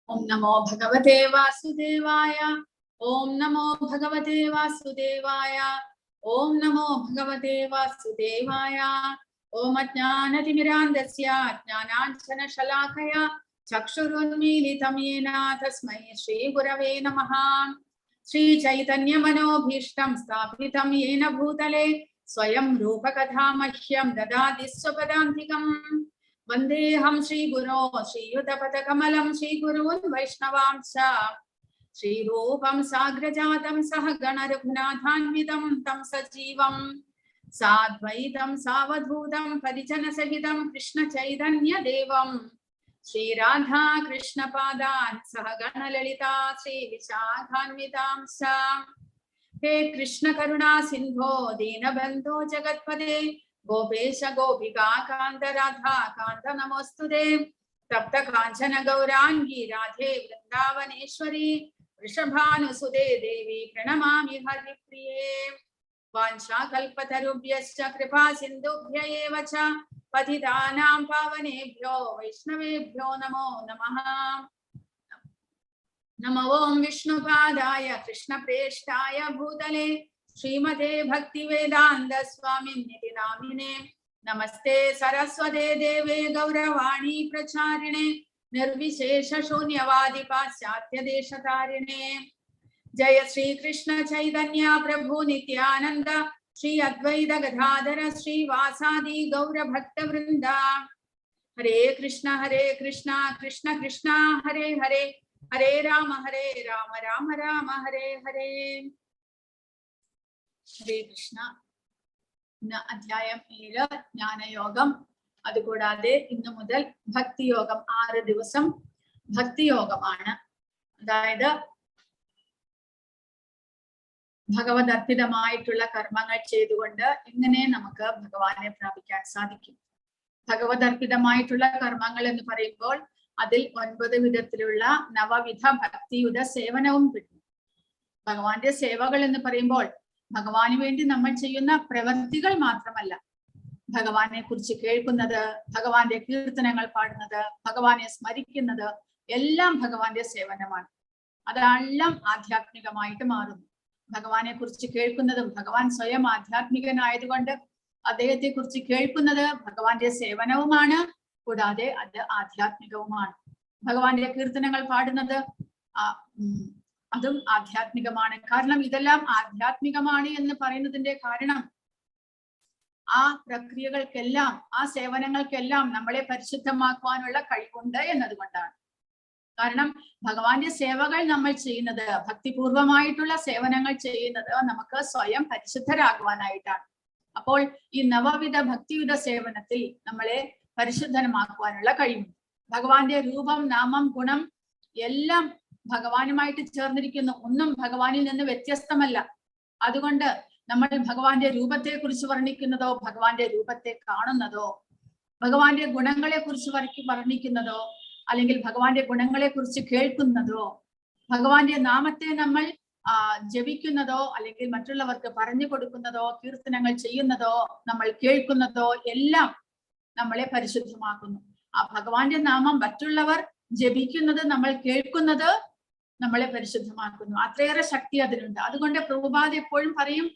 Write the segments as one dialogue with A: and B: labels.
A: ओम नमो भगवते वासुदेवाय। ओम नमो भगवते वासुदेवाय। ओम नमो भगवते वासुदेवाय। ओम अज्ञानतिमिरान्धस्य ज्ञानाञ्जनशलाकया चक्षुरुन्मीलितं येन तस्मै श्रीगुरवे नमः। श्रीचैतन्यमनोभीष्टं स्थापितं येन भूतले स्वयं रूपकथा मह्यं ददाति स्वपदान्तिकम्। वन्देऽहं श्रीगुरो श्रीयुतपदकमलं श्रीगुरून् वैष्णवांश्च श्रीरूपं साग्रजातं सहगण रघुनाथान्वितं तं सजीवं साद्वैतं सावधूतं परिजनसहितं कृष्णचैतन्यदेवं श्रीराधा कृष्णपादान् सहगण ललिता श्रीविशाखान्वितांश्च। हे कृष्ण करुणा सिन्धो दीनबन्धो जगत्पते गोपेश गोपिका कांत राधा कांत नमोस्तुते। तप्त कांचन गौरांगी राधे वृंदावनेश्वरी वृषभानुसुते देवी प्रणमामि हरिप्रिये। वाञ्छाकल्पतरुभ्यश्च कृपा सिन्धुभ्य एव च पतितानां पावनेभ्यो वैष्णवेभ्यो नमो नमः। नमो ओं विष्णुपादाय कृष्णप्रेष्ठाय भूतले श्रीमते भक्तिवेदान्त स्वामिन्निति नामिने। नमस्ते सरस्वते देवे गौरवाणी प्रचारिणे निर्विशेष शून्यवादि पाश्चात्य देशतारिणे। जय श्री कृष्ण चैतन्य प्रभु नित्यानंद श्री अद्वैत गदाधर श्रीवासादि गौर भक्त वृंद। हरे कृष्ण कृष्ण कृष्ण हरे हरे हरे राम राम राम हरे हरे। ഹരേ കൃഷ്ണ. ഇന്ന് അധ്യായം 7 ജ്ഞാനയോഗം. അതുകൂടാതെ ഇന്നു മുതൽ ഭക്തിയോഗം 6 ദിവസം ഭക്തിയോഗമാണ്. അതായത് ഭഗവത് അർപ്പിതമായിട്ടുള്ള കർമ്മങ്ങൾ ചെയ്തുകൊണ്ട് എങ്ങനെ നമുക്ക് ഭഗവാനെ പ്രാപിക്കാൻ സാധിക്കും. ഭഗവത് അർപ്പിതമായിട്ടുള്ള കർമ്മങ്ങൾ എന്ന് പറയുമ്പോൾ അതിൽ 9 വിധത്തിലുള്ള നവവിധ ഭക്തിയുത സേവനവും കിട്ടും. ഭഗവാന്റെ സേവകൾ എന്ന് പറയുമ്പോൾ ഭഗവാന് വേണ്ടി നമ്മൾ ചെയ്യുന്ന പ്രവൃത്തികൾ മാത്രമല്ല, ഭഗവാനെ കുറിച്ച് കേൾക്കുന്നത്, ഭഗവാന്റെ കീർത്തനങ്ങൾ പാടുന്നത്, ഭഗവാനെ സ്മരിക്കുന്നത് എല്ലാം ഭഗവാന്റെ സേവനമാണ്. അതെല്ലാം ആധ്യാത്മികമായിട്ട് മാറുന്നു. ഭഗവാനെ കുറിച്ച് കേൾക്കുന്നതും, ഭഗവാൻ സ്വയം ആധ്യാത്മികനായതുകൊണ്ട് അദ്ദേഹത്തെ കുറിച്ച് കേൾക്കുന്നത് ഭഗവാന്റെ സേവനവുമാണ്, കൂടാതെ അത് ആധ്യാത്മികവുമാണ്. ഭഗവാന്റെ കീർത്തനങ്ങൾ പാടുന്നത് അതും ആധ്യാത്മികമാണ്. കാരണം ഇതെല്ലാം ആധ്യാത്മികമാണ് എന്ന് പറയുന്നതിന്റെ കാരണം ആ പ്രക്രിയകൾക്കെല്ലാം, ആ സേവനങ്ങൾക്കെല്ലാം നമ്മളെ പരിശുദ്ധമാക്കുവാനുള്ള കഴിവുണ്ട് എന്നതുകൊണ്ടാണ്. കാരണം ഭഗവാന്റെ സേവകൾ നമ്മൾ ചെയ്യുന്നത്, ഭക്തിപൂർവമായിട്ടുള്ള സേവനങ്ങൾ ചെയ്യുന്നത് നമുക്ക് സ്വയം പരിശുദ്ധരാകുവാനായിട്ടാണ്. അപ്പോൾ ഈ നവവിധ ഭക്തിയുത സേവനത്തിൽ നമ്മളെ പരിശുദ്ധമാക്കുവാനുള്ള കഴിവുണ്ട്. ഭഗവാന്റെ രൂപം, നാമം, ഗുണം എല്ലാം ഭഗവാനുമായിട്ട് ചേർന്നിരിക്കുന്നു. ഒന്നും ഭഗവാനിൽ നിന്ന് വ്യത്യസ്തമല്ല. അതുകൊണ്ട് നമ്മൾ ഭഗവാന്റെ രൂപത്തെ കുറിച്ച് വർണ്ണിക്കുന്നതോ, ഭഗവാന്റെ രൂപത്തെ കാണുന്നതോ, ഭഗവാന്റെ ഗുണങ്ങളെ കുറിച്ച് വർണ്ണിക്കുന്നതോ, അല്ലെങ്കിൽ ഭഗവാന്റെ ഗുണങ്ങളെ കുറിച്ച് കേൾക്കുന്നതോ, ഭഗവാന്റെ നാമത്തെ നമ്മൾ ജപിക്കുന്നതോ, അല്ലെങ്കിൽ മറ്റുള്ളവർക്ക് പറഞ്ഞു കൊടുക്കുന്നതോ, കീർത്തനങ്ങൾ ചെയ്യുന്നതോ, നമ്മൾ കേൾക്കുന്നതോ എല്ലാം നമ്മളെ പരിശുദ്ധമാക്കുന്നു. ആ ഭഗവാന്റെ നാമം മറ്റുള്ളവർ ജപിക്കുന്നത്, നമ്മൾ കേൾക്കുന്നത് നമ്മളെ പരിശുദ്ധമാക്കുന്നു. അത്രയേറെ ശക്തി അതിനുണ്ട്. അതുകൊണ്ട് പ്രഭുപാദ് എപ്പോഴും പറയും,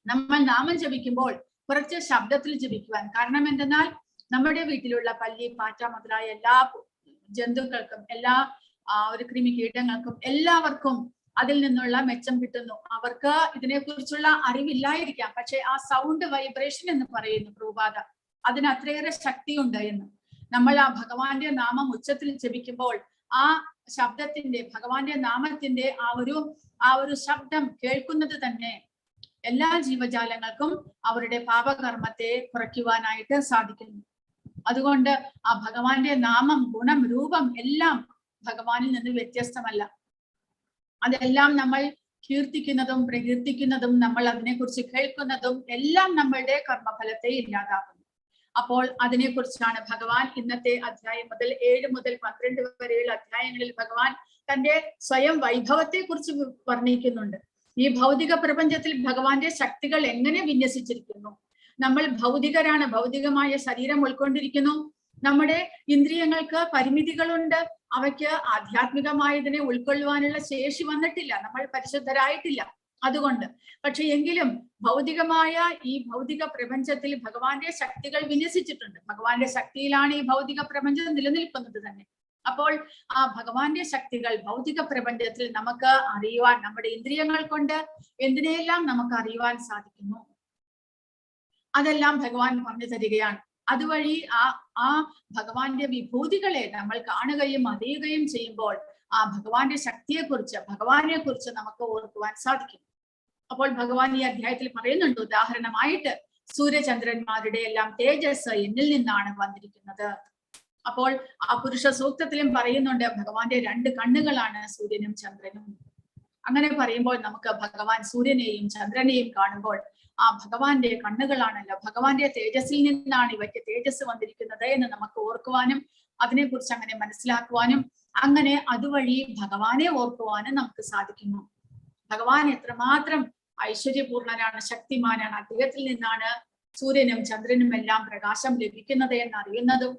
A: നമ്മൾ നാമം ജപിക്കുമ്പോൾ കുറച്ച് ശബ്ദത്തിൽ ജപിക്കുവാൻ. കാരണം എന്തെന്നാൽ നമ്മുടെ വീട്ടിലുള്ള പല്ലി, പാറ്റ മുതലായ എല്ലാ ജന്തുക്കൾക്കും, എല്ലാ ഒരു കൃമികീടങ്ങൾക്കും എല്ലാവർക്കും അതിൽ നിന്നുള്ള മെച്ചം കിട്ടുന്നു. അവർക്ക് ഇതിനെക്കുറിച്ചുള്ള അറിവില്ലായിരിക്കാം, പക്ഷെ ആ സൗണ്ട് വൈബ്രേഷൻ എന്ന് പറയുന്നു പ്രഭുപാദ, അതിന് അത്രയേറെ ശക്തിയുണ്ട് എന്ന്. നമ്മൾ ആ ഭഗവാന്റെ നാമം ഉച്ചത്തിൽ ജപിക്കുമ്പോൾ ആ ശബ്ദത്തിന്റെ, ഭഗവാന്റെ നാമത്തിന്റെ ആ ഒരു ശബ്ദം കേൾക്കുന്നത് തന്നെ എല്ലാ ജീവജാലങ്ങൾക്കും അവരുടെ പാപകർമ്മത്തെ കുറയ്ക്കുവാനായിട്ട് സാധിക്കുന്നു. അതുകൊണ്ട് ആ ഭഗവാന്റെ നാമം, ഗുണം, രൂപം എല്ലാം ഭഗവാനിൽ നിന്ന് വ്യത്യസ്തമല്ല. അതെല്ലാം നമ്മൾ കീർത്തിക്കുന്നതും പ്രകീർത്തിക്കുന്നതും, നമ്മൾ അതിനെക്കുറിച്ച് കേൾക്കുന്നതും എല്ലാം നമ്മളുടെ കർമ്മഫലത്തെ ഇല്ലാതാക്കുന്നു. അപ്പോൾ അതിനെക്കുറിച്ചാണ് ഭഗവാൻ ഇന്നത്തെ അധ്യായം മുതൽ 7 മുതൽ 12 വരെയുള്ള അധ്യായങ്ങളിൽ ഭഗവാൻ തന്റെ സ്വയം വൈഭവത്തെ കുറിച്ച് വർണ്ണിക്കുന്നുണ്ട്. ഈ ഭൗതിക പ്രപഞ്ചത്തിൽ ഭഗവാന്റെ ശക്തികൾ എങ്ങനെ വിന്യസിച്ചിരിക്കുന്നു. നമ്മൾ ഭൗതികരാണ്, ഭൗതികമായ ശരീരം ഉൾക്കൊണ്ടിരിക്കുന്നു. നമ്മുടെ ഇന്ദ്രിയങ്ങൾക്ക് പരിമിതികളുണ്ട്. അവയ്ക്ക് ആധ്യാത്മികമായതിനെ ഉൾക്കൊള്ളുവാനുള്ള ശേഷി വന്നിട്ടില്ല. നമ്മൾ പരിശുദ്ധരായിട്ടില്ല. അതുകൊണ്ട് പക്ഷെ എങ്കിലും ഭൗതികമായ ഈ ഭൗതിക പ്രപഞ്ചത്തിൽ ഭഗവാന്റെ ശക്തികൾ വിന്യസിച്ചിട്ടുണ്ട്. ഭഗവാന്റെ ശക്തിയിലാണ് ഈ ഭൗതിക പ്രപഞ്ചം നിലനിൽക്കുന്നത് തന്നെ. അപ്പോൾ ആ ഭഗവാന്റെ ശക്തികൾ ഭൗതിക പ്രപഞ്ചത്തിൽ നമുക്ക് അറിയുവാൻ, നമ്മുടെ ഇന്ദ്രിയങ്ങൾ കൊണ്ട് എന്തിനെല്ലാം നമുക്ക് അറിയുവാൻ സാധിക്കുന്നു, അതെല്ലാം ഭഗവാൻ പറഞ്ഞു തരികയാണ്. അതുവഴി ആ ഭഗവാന്റെ വിഭൂതികളെ നമ്മൾ കാണുകയും അറിയുകയും ചെയ്യുമ്പോൾ ആ ഭഗവാന്റെ ശക്തിയെക്കുറിച്ച്, ഭഗവാനെ കുറിച്ച് നമുക്ക് ഓർക്കുവാൻ സാധിക്കും. അപ്പോൾ ഭഗവാൻ ഈ അധ്യായത്തിൽ പറയുന്നുണ്ട്, ഉദാഹരണമായിട്ട് സൂര്യചന്ദ്രന്മാരുടെ എല്ലാം തേജസ് എന്നിൽ നിന്നാണ് വന്നിരിക്കുന്നത്. അപ്പോൾ ആ പുരുഷ സൂക്തത്തിലും പറയുന്നുണ്ട്, ഭഗവാന്റെ 2 കണ്ണുകളാണ് സൂര്യനും ചന്ദ്രനും. അങ്ങനെ പറയുമ്പോൾ നമുക്ക് ഭഗവാൻ സൂര്യനെയും ചന്ദ്രനെയും കാണുമ്പോൾ ആ ഭഗവാന്റെ കണ്ണുകളാണല്ലോ, ഭഗവാന്റെ തേജസ്സിൽ നിന്നാണ് ഇവയ്ക്ക് തേജസ് വന്നിരിക്കുന്നത് എന്ന് നമുക്ക് ഓർക്കുവാനും അതിനെക്കുറിച്ച് അങ്ങനെ മനസ്സിലാക്കുവാനും അങ്ങനെ അതുവഴി ഭഗവാനെ ഓർക്കുവാനും നമുക്ക് സാധിക്കുന്നു. ഭഗവാൻ എത്രമാത്രം ഐശ്വര്യപൂർണനാണ്, ശക്തിമാനാണ്. അദ്ദേഹത്തിൽ നിന്നാണ് സൂര്യനും ചന്ദ്രനും എല്ലാം പ്രകാശം ലഭിക്കുന്നത് എന്നറിയുന്നതും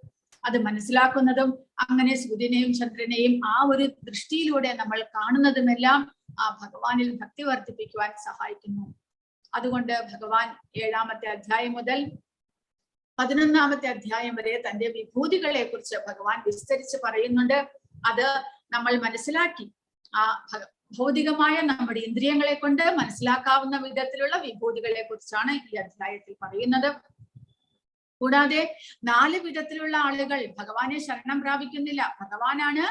A: അത് മനസ്സിലാക്കുന്നതും അങ്ങനെ സൂര്യനെയും ചന്ദ്രനെയും ആ ഒരു ദൃഷ്ടിയിലൂടെ നമ്മൾ കാണുന്നതുമെല്ലാം ആ ഭഗവാനിൽ ഭക്തി വർദ്ധിപ്പിക്കുവാൻ സഹായിക്കുന്നു. അതുകൊണ്ട് ഭഗവാൻ 7-ാമത്തെ അധ്യായം മുതൽ 11-ാമത്തെ അധ്യായം വരെ തന്റെ വിഭൂതികളെ കുറിച്ച് ഭഗവാൻ വിസ്തരിച്ച് പറയുന്നുണ്ട്. അത് നമ്മൾ മനസ്സിലാക്കി ആ ഭൗതികമായ നമ്മുടെ ഇന്ദ്രിയങ്ങളെ കൊണ്ട് മനസ്സിലാക്കാവുന്ന വിധത്തിലുള്ള വിഭൂതികളെ കുറിച്ചാണ് ഈ അധ്യായത്തിൽ പറയുന്നത്. കൂടാതെ 4 വിധത്തിലുള്ള ആളുകൾ ഭഗവാനെ ശരണം പ്രാപിക്കുന്നില്ല. ഭഗവാനാണ്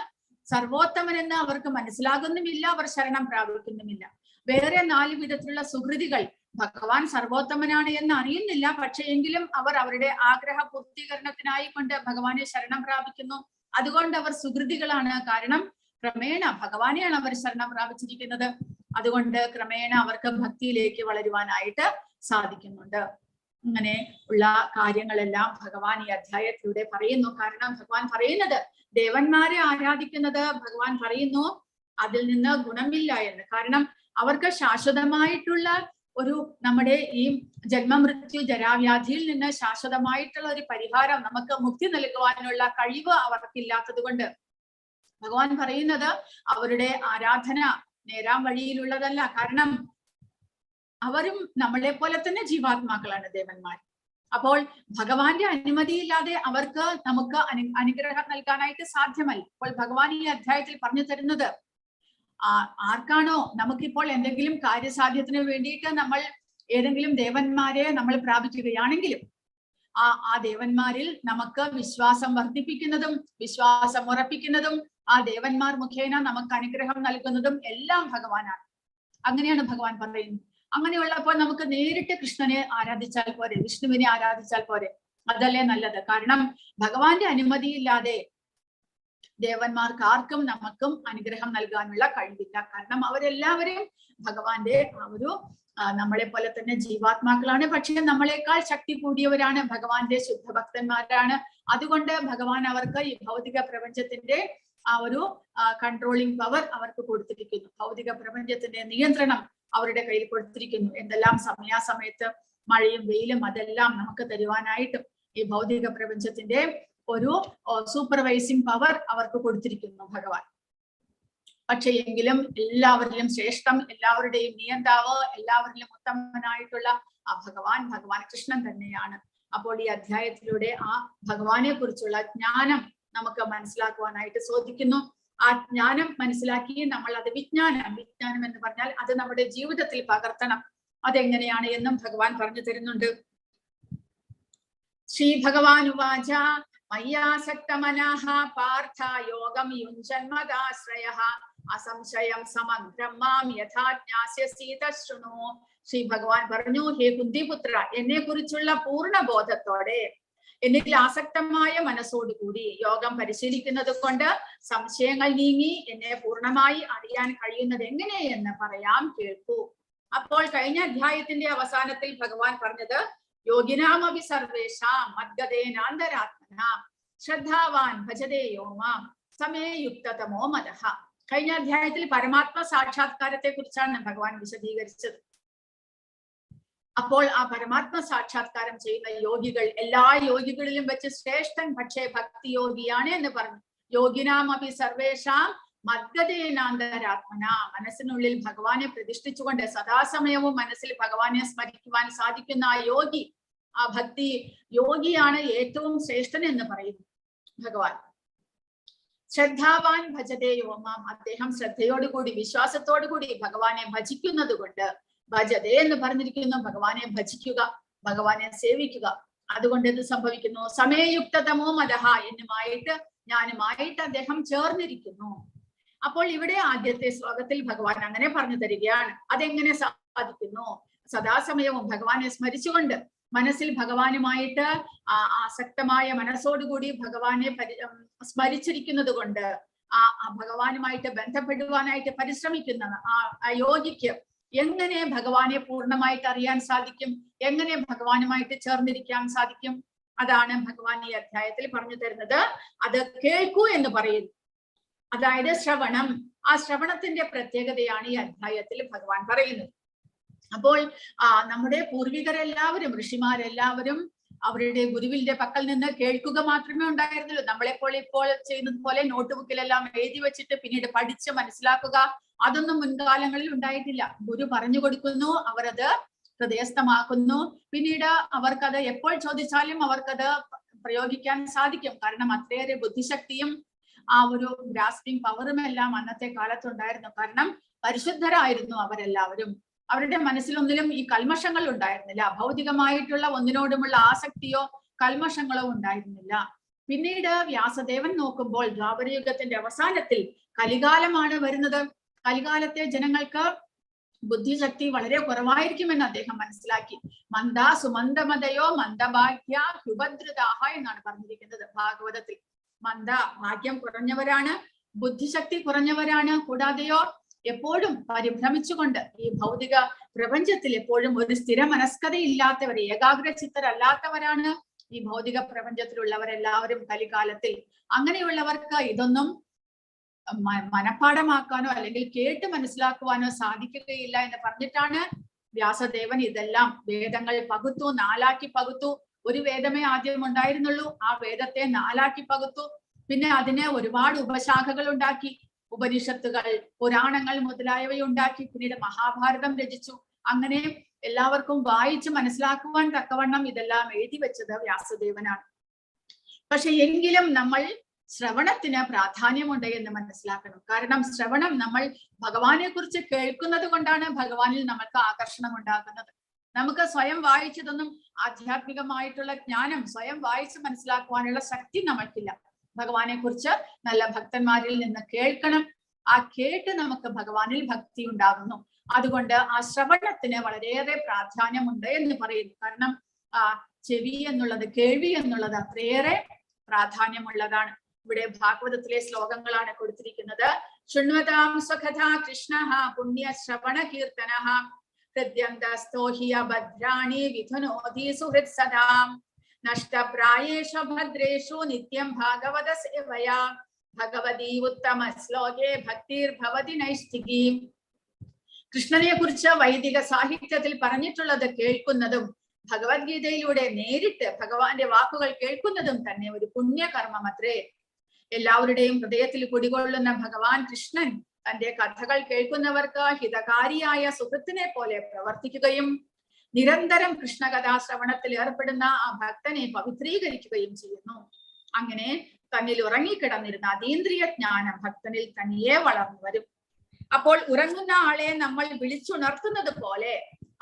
A: സർവോത്തമനെന്ന് അവർക്ക് മനസ്സിലാകുന്നുമില്ല, അവർ ശരണം പ്രാപിക്കുന്നുമില്ല. വേറെ 4 വിധത്തിലുള്ള സുഹൃതികൾ ഭഗവാൻ സർവോത്തമനാണ് എന്ന് അറിയുന്നില്ല, പക്ഷെ എങ്കിലും അവർ അവരുടെ ആഗ്രഹ പൂർത്തീകരണത്തിനായി കൊണ്ട് ഭഗവാനെ ശരണം പ്രാപിക്കുന്നു. അതുകൊണ്ട് അവർ സുഹൃതികളാണ്. കാരണം ക്രമേണ ഭഗവാനെയാണ് അവർ ശരണം പ്രാപിച്ചിരിക്കുന്നത്. അതുകൊണ്ട് ക്രമേണ അവർക്ക് ഭക്തിയിലേക്ക് വളരുവാനായിട്ട് സാധിക്കുന്നുണ്ട്. ഇങ്ങനെ ഉള്ള കാര്യങ്ങളെല്ലാം ഭഗവാൻ ഈ അധ്യായത്തിലൂടെ പറയുന്നു. കാരണം ഭഗവാൻ പറയുന്നത് ദേവന്മാരെ ആരാധിക്കുന്നത് ഭഗവാൻ പറയുന്നു അതിൽ നിന്ന് ഗുണമില്ല എന്ന്. കാരണം അവർക്ക് ശാശ്വതമായിട്ടുള്ള ഒരു നമ്മുടെ ഈ ജന്മമൃത്യു ജരാവ്യാധിയിൽ നിന്ന് ശാശ്വതമായിട്ടുള്ള ഒരു പരിഹാരം, നമുക്ക് മുക്തി നൽകുവാനുള്ള കഴിവ് അവർക്കില്ലാത്തത് കൊണ്ട് ഭഗവാൻ പറയുന്നത് അവരുടെ ആരാധന നേരാം വഴിയിലുള്ളതല്ല. കാരണം അവരും നമ്മളെ പോലെ തന്നെ ജീവാത്മാക്കളാണ് ദേവന്മാർ. അപ്പോൾ ഭഗവാന്റെ അനുമതിയില്ലാതെ അവർക്ക് നമുക്ക് അനുഗ്രഹം നൽകാനായിട്ട് സാധ്യമല്ല. അപ്പോൾ ഭഗവാൻ ഈ അധ്യായത്തിൽ പറഞ്ഞു തരുന്നത് ആർക്കാണോ നമുക്കിപ്പോൾ എന്തെങ്കിലും കാര്യസാധ്യത്തിന് വേണ്ടിയിട്ട് നമ്മൾ ഏതെങ്കിലും ദേവന്മാരെ നമ്മൾ പ്രാപിക്കുകയാണെങ്കിലും ആ ദേവന്മാരിൽ നമുക്ക് വിശ്വാസം വർദ്ധിപ്പിക്കുന്നതും വിശ്വാസം ഉറപ്പിക്കുന്നതും ആ ദേവന്മാർ മുഖേന നമുക്ക് അനുഗ്രഹം നൽകുന്നതും എല്ലാം ഭഗവാനാണ്. അങ്ങനെയാണ് ഭഗവാൻ പറയുന്നത്. അങ്ങനെയുള്ളപ്പോൾ നമുക്ക് നേരിട്ട് കൃഷ്ണനെ ആരാധിച്ചാൽ പോരെ, വിഷ്ണുവിനെ ആരാധിച്ചാൽ പോരെ, അതല്ലേ നല്ലത്. കാരണം ഭഗവാന്റെ അനുമതിയില്ലാതെ ദേവന്മാർക്ക് ആർക്കും നമുക്കും അനുഗ്രഹം നൽകാനുള്ള കഴിവില്ല. കാരണം അവരെല്ലാവരും ഭഗവാന്റെ ഒരു നമ്മളെ പോലെ തന്നെ ജീവാത്മാക്കളാണ്. പക്ഷേ നമ്മളെക്കാൾ ശക്തി കൂടിയവരാണ്, ഭഗവാന്റെ ശുദ്ധഭക്തന്മാരാണ്. അതുകൊണ്ട് ഭഗവാൻ അവർക്ക് ഈ ഭൗതിക പ്രപഞ്ചത്തിന്റെ ആ ഒരു കൺട്രോളിംഗ് പവർ അവർക്ക് കൊടുത്തിരിക്കുന്നു. ഭൗതിക പ്രപഞ്ചത്തിന്റെ നിയന്ത്രണം അവരുടെ കയ്യിൽ കൊടുത്തിരിക്കുന്നു. എന്തെല്ലാം സമയാസമയത്ത് മഴയും വെയിലും അതെല്ലാം നമുക്ക് തരുവാനായിട്ടും ഈ ഭൗതിക പ്രപഞ്ചത്തിന്റെ ഒരു സൂപ്പർവൈസിങ് പവർ അവർക്ക് കൊടുത്തിരിക്കുന്നു ഭഗവാൻ. പക്ഷെ എങ്കിലും എല്ലാവരിലും ശ്രേഷ്ഠം, എല്ലാവരുടെയും നിയന്താവ്, എല്ലാവരിലും ഉത്തമനായിട്ടുള്ള ആ ഭഗവാൻ കൃഷ്ണൻ തന്നെയാണ്. അപ്പോൾ ഈ അധ്യായത്തിലൂടെ ആ ഭഗവാനെ കുറിച്ചുള്ള ജ്ഞാനം നമുക്ക് മനസ്സിലാക്കുവാനായിട്ട് സാധിക്കുന്നു. ആ ജ്ഞാനം മനസ്സിലാക്കി നമ്മൾ അത് വിജ്ഞാനം എന്ന് പറഞ്ഞാൽ അത് നമ്മുടെ ജീവിതത്തിൽ പകർത്തണം. അതെങ്ങനെയാണ് എന്നും ഭഗവാൻ പറഞ്ഞു തരുന്നുണ്ട്. ശ്രീ ഭഗവാൻ ഉവാച മയ്യാസക്തമനഃ പാർത്ഥ യോഗം യുഞ്ജന്മദാശ്രയഃ അസംശയം സമഗ്രം മാം യഥാ ജ്ഞാസ്യസി തശൃണു. ശ്രീ ഭഗവാൻ പറഞ്ഞു, ഹേ കുന്തിപുത്ര, എന്നെ കുറിച്ചുള്ള പൂർണ്ണ ബോധത്തോടെ എന്നിൽ ആസക്തമായ മനസ്സോടുകൂടി യോഗം പരിശീലിക്കുന്നത് കൊണ്ട് സംശയങ്ങൾ നീങ്ങി എന്നെ പൂർണ്ണമായി അറിയാൻ കഴിയുന്നത് എങ്ങനെയെന്ന് പറയാം, കേൾക്കൂ. അപ്പോൾ കഴിഞ്ഞ അധ്യായത്തിന്റെ അവസാനത്തിൽ ഭഗവാൻ പറഞ്ഞത് യോഗിനാമപി സർവേഷാം മദ്ഗതേനാന്തരാത്മനാം ശ്രദ്ധാവാൻ ഭജതേ യോ മാം സമേ യുക്തതമോ മതഃ. കഴിഞ്ഞ അധ്യായത്തിൽ പരമാത്മ സാക്ഷാത്കാരത്തെ കുറിച്ചാണ് ഭഗവാൻ വിശദീകരിച്ചത്. അപ്പോൾ ആ പരമാത്മ സാക്ഷാത്കാരം ചെയ്യുന്ന യോഗികൾ എല്ലാ യോഗികളിലും വെച്ച് ശ്രേഷ്ഠൻ പക്ഷേ ഭക്തി യോഗിയാണ് എന്ന് പറഞ്ഞു. യോഗിനാം അഭി സർവേഷാം മദ്ഗതേനാന്തരാത്മന, മനസ്സിനുള്ളിൽ ഭഗവാനെ പ്രതിഷ്ഠിച്ചുകൊണ്ട് സദാസമയവും മനസ്സിൽ ഭഗവാനെ സ്മരിക്കുവാൻ സാധിക്കുന്ന ആ യോഗി, ആ ഭക്തി യോഗിയാണ് ഏറ്റവും ശ്രേഷ്ഠൻ എന്ന് പറയുന്നു ഭഗവാൻ. ശ്രദ്ധാവാൻ ഭജതേ യോമാം, അദ്ദേഹം ശ്രദ്ധയോടുകൂടി വിശ്വാസത്തോടുകൂടി ഭഗവാനെ ഭജിക്കുന്നത് കൊണ്ട്, ഭജതേ എന്ന് പറഞ്ഞിരിക്കുന്നു ഭഗവാനെ ഭജിക്കുക, ഭഗവാനെ സേവിക്കുക. അതുകൊണ്ട് ഇത് സംഭവിക്കുന്നു, സമയയുക്തതമോ മതഹ, ഞാനുമായിട്ട് അദ്ദേഹം ചേർന്നിരിക്കുന്നു. അപ്പോൾ ഇവിടെ ആദ്യത്തെ ശ്ലോകത്തിൽ ഭഗവാൻ അങ്ങനെ പറഞ്ഞു തരികയാണ്. അതെങ്ങനെ സാധിക്കുന്നു? സദാസമയവും ഭഗവാനെ സ്മരിച്ചുകൊണ്ട് മനസ്സിൽ ഭഗവാനുമായിട്ട് ആസക്തമായ മനസ്സോടുകൂടി ഭഗവാനെ സ്മരിച്ചിരിക്കുന്നത് കൊണ്ട്, ആ ഭഗവാനുമായിട്ട് ബന്ധപ്പെടുവാനായിട്ട് പരിശ്രമിക്കുന്ന ആ യോഗിക്ക് എങ്ങനെ ഭഗവാനെ പൂർണ്ണമായിട്ട് അറിയാൻ സാധിക്കും? എങ്ങനെ ഭഗവാനുമായിട്ട് ചേർന്നിരിക്കാൻ സാധിക്കും? അതാണ് ഭഗവാൻ ഈ അധ്യായത്തിൽ പറഞ്ഞു തരുന്നത്. അത് കേൾക്കൂ എന്ന് പറയുന്നു. അതായത് ശ്രവണം. ആ ശ്രവണത്തിന്റെ പ്രത്യേകതയാണ് ഈ അധ്യായത്തിൽ ഭഗവാൻ പറയുന്നത്. അപ്പോൾ നമ്മുടെ പൂർവികരെല്ലാവരും, ഋഷിമാരെല്ലാവരും അവരുടെ ഗുരുവിന്റെ പക്കൽ നിന്ന് കേൾക്കുക മാത്രമേ ഉണ്ടായിരുന്നുള്ളൂ. നമ്മളെപ്പോൾ ഇപ്പോൾ ചെയ്യുന്നത് പോലെ നോട്ട് ബുക്കിലെല്ലാം എഴുതി വെച്ചിട്ട് പിന്നീട് പഠിച്ച് മനസ്സിലാക്കുക, അതൊന്നും മുൻകാലങ്ങളിൽ ഉണ്ടായിട്ടില്ല. ഗുരു പറഞ്ഞു കൊടുക്കുന്നു, അവരത് ഹൃദയസ്ഥമാക്കുന്നു, പിന്നീട് അവർക്കത് എപ്പോൾ ചോദിച്ചാലും അവർക്കത് പ്രയോഗിക്കാൻ സാധിക്കും. കാരണം അത്രയേറെ ബുദ്ധിശക്തിയും ആ ഒരു ഗ്രാസ്പിംഗ് പവറും എല്ലാം അന്നത്തെ കാലത്തുണ്ടായിരുന്നു. കാരണം പരിശുദ്ധരായിരുന്നു അവരെല്ലാവരും. അവരുടെ മനസ്സിലൊന്നിലും ഈ കൽമഷങ്ങൾ ഉണ്ടായിരുന്നില്ല. ഭൗതികമായിട്ടുള്ള ഒന്നിനോടുമുള്ള ആസക്തിയോ കൽമഷങ്ങളോ ഉണ്ടായിരുന്നില്ല. പിന്നീട് വ്യാസദേവൻ നോക്കുമ്പോൾ ദ്വാപരയുഗത്തിന്റെ അവസാനത്തിൽ കലികാലമാണ് വരുന്നത്. കലികാലത്തെ ജനങ്ങൾക്ക് ബുദ്ധിശക്തി വളരെ കുറവായിരിക്കുമെന്ന് അദ്ദേഹം മനസ്സിലാക്കി. മന്ദ സുമന്ദമതയോ മന്ദഭാഗ്യ ഹുഭദ്രതാഹ എന്നാണ് പറഞ്ഞിരിക്കുന്നത് ഭാഗവതത്തിൽ. മന്ദ ഭാഗ്യം കുറഞ്ഞവരാണ്, ബുദ്ധിശക്തി കുറഞ്ഞവരാണ്, കൂടാതെയോ എപ്പോഴും പരിഭ്രമിച്ചുകൊണ്ട് ഈ ഭൗതിക പ്രപഞ്ചത്തിൽ എപ്പോഴും ഒരു സ്ഥിര മനസ്കതയില്ലാത്തവർ, ഏകാഗ്രചിത്തരല്ലാത്തവരാണ് ഈ ഭൗതിക പ്രപഞ്ചത്തിലുള്ളവരെല്ലാവരും കലികാലത്തിൽ. അങ്ങനെയുള്ളവർക്ക് ഇതൊന്നും മനഃപ്പാഠമാക്കാനോ അല്ലെങ്കിൽ കേട്ട് മനസ്സിലാക്കുവാനോ സാധിക്കുകയില്ല എന്ന് പറഞ്ഞിട്ടാണ് വ്യാസദേവൻ ഇതെല്ലാം വേദങ്ങൾ പകുത്തു, 4ആക്കി പകുത്തു. ഒരു വേദമേ ആദ്യം ഉണ്ടായിരുന്നുള്ളൂ, ആ വേദത്തെ 4ആക്കി പകുത്തു. പിന്നെ അതിന് ഒരുപാട് ഉപശാഖകൾ ഉണ്ടാക്കി, ഉപനിഷത്തുകൾ, പുരാണങ്ങൾ മുതലായവയുണ്ടാക്കി. പിന്നീട് മഹാഭാരതം രചിച്ചു. അങ്ങനെ എല്ലാവർക്കും വായിച്ച് മനസ്സിലാക്കുവാൻ തക്കവണ്ണം ഇതെല്ലാം എഴുതി വെച്ചത് വ്യാസദേവനാണ്. പക്ഷെ എങ്കിലും നമ്മൾ ശ്രവണത്തിന് പ്രാധാന്യമുണ്ട് എന്ന് മനസ്സിലാക്കണം. കാരണം ശ്രവണം, നമ്മൾ ഭഗവാനെ കുറിച്ച് കേൾക്കുന്നത് കൊണ്ടാണ് ഭഗവാനിൽ നമുക്ക് ആകർഷണം ഉണ്ടാകുന്നത്. നമുക്ക് സ്വയം വായിച്ചതൊന്നും ആധ്യാത്മികമായിട്ടുള്ള ജ്ഞാനം സ്വയം വായിച്ച് മനസ്സിലാക്കുവാനുള്ള ശക്തി നമ്മൾക്കില്ല. ഭഗവാനെ കുറിച്ച് നല്ല ഭക്തന്മാരിൽ നിന്ന് കേൾക്കണം. ആ കേട്ട് നമുക്ക് ഭഗവാനിൽ ഭക്തി ഉണ്ടാകുന്നു. അതുകൊണ്ട് ആ ശ്രവണത്തിന് വളരെയേറെ പ്രാധാന്യമുണ്ട് എന്ന് പറയുന്നു. കാരണം ചെവി എന്നുള്ളത്, കേൾവി എന്നുള്ളത് അത്രയേറെ പ്രാധാന്യമുള്ളതാണ്. ഇവിടെ ഭാഗവതത്തിലെ ശ്ലോകങ്ങളാണ് കൊടുത്തിരിക്കുന്നത്. ശൃണ്വതാം സ്വകഥാ കൃഷ്ണഃ പുണ്യ ശ്രവണ കീർത്തനഃ ഹൃദ്യന്തസ്തോഹി അഭദ്രാണി വിധുനോതി സുഹൃത് സദാം നഷ്ടപ്രായേഷു ഭദ്രേഷു നിത്യം ഭാഗവത സേവയാ ഭഗവതി ഉത്തമ ശ്ലോകേ ഭക്തിർഭവതി നൈഷ്ഠികി. കൃഷ്ണനെ കുറിച്ച് വൈദിക സാഹിത്യത്തിൽ പറഞ്ഞിട്ടുള്ളത് കേൾക്കുന്നതും ഭഗവത്ഗീതയിലൂടെ നേരിട്ട് ഭഗവാന്റെ വാക്കുകൾ കേൾക്കുന്നതും തന്നെ ഒരു പുണ്യകർമ്മം അത്രേ. എല്ലാവരുടെയും ഹൃദയത്തിൽ കുടികൊള്ളുന്ന ഭഗവാൻ കൃഷ്ണൻ തന്റെ കഥകൾ കേൾക്കുന്നവർക്ക് ഹിതകാരിയായ സുഹൃത്തിനെ പോലെ പ്രവർത്തിക്കുകയും നിരന്തരം കൃഷ്ണകഥാശ്രവണത്തിൽ ഏർപ്പെടുന്ന ആ ഭക്തനെ പവിത്രീകരിക്കുകയും ചെയ്യുന്നു. അങ്ങനെ തന്നിൽ ഉറങ്ങിക്കിടന്നിരുന്ന അതീന്ദ്രിയ ജ്ഞാനം ഭക്തനിൽ തനിയെ വളർന്നു വരും. അപ്പോൾ ഉറങ്ങുന്ന ആളെ നമ്മൾ വിളിച്ചുണർത്തുന്നത് പോലെ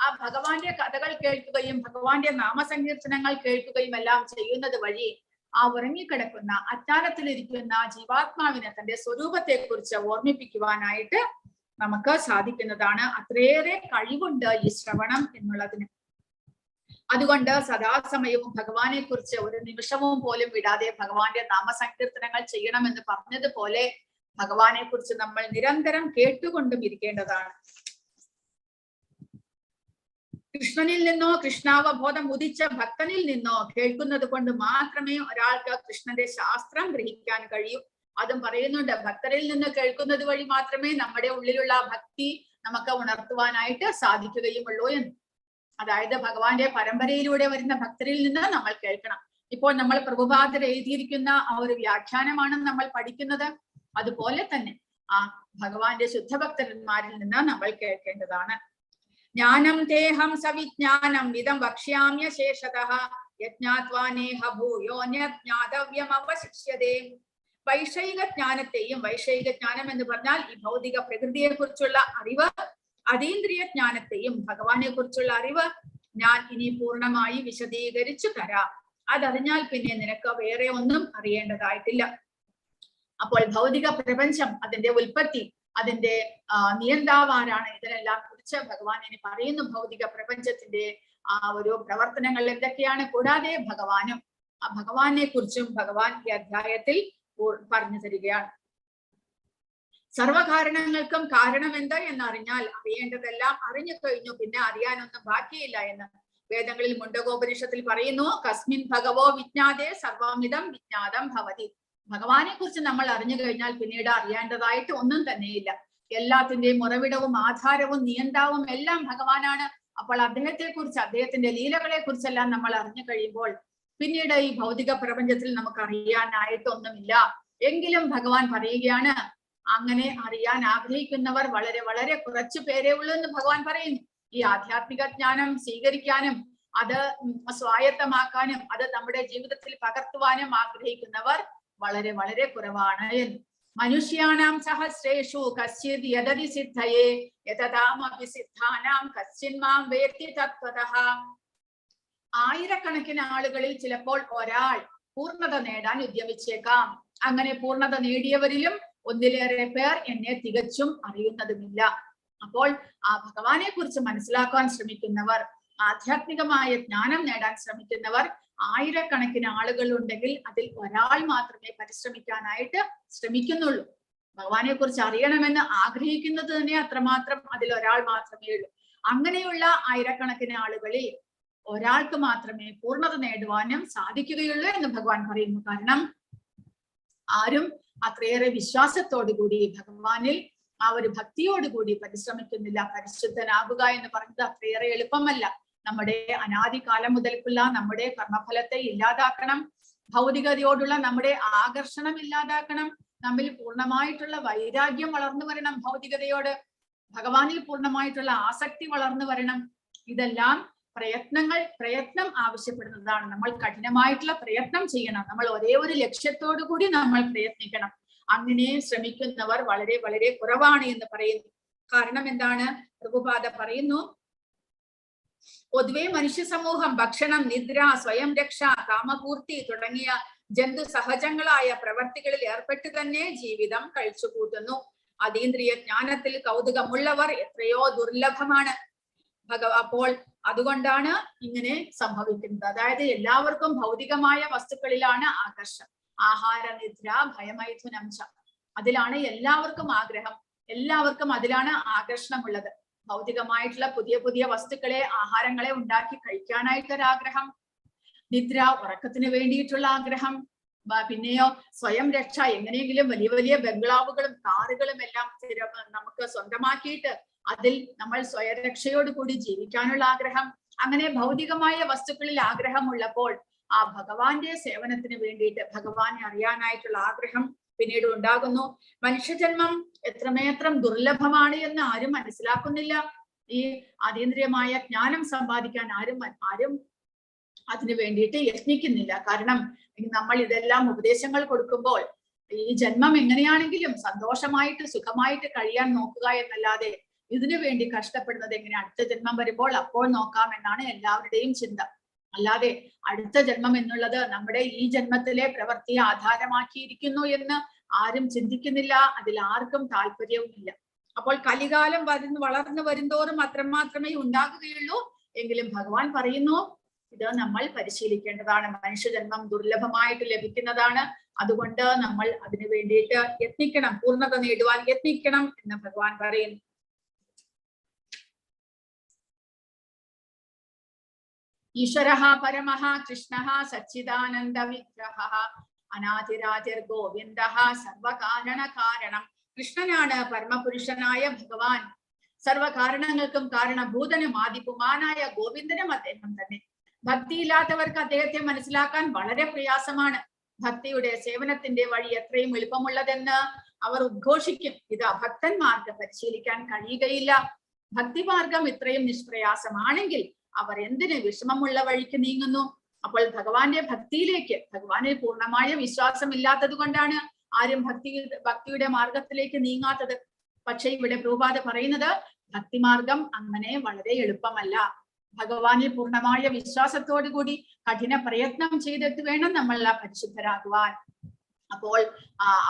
A: ആ ഭഗവാന്റെ കഥകൾ കേൾക്കുകയും ഭഗവാന്റെ നാമസങ്കീർത്തനങ്ങൾ കേൾക്കുകയും എല്ലാം ചെയ്യുന്നത് വഴി ആ ഉറങ്ങിക്കിടക്കുന്ന അജ്ഞാനത്തിലിരിക്കുന്ന ജീവാത്മാവിനെ തന്റെ സ്വരൂപത്തെ കുറിച്ച് ഓർമ്മിപ്പിക്കുവാനായിട്ട് നമുക്ക് സാധിക്കുന്നതാണ്. അത്രയേറെ കഴിവുണ്ട് ഈ ശ്രവണം എന്നുള്ളതിന്. അതുകൊണ്ട് സദാസമയവും ഭഗവാനെ കുറിച്ച് ഒരു നിമിഷവും പോലും വിടാതെ ഭഗവാന്റെ നാമസങ്കീർത്തനങ്ങൾ ചെയ്യണമെന്ന് പറഞ്ഞതുപോലെ ഭഗവാനെ കുറിച്ച് നമ്മൾ നിരന്തരം കേട്ടുകൊണ്ടും ഇരിക്കേണ്ടതാണ്. കൃഷ്ണനിൽ നിന്നോ കൃഷ്ണാവബോധം ഉദിച്ച ഭക്തനിൽ നിന്നോ കേൾക്കുന്നത് കൊണ്ട് മാത്രമേ ഒരാൾക്ക് കൃഷ്ണന്റെ ശാസ്ത്രം ഗ്രഹിക്കാൻ കഴിയൂ. അതും പറയുന്നുണ്ട്, ഭക്തരിൽ നിന്ന് കേൾക്കുന്നത് വഴി മാത്രമേ നമ്മുടെ ഉള്ളിലുള്ള ഭക്തി നമുക്ക് ഉണർത്തുവാനായിട്ട് സാധിക്കുകയുമുള്ളൂ എന്ന്. അതായത് ഭഗവാന്റെ പരമ്പരയിലൂടെ വരുന്ന ഭക്തരിൽ നിന്ന് നമ്മൾ കേൾക്കണം. ഇപ്പോൾ നമ്മൾ പ്രഭുപാദർ എഴുതിയിരിക്കുന്ന ആ ഒരു വ്യാഖ്യാനമാണ് നമ്മൾ പഠിക്കുന്നത്. അതുപോലെ തന്നെ ആ ഭഗവാന്റെ ശുദ്ധഭക്തന്മാരിൽ നിന്ന് നമ്മൾ കേൾക്കേണ്ടതാണ്. ജ്ഞാനം തേഹം സവിജ്ഞാനം ഇദം വക്ഷ്യാമ്യ ശേഷതഃ യജ്ഞാത്വാനേഹ ഭൂയോ ജ്ഞാതവ്യം അവശിഷ്യതേ. വൈഷയിക ജ്ഞാനത്തെയും, വൈഷയിക ജ്ഞാനം എന്ന് പറഞ്ഞാൽ ഈ ഭൗതിക പ്രകൃതിയെ കുറിച്ചുള്ള അറിവ്, അതീന്ദ്രിയ ജ്ഞാനത്തെയും ഭഗവാനെ കുറിച്ചുള്ള അറിവ് ഞാൻ ഇനി പൂർണ്ണമായി വിശദീകരിച്ചു തരാം. അതറിഞ്ഞാൽ പിന്നെ നിനക്ക് വേറെ ഒന്നും അറിയേണ്ടതായിട്ടില്ല. അപ്പോൾ ഭൗതിക പ്രപഞ്ചം, അതിന്റെ ഉൽപ്പത്തി, അതിന്റെ നിയന്താവാരാണ്, ഇതിനെല്ലാം കുറിച്ച് ഭഗവാൻ ഇനി പറയുന്നു. ഭൗതിക പ്രപഞ്ചത്തിന്റെ ആ ഒരു പ്രവർത്തനങ്ങൾ എന്തൊക്കെയാണ്, കൂടാതെ ഭഗവാനും ആ ഭഗവാനെ കുറിച്ചും ഭഗവാൻ ഈ അധ്യായത്തിൽ പറഞ്ഞു തരികയാണ്. സർവകാരണങ്ങൾക്കും കാരണം എന്ത് എന്നറിഞ്ഞാൽ അറിയേണ്ടതെല്ലാം അറിഞ്ഞു കഴിഞ്ഞു, പിന്നെ അറിയാനൊന്നും ബാക്കിയില്ല എന്ന് വേദങ്ങളിൽ മുണ്ടകോപനിഷത്തിൽ പറയുന്നു. കസ്മിൻ ഭഗവോ വിജ്ഞാതേ സർവമിതം വിജ്ഞാതം ഭവതി. ഭഗവാനെ കുറിച്ച് നമ്മൾ അറിഞ്ഞു കഴിഞ്ഞാൽ പിന്നീട് അറിയേണ്ടതായിട്ട് ഒന്നും തന്നെയില്ല. എല്ലാത്തിന്റെയും ഉറവിടവും ആധാരവും നിയന്താവും എല്ലാം ഭഗവാനാണ്. അപ്പോൾ അദ്ദേഹത്തെ കുറിച്ച്, അദ്ദേഹത്തിന്റെ ലീലകളെ കുറിച്ചെല്ലാം നമ്മൾ അറിഞ്ഞു കഴിയുമ്പോൾ പിന്നീട് ഈ ഭൗതിക പ്രപഞ്ചത്തിൽ നമുക്ക് അറിയാനായിട്ടൊന്നുമില്ല. എങ്കിലും ഭഗവാൻ പറയുകയാണ്, അങ്ങനെ അറിയാൻ ആഗ്രഹിക്കുന്നവർ വളരെ വളരെ കുറച്ചു പേരേ ഉള്ളൂ എന്ന് ഭഗവാൻ പറയുന്നു. ഈ ആധ്യാത്മിക ജ്ഞാനം സ്വീകരിക്കാനും അത് സ്വായത്തമാക്കാനും അത് നമ്മുടെ ജീവിതത്തിൽ പകർത്തുവാനും ആഗ്രഹിക്കുന്നവർ വളരെ വളരെ കുറവാണ് എന്ന്. മനുഷ്യാനാം സഹസ്രേഷു കശ്ചിത് യദതി സിദ്ധയേ യതതാമപി സിദ്ധാനാം കശ്ചിന്മാം വേത്തി തത്വതഃ. ആയിരക്കണക്കിന് ആളുകളിൽ ചിലപ്പോൾ ഒരാൾ പൂർണ്ണത നേടാൻ ഉദ്യമിച്ചേക്കാം. അങ്ങനെ പൂർണ്ണത നേടിയവരിലും ഒന്നിലേറെ പേർ എന്നെ തികച്ചും അറിയുന്നതുമില്ല. അപ്പോൾ ആ ഭഗവാനെ കുറിച്ച് മനസ്സിലാക്കാൻ ശ്രമിക്കുന്നവർ, ആധ്യാത്മികമായ ജ്ഞാനം നേടാൻ ശ്രമിക്കുന്നവർ ആയിരക്കണക്കിന് ആളുകൾ ഉണ്ടെങ്കിൽ അതിൽ ഒരാൾ മാത്രമേ പരിശ്രമിക്കാനായിട്ട് ശ്രമിക്കുന്നുള്ളൂ. ഭഗവാനെ കുറിച്ച് അറിയണമെന്ന് ആഗ്രഹിക്കുന്നത് തന്നെ അത്രമാത്രം അതിൽ ഒരാൾ മാത്രമേ ഉള്ളൂ. അങ്ങനെയുള്ള ആയിരക്കണക്കിന് ആളുകളിൽ ഒരാൾക്ക് മാത്രമേ പൂർണ്ണത നേടുവാനും സാധിക്കുകയുള്ളൂ എന്ന് ഭഗവാൻ പറയുന്നു. കാരണം ആരും അത്രയേറെ വിശ്വാസത്തോടുകൂടി ഭഗവാനിൽ ആ ഒരു ഭക്തിയോടുകൂടി പരിശ്രമിക്കുന്നില്ല. പരിശുദ്ധനാകുക എന്ന് പറയുന്നത് അത്രയേറെ എളുപ്പമല്ല. നമ്മുടെ അനാദികാലം മുതൽക്കുള്ള നമ്മുടെ കർമ്മഫലത്തെ ഇല്ലാതാക്കണം, ഭൗതികതയോടുള്ള നമ്മുടെ ആകർഷണം ഇല്ലാതാക്കണം, നമ്മിൽ പൂർണ്ണമായിട്ടുള്ള വൈരാഗ്യം വളർന്നു വരണം, ഭൗതികതയോട് ഭഗവാനിൽ പൂർണ്ണമായിട്ടുള്ള ആസക്തി വളർന്നു വരണം. ഇതെല്ലാം പ്രയത്നം ആവശ്യപ്പെടുന്നതാണ്. നമ്മൾ കഠിനമായിട്ടുള്ള പ്രയത്നം ചെയ്യണം. നമ്മൾ ഒരേ ഒരു ലക്ഷ്യത്തോടു കൂടി നമ്മൾ പ്രയത്നിക്കണം. അങ്ങനെ ശ്രമിക്കുന്നവർ വളരെ വളരെ കുറവാണ് എന്ന് പറയുന്നു. കാരണം എന്താണ്? പ്രഭുപാദ പറയുന്നു, പൊതുവെ മനുഷ്യ സമൂഹം ഭക്ഷണം, നിദ്ര, സ്വയം രക്ഷ, കാമപൂർത്തി തുടങ്ങിയ ജന്തു സഹജങ്ങളായ പ്രവർത്തികളിൽ ഏർപ്പെട്ട് തന്നെ ജീവിതം കഴിച്ചുകൂട്ടുന്നു. അതീന്ദ്രിയ ജ്ഞാനത്തിൽ കൗതുകമുള്ളവർ എത്രയോ ദുർലഭമാണ്. അപ്പോൾ അതുകൊണ്ടാണ് ഇങ്ങനെ സംഭവിക്കുന്നത്. അതായത് എല്ലാവർക്കും ഭൗതികമായ വസ്തുക്കളിലാണ് ആകർഷണം. ആഹാര, നിദ്ര, ഭയമൈഥുനം ച, അതിലാണ് എല്ലാവർക്കും ആഗ്രഹം, എല്ലാവർക്കും അതിലാണ് ആകർഷണമുള്ളത്. ഭൗതികമായിട്ടുള്ള പുതിയ പുതിയ വസ്തുക്കളെ, ആഹാരങ്ങളെ ഉണ്ടാക്കി കഴിക്കാനായിട്ടൊരാഗ്രഹം, നിദ്ര, ഉറക്കത്തിന് വേണ്ടിയിട്ടുള്ള ആഗ്രഹം, പിന്നെയോ സ്വയം രക്ഷ, എങ്ങനെയെങ്കിലും വലിയ വലിയ ബംഗ്ലാവുകളും കാറുകളും എല്ലാം നമുക്ക് സ്വന്തമാക്കിയിട്ട് അതിൽ നമ്മൾ സ്വയരക്ഷയോട് കൂടി ജീവിക്കാനുള്ള ആഗ്രഹം. അങ്ങനെ ഭൗതികമായ വസ്തുക്കളിൽ ആഗ്രഹമുള്ളപ്പോൾ ആ ഭഗവാന്റെ സേവനത്തിന് വേണ്ടിയിട്ട്, ഭഗവാനെ അറിയാനായിട്ടുള്ള ആഗ്രഹം പിന്നീട് ഉണ്ടാകുന്നു. മനുഷ്യജന്മം എത്രമേത്രം ദുർലഭമാണ് എന്ന് ആരും മനസ്സിലാക്കുന്നില്ല. ഈ അതീന്ദ്രിയമായ ജ്ഞാനം സമ്പാദിക്കാൻ ആരും അതിനു വേണ്ടിയിട്ട് യത്നിക്കുന്നില്ല. കാരണം നമ്മൾ ഇതെല്ലാം ഉപദേശങ്ങൾ കൊടുക്കുമ്പോൾ ഈ ജന്മം എങ്ങനെയാണെങ്കിലും സന്തോഷമായിട്ട് സുഖമായിട്ട് കഴിയാൻ നോക്കുക എന്നല്ലാതെ ഇതിനു വേണ്ടി കഷ്ടപ്പെടുന്നത് എങ്ങനെ, അടുത്ത ജന്മം വരുമ്പോൾ അപ്പോൾ നോക്കാം എന്നാണ് എല്ലാവരുടെയും ചിന്ത. അല്ലാതെ അടുത്ത ജന്മം എന്നുള്ളത് നമ്മുടെ ഈ ജന്മത്തിലെ പ്രവൃത്തിയെ ആധാരമാക്കിയിരിക്കുന്നു എന്ന് ആരും ചിന്തിക്കുന്നില്ല. അതിൽ ആർക്കും താല്പര്യവുമില്ല. അപ്പോൾ കലികാലം വളർന്നു വരുന്തോറും അത്രമാത്രമേ ഉണ്ടാകുകയുള്ളൂ. എങ്കിലും ഭഗവാൻ പറയുന്നു, ഇത് നമ്മൾ പരിശീലിക്കേണ്ടതാണ്. മനുഷ്യജന്മം ദുർലഭമായിട്ട് ലഭിക്കുന്നതാണ്. അതുകൊണ്ട് നമ്മൾ അതിനു വേണ്ടിയിട്ട് യത്നിക്കണം, പൂർണ്ണത നേടുവാൻ യത്നിക്കണം എന്ന് ഭഗവാൻ പറയുന്നു. ഈശ്വരഃ പരമഃ കൃഷ്ണഃ സച്ചിദാനന്ദ വിഗ്രഹഃ അനാദിരാതിർ ഗോവിന്ദഃ സർവകാരണ കാരണം. കൃഷ്ണനാണ് പരമപുരുഷനായ ഭഗവാൻ, സർവ്വകാരണങ്ങൾക്കും കാരണഭൂതനും ആദിപുമാനായ ഗോവിന്ദനും അദ്ദേഹം തന്നെ. ഭക്തിയില്ലാത്തവർക്ക് അദ്ദേഹത്തെ മനസ്സിലാക്കാൻ വളരെ പ്രയാസമാണ്. ഭക്തിയുടെ സേവനത്തിന്റെ വഴി എത്രയും എളുപ്പമുള്ളതെന്ന് അവർ ഉദ്ഘോഷിക്കും. ഇത് അഭക്തന്മാർക്ക് പരിശീലിക്കാൻ കഴിയുകയില്ല. ഭക്തിമാർഗം ഇത്രയും നിഷ്പ്രയാസമാണെങ്കിൽ അവർ എന്തിന് വിഷമമുള്ള വഴിക്ക് നീങ്ങുന്നു? അപ്പോൾ ഭഗവാന്റെ ഭക്തിയിലേക്ക്, ഭഗവാനിൽ പൂർണ്ണമായ വിശ്വാസം ഇല്ലാത്തത് കൊണ്ടാണ് ആരും ഭക്തിയുടെ മാർഗത്തിലേക്ക് നീങ്ങാത്തത്. പക്ഷെ ഇവിടെ പ്രഭുപാദ പറയുന്നത് ഭക്തിമാർഗം അങ്ങനെ വളരെ എളുപ്പമല്ല. ഭഗവാനിൽ പൂർണ്ണമായ വിശ്വാസത്തോടു കൂടി കഠിന പ്രയത്നം ചെയ്തിട്ട് വേണം നമ്മൾ പരിശുദ്ധരാകുവാൻ. അപ്പോൾ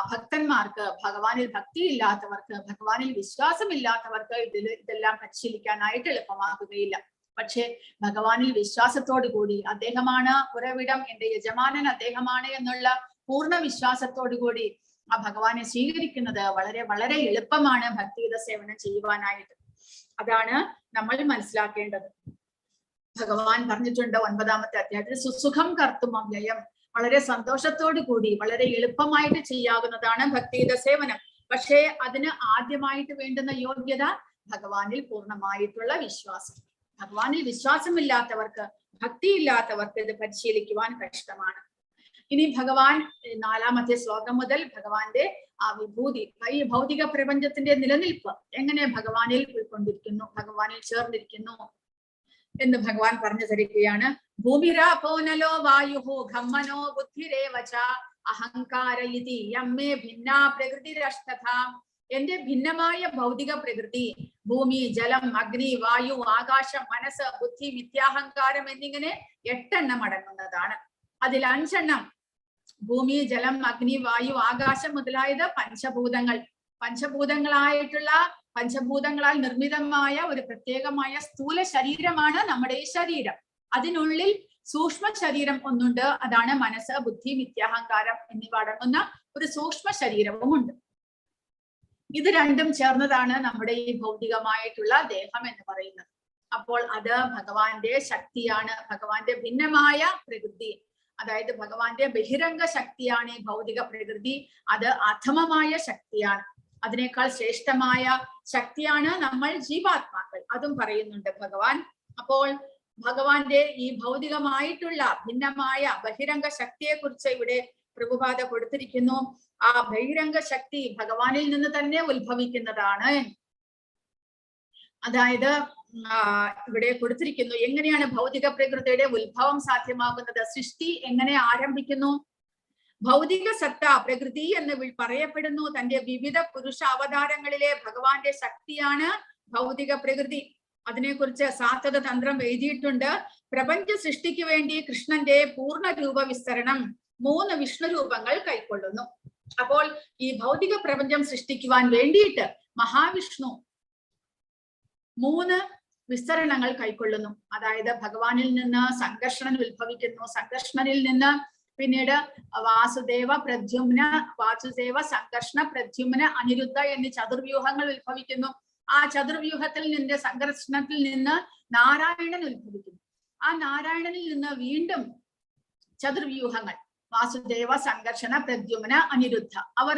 A: അഭക്തന്മാർക്ക്, ഭഗവാനിൽ ഭക്തിയില്ലാത്തവർക്ക്, ഭഗവാനിൽ വിശ്വാസമില്ലാത്തവർക്ക് ഇതെല്ലാം പരിശീലിക്കാനായിട്ട് എളുപ്പമാകുകയില്ല. പക്ഷെ ഭഗവാനിൽ വിശ്വാസത്തോടു കൂടി, അദ്ദേഹമാണ് ഉറവിടം, എന്റെ യജമാനൻ അദ്ദേഹമാണ് എന്നുള്ള പൂർണ്ണ വിശ്വാസത്തോടു കൂടി ആ ഭഗവാനെ സ്വീകരിക്കുന്നത് വളരെ വളരെ എളുപ്പമാണ് ഭക്തിയുത സേവനം ചെയ്യുവാനായിട്ട്. അതാണ് നമ്മൾ മനസ്സിലാക്കേണ്ടത്. ഭഗവാൻ പറഞ്ഞിട്ടുണ്ട് 9-ാമത്തെ അധ്യായത്തിൽ, സുസുഖം കർത്തും അവ്യയം, വളരെ സന്തോഷത്തോടു കൂടി വളരെ എളുപ്പമായിട്ട് ചെയ്യാവുന്നതാണ് ഭക്തിയുത സേവനം. പക്ഷേ അതിന് ആദ്യമായിട്ട് വേണ്ടുന്ന യോഗ്യത ഭഗവാനിൽ പൂർണ്ണമായിട്ടുള്ള വിശ്വാസം. ഭഗവാനിൽ വിശ്വാസമില്ലാത്തവർക്ക്, ഭക്തിയില്ലാത്തവർക്ക് ഇത് പരിശീലിക്കുവാൻ കഷ്ടമാണ്. ഇനി ഭഗവാൻ 4-ാമത്തെ ശ്ലോകം മുതൽ ഭഗവാന്റെ ആ വിഭൂതി, ഈ ഭൗതിക പ്രപഞ്ചത്തിന്റെ നിലനിൽപ്പ് എങ്ങനെ ഭഗവാനിൽ ഉൾക്കൊണ്ടിരിക്കുന്നു, ഭഗവാനിൽ ചേർന്നിരിക്കുന്നു എന്ന് ഭഗവാൻ പറഞ്ഞു തരികയാണ്. ഭൂമിരാപോനലോ വായുഹോ ഖമ്മനോ ബുദ്ധിരേവച അഹങ്കാര ഇതി യമ്മേ ഭിന്നാ പ്രകൃതിരഷ്ടഥ. എന്റെ ഭിന്നമായ ഭൗതിക പ്രകൃതി, ഭൂമി, ജലം, അഗ്നി, വായു, ആകാശം, മനസ്സ്, ബുദ്ധി, മിഥ്യാഹങ്കാരം എന്നിങ്ങനെ 8 എണ്ണം അടങ്ങുന്നതാണ്. അതിൽ 5 എണ്ണം ഭൂമി, ജലം, അഗ്നി, വായു, ആകാശം മുതലായത് പഞ്ചഭൂതങ്ങൾ. പഞ്ചഭൂതങ്ങളാൽ നിർമ്മിതമായ ഒരു പ്രത്യേകമായ സ്ഥൂല ശരീരമാണ് നമ്മുടെ ഈ ശരീരം. അതിനുള്ളിൽ സൂക്ഷ്മ ശരീരം ഒന്നുണ്ട്. അതാണ് മനസ്സ്, ബുദ്ധി, മിഥ്യാഹങ്കാരം എന്നിവ അടങ്ങുന്ന ഒരു സൂക്ഷ്മ ശരീരവും ഉണ്ട്. ഇത് രണ്ടും ചേർന്നതാണ് നമ്മുടെ ഈ ഭൗതികമായിട്ടുള്ള ദേഹം എന്ന് പറയുന്നത്. അപ്പോൾ അത് ഭഗവാന്റെ ശക്തിയാണ്, ഭഗവാന്റെ ഭിന്നമായ പ്രകൃതി. അതായത് ഭഗവാന്റെ ബഹിരംഗ ശക്തിയാണ് ഈ ഭൗതിക പ്രകൃതി. അത് അധമമായ ശക്തിയാണ്. അതിനേക്കാൾ ശ്രേഷ്ഠമായ ശക്തിയാണ് നമ്മൾ ജീവാത്മാക്കൾ. അതും പറയുന്നുണ്ട് ഭഗവാൻ. അപ്പോൾ ഭഗവാന്റെ ഈ ഭൗതികമായിട്ടുള്ള ഭിന്നമായ ബഹിരംഗ ശക്തിയെ കുറിച്ച് ഇവിടെ പ്രഭുപാദ കൊടുത്തിരിക്കുന്നു. ആ ബഹിരംഗ ശക്തി ഭഗവാനിൽ നിന്ന് തന്നെ ഉത്ഭവിക്കുന്നതാണ്. അതായത് ഇവിടെ കൊടുത്തിരിക്കുന്നു എങ്ങനെയാണ് ഭൗതിക പ്രകൃതിയുടെ ഉത്ഭവം സാധ്യമാകുന്നത്, സൃഷ്ടി എങ്ങനെ ആരംഭിക്കുന്നു. ഭൗതിക സത്ത പ്രകൃതി എന്ന് പറയപ്പെടുന്നു. തന്റെ വിവിധ പുരുഷ അവതാരങ്ങളിലെ ഭഗവാന്റെ ശക്തിയാണ് ഭൗതിക പ്രകൃതി. അതിനെക്കുറിച്ച് സാത്വത തന്ത്രം എഴുതിയിട്ടുണ്ട്. പ്രപഞ്ച സൃഷ്ടിക്ക് വേണ്ടി കൃഷ്ണന്റെ പൂർണ്ണ രൂപ വിസ്തരണം 3 വിഷ്ണു രൂപങ്ങൾ കൈക്കൊള്ളുന്നു. അപ്പോൾ ഈ ഭൗതിക പ്രപഞ്ചം സൃഷ്ടിക്കുവാൻ വേണ്ടിയിട്ട് മഹാവിഷ്ണു 3 വിസ്തരണങ്ങൾ കൈക്കൊള്ളുന്നു. അതായത് ഭഗവാനിൽ നിന്ന് സംഘർഷണൻ ഉത്ഭവിക്കുന്നു. സംഘർഷണനിൽ നിന്ന് പിന്നീട് വാസുദേവ, സംഘർഷണ, പ്രദ്യുമ്ന, അനിരുദ്ധ എന്നീ ചതുർവ്യൂഹങ്ങൾ ഉത്ഭവിക്കുന്നു. ആ ചതുർവ്യൂഹത്തിൽ നിന്ന്, സംഘർഷണത്തിൽ നിന്ന് നാരായണൻ ഉത്ഭവിക്കുന്നു. ആ നാരായണനിൽ നിന്ന് വീണ്ടും ചതുർവ്യൂഹങ്ങൾ വാസുദേവ, സംഘർഷണ, പ്രദ്യുമ്ന, അനിരുദ്ധ അവർ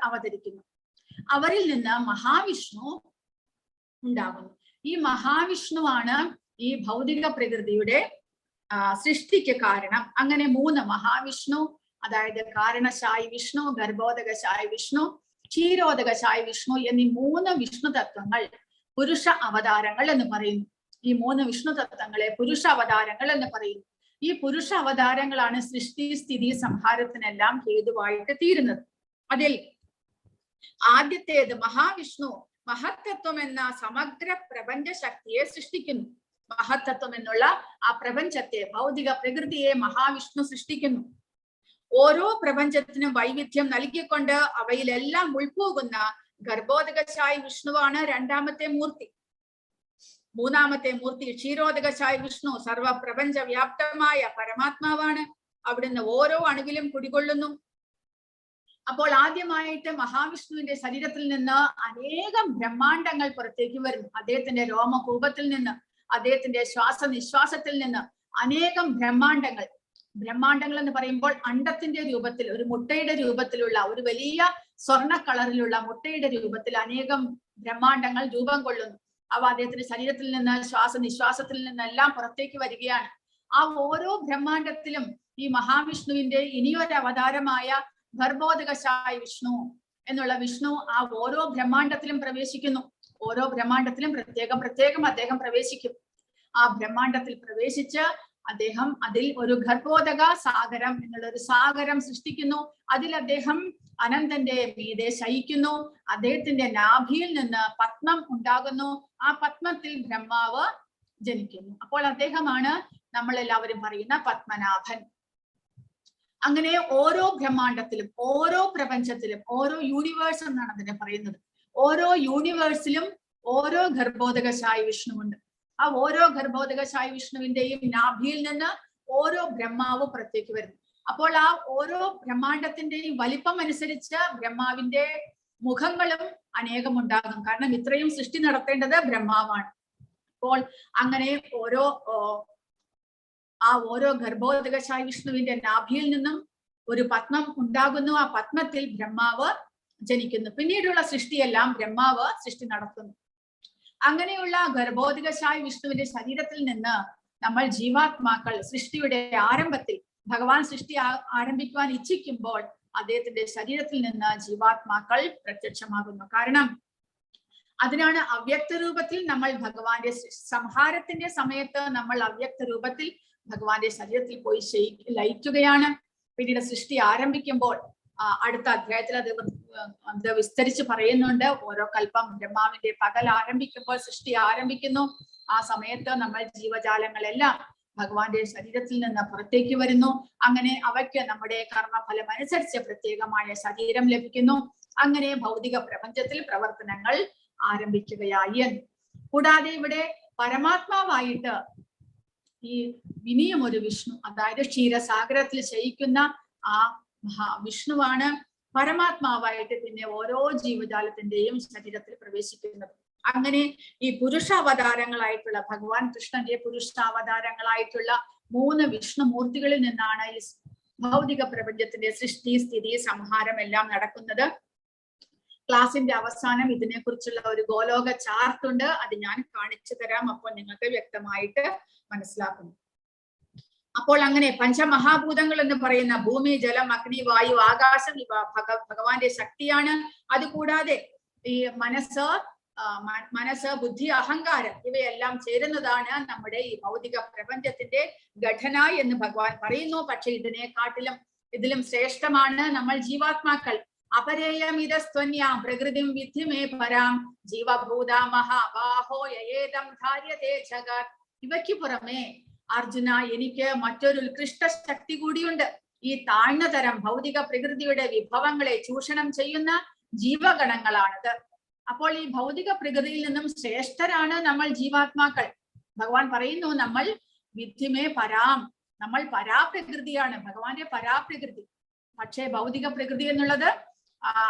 A: അവതരിക്കുന്നു. അവരിൽ നിന്ന് മഹാവിഷ്ണു ഉണ്ടാകുന്നു. ഈ മഹാവിഷ്ണുവാണ് ഈ ഭൗതിക പ്രകൃതിയുടെ സൃഷ്ടിക്ക് കാരണം. അങ്ങനെ 3 മഹാവിഷ്ണു, അതായത് കാരണശായി വിഷ്ണു, ഗർഭോദകശായി വിഷ്ണു, ക്ഷീരോദകശായി വിഷ്ണു എന്നീ 3 വിഷ്ണു തത്വങ്ങൾ പുരുഷ അവതാരങ്ങൾ എന്ന് പറയുന്നു. ഈ 3 വിഷ്ണു തത്വങ്ങളെ പുരുഷ അവതാരങ്ങൾ എന്ന് പറയുന്നു. ഈ പുരുഷ അവതാരങ്ങളാണ് സൃഷ്ടി, സ്ഥിതി, സംഹാരത്തിനെല്ലാം ഹേതുവായിട്ട് തീരുന്നത്. അതിൽ ആദ്യത്തേത് മഹാവിഷ്ണു മഹത്തത്വം എന്ന സമഗ്ര പ്രപഞ്ച ശക്തിയെ സൃഷ്ടിക്കുന്നു. മഹത്തത്വം എന്നുള്ള ആ പ്രപഞ്ചത്തെ, ഭൗതിക പ്രകൃതിയെ മഹാവിഷ്ണു സൃഷ്ടിക്കുന്നു. ഓരോ പ്രപഞ്ചത്തിനും വൈവിധ്യം നൽകിക്കൊണ്ട് അവയിലെല്ലാം ഉൾപോകുന്ന ഗർഭോദകശായി വിഷ്ണുവാണ് 2ാമത്തെ മൂർത്തി. 3ാമത്തെ മൂർത്തി ക്ഷീരോദകശായി വിഷ്ണു സർവ പ്രപഞ്ച വ്യാപ്തമായ പരമാത്മാവാണ്. അവിടുന്ന് ഓരോ അണുവിലും കുടികൊള്ളുന്നു. അപ്പോൾ ആദ്യമായിട്ട് മഹാവിഷ്ണുവിന്റെ ശരീരത്തിൽ നിന്ന് അനേകം ബ്രഹ്മാണ്ടങ്ങൾ പുറത്തേക്ക് വരുന്നു. അദ്ദേഹത്തിന്റെ രോമകൂപത്തിൽ നിന്ന്, അദ്ദേഹത്തിന്റെ ശ്വാസനിശ്വാസത്തിൽ നിന്ന് അനേകം ബ്രഹ്മാണ്ടങ്ങൾ, ബ്രഹ്മാണ്ടങ്ങൾ എന്ന് പറയുമ്പോൾ അണ്ടത്തിന്റെ രൂപത്തിൽ, ഒരു മുട്ടയുടെ രൂപത്തിലുള്ള, ഒരു വലിയ സ്വർണ്ണ കളറിലുള്ള മുട്ടയുടെ രൂപത്തിൽ അനേകം ബ്രഹ്മാണ്ടങ്ങൾ രൂപം കൊള്ളുന്നു. അവ അദ്ദേഹത്തിന്റെ ശരീരത്തിൽ നിന്ന് നിശ്വാസത്തിൽ നിന്നെല്ലാം പുറത്തേക്ക് വരികയാണ്. ആ ഓരോ ബ്രഹ്മാണ്ടത്തിലും ഈ മഹാവിഷ്ണുവിന്റെ ഇനിയൊരു അവതാരമായ ഗർഭോദകശായ വിഷ്ണു എന്നുള്ള വിഷ്ണു ആ ഓരോ ബ്രഹ്മാണ്ടത്തിലും പ്രവേശിക്കുന്നു. ഓരോ ബ്രഹ്മാണ്ടത്തിലും പ്രത്യേകം അദ്ദേഹം പ്രവേശിക്കും. ആ ബ്രഹ്മാണ്ടത്തിൽ പ്രവേശിച്ച് അദ്ദേഹം അതിൽ ഒരു ഗർഭോദക സാഗരം എന്നുള്ള ഒരു സാഗരം സൃഷ്ടിക്കുന്നു. അതിൽ അദ്ദേഹം അനന്തന്റെ മീതെ ശയിക്കുന്നു. അദ്ദേഹത്തിന്റെ നാഭിയിൽ നിന്ന് പത്മം ഉണ്ടാകുന്നു. ആ പത്മത്തിൽ ബ്രഹ്മാവ് ജനിക്കുന്നു. അപ്പോൾ അദ്ദേഹമാണ് നമ്മളെല്ലാവരും പറയുന്ന പത്മനാഭൻ. അങ്ങനെ ഓരോ ബ്രഹ്മാണ്ടത്തിലും, ഓരോ പ്രപഞ്ചത്തിലും, ഓരോ യൂണിവേഴ്സ് എന്നാണ് അതിനെ പറയുന്നത്, ഓരോ യൂണിവേഴ്സിലും ഓരോ ഗർഭോദകശായ വിഷ്ണുവുണ്ട്. ആ ഓരോ ഗർഭോദകശായ വിഷ്ണുവിന്റെയും നാഭിയിൽ നിന്ന് ഓരോ ബ്രഹ്മാവ് പുറത്തേക്ക് വരുന്നു. അപ്പോൾ ആ ഓരോ ബ്രഹ്മാണ്ടത്തിന്റെയും വലിപ്പം അനുസരിച്ച് ബ്രഹ്മാവിന്റെ മുഖങ്ങളും അനേകം ഉണ്ടാകും. കാരണം ഇത്രയും സൃഷ്ടി നടത്തേണ്ടത് ബ്രഹ്മാവാണ്. അപ്പോൾ അങ്ങനെ ഓരോ ഗർഭോദകശായ വിഷ്ണുവിന്റെ നാഭിയിൽ നിന്നും ഒരു പത്മം ഉണ്ടാകുന്നു. ആ പത്മത്തിൽ ബ്രഹ്മാവ് ജനിക്കുന്നു. പിന്നീടുള്ള സൃഷ്ടിയെല്ലാം ബ്രഹ്മാവ് സൃഷ്ടി നടത്തുന്നു. അങ്ങനെയുള്ള ഗർഭോദകശായ വിഷ്ണുവിന്റെ ശരീരത്തിൽ നിന്ന് നമ്മൾ ജീവാത്മാക്കൾ സൃഷ്ടിയുടെ ആരംഭത്തിൽ ഭഗവാൻ സൃഷ്ടി ആരംഭിക്കുവാൻ ഇച്ഛിക്കുമ്പോൾ അദ്ദേഹത്തിന്റെ ശരീരത്തിൽ നിന്ന് ജീവാത്മാക്കൾ പ്രത്യക്ഷമാകുന്നു. കാരണം അതിനാണ് അവ്യക്ത രൂപത്തിൽ നമ്മൾ ഭഗവാന്റെ സംഹാരത്തിന്റെ സമയത്ത് നമ്മൾ അവ്യക്ത രൂപത്തിൽ ഭഗവാന്റെ ശരീരത്തിൽ പോയി ലയിക്കുകയാണ്. പിന്നീട് സൃഷ്ടി ആരംഭിക്കുമ്പോൾ അടുത്ത അധ്യായത്തിൽ അത് വിസ്തരിച്ച് പറയുന്നുണ്ട്. ഓരോ കൽപ്പം ബ്രഹ്മാവിന്റെ പകൽ ആരംഭിക്കുമ്പോൾ സൃഷ്ടി ആരംഭിക്കുന്നു. ആ സമയത്ത് നമ്മൾ ജീവജാലങ്ങളെല്ലാം ഭഗവാന്റെ ശരീരത്തിൽ നിന്ന് പുറത്തേക്ക് വരുന്നു. അങ്ങനെ അവയ്ക്ക് നമ്മുടെ കർമ്മഫലം അനുസരിച്ച് പ്രത്യേകമായ ശരീരം ലഭിക്കുന്നു. അങ്ങനെ ഭൗതിക പ്രപഞ്ചത്തിൽ പ്രവർത്തനങ്ങൾ ആരംഭിക്കുകയായി. കൂടാതെ ഇവിടെ പരമാത്മാവായിട്ട് ഈ ഇനിയും ഒരു വിഷ്ണു, അതായത് ക്ഷീരസാഗരത്തിൽ ശയിക്കുന്ന ആ വിഷ്ണുവാണ് പരമാത്മാവായിട്ട് പിന്നെ ഓരോ ജീവജാലത്തിന്റെയും ശരീരത്തിൽ പ്രവേശിക്കുന്നത്. അങ്ങനെ ഈ പുരുഷാവതാരങ്ങളായിട്ടുള്ള ഭഗവാൻ കൃഷ്ണന്റെ പുരുഷാവതാരങ്ങളായിട്ടുള്ള 3 വിഷ്ണുമൂർത്തികളിൽ നിന്നാണ് ഈ ഭൗതിക പ്രപഞ്ചത്തിന്റെ സൃഷ്ടി, സ്ഥിതി, സംഹാരം എല്ലാം നടക്കുന്നത്. ക്ലാസിന്റെ അവസാനം ഇതിനെക്കുറിച്ചുള്ള ഒരു ഗോലോക ചാർട്ട് ഉണ്ട്. അത് ഞാൻ കാണിച്ചു തരാം. അപ്പോൾ നിങ്ങൾക്ക് വ്യക്തമായിട്ട് മനസ്സിലാക്കുന്നു. അപ്പോൾ അങ്ങനെ പഞ്ചമഹാഭൂതങ്ങൾ എന്ന് പറയുന്ന ഭൂമി, ജലം, അഗ്നി, വായു, ആകാശം ഇവ ഭഗവാന്റെ ശക്തിയാണ്. അതുകൂടാതെ ഈ മനസ്സ്, ബുദ്ധി, അഹങ്കാരം ഇവയെല്ലാം ചേരുന്നതാണ് നമ്മുടെ ഈ ഭൗതിക പ്രപഞ്ചത്തിന്റെ ഘടന എന്ന് ഭഗവാൻ പറയുന്നു. പക്ഷെ ഇതിലും ശ്രേഷ്ഠമാണ് നമ്മൾ ജീവാത്മാക്കൾ. അപരേയം ഇതസ്ത്വന്യാം പ്രകൃതിം വിദ്ധി മേ പരാം ജീവഭൂതാ മഹാബാഹോ യേദം ധാര്യതേ ജഗത്. ഇവയ്ക്ക് പുറമെ അർജുന, എനിക്ക് മറ്റൊരു ഉത്കൃഷ്ട ശക്തി കൂടിയുണ്ട്. ഈ താഴ്ന്ന തരം ഭൗതിക പ്രകൃതിയുടെ വിഭവങ്ങളെ ചൂഷണം ചെയ്യുന്ന ജീവഗണങ്ങളാണിത്. അപ്പോൾ ഈ ഭൗതിക പ്രകൃതിയിൽ നിന്നും ശ്രേഷ്ഠരാണ് നമ്മൾ ജീവാത്മാക്കൾ. ഭഗവാൻ പറയുന്നു, നമ്മൾ വിദ്യമേ പരാം, നമ്മൾ പരാപ്രകൃതിയാണ്, ഭഗവാന്റെ പരാപ്രകൃതി. പക്ഷേ ഭൗതിക പ്രകൃതി എന്നുള്ളത്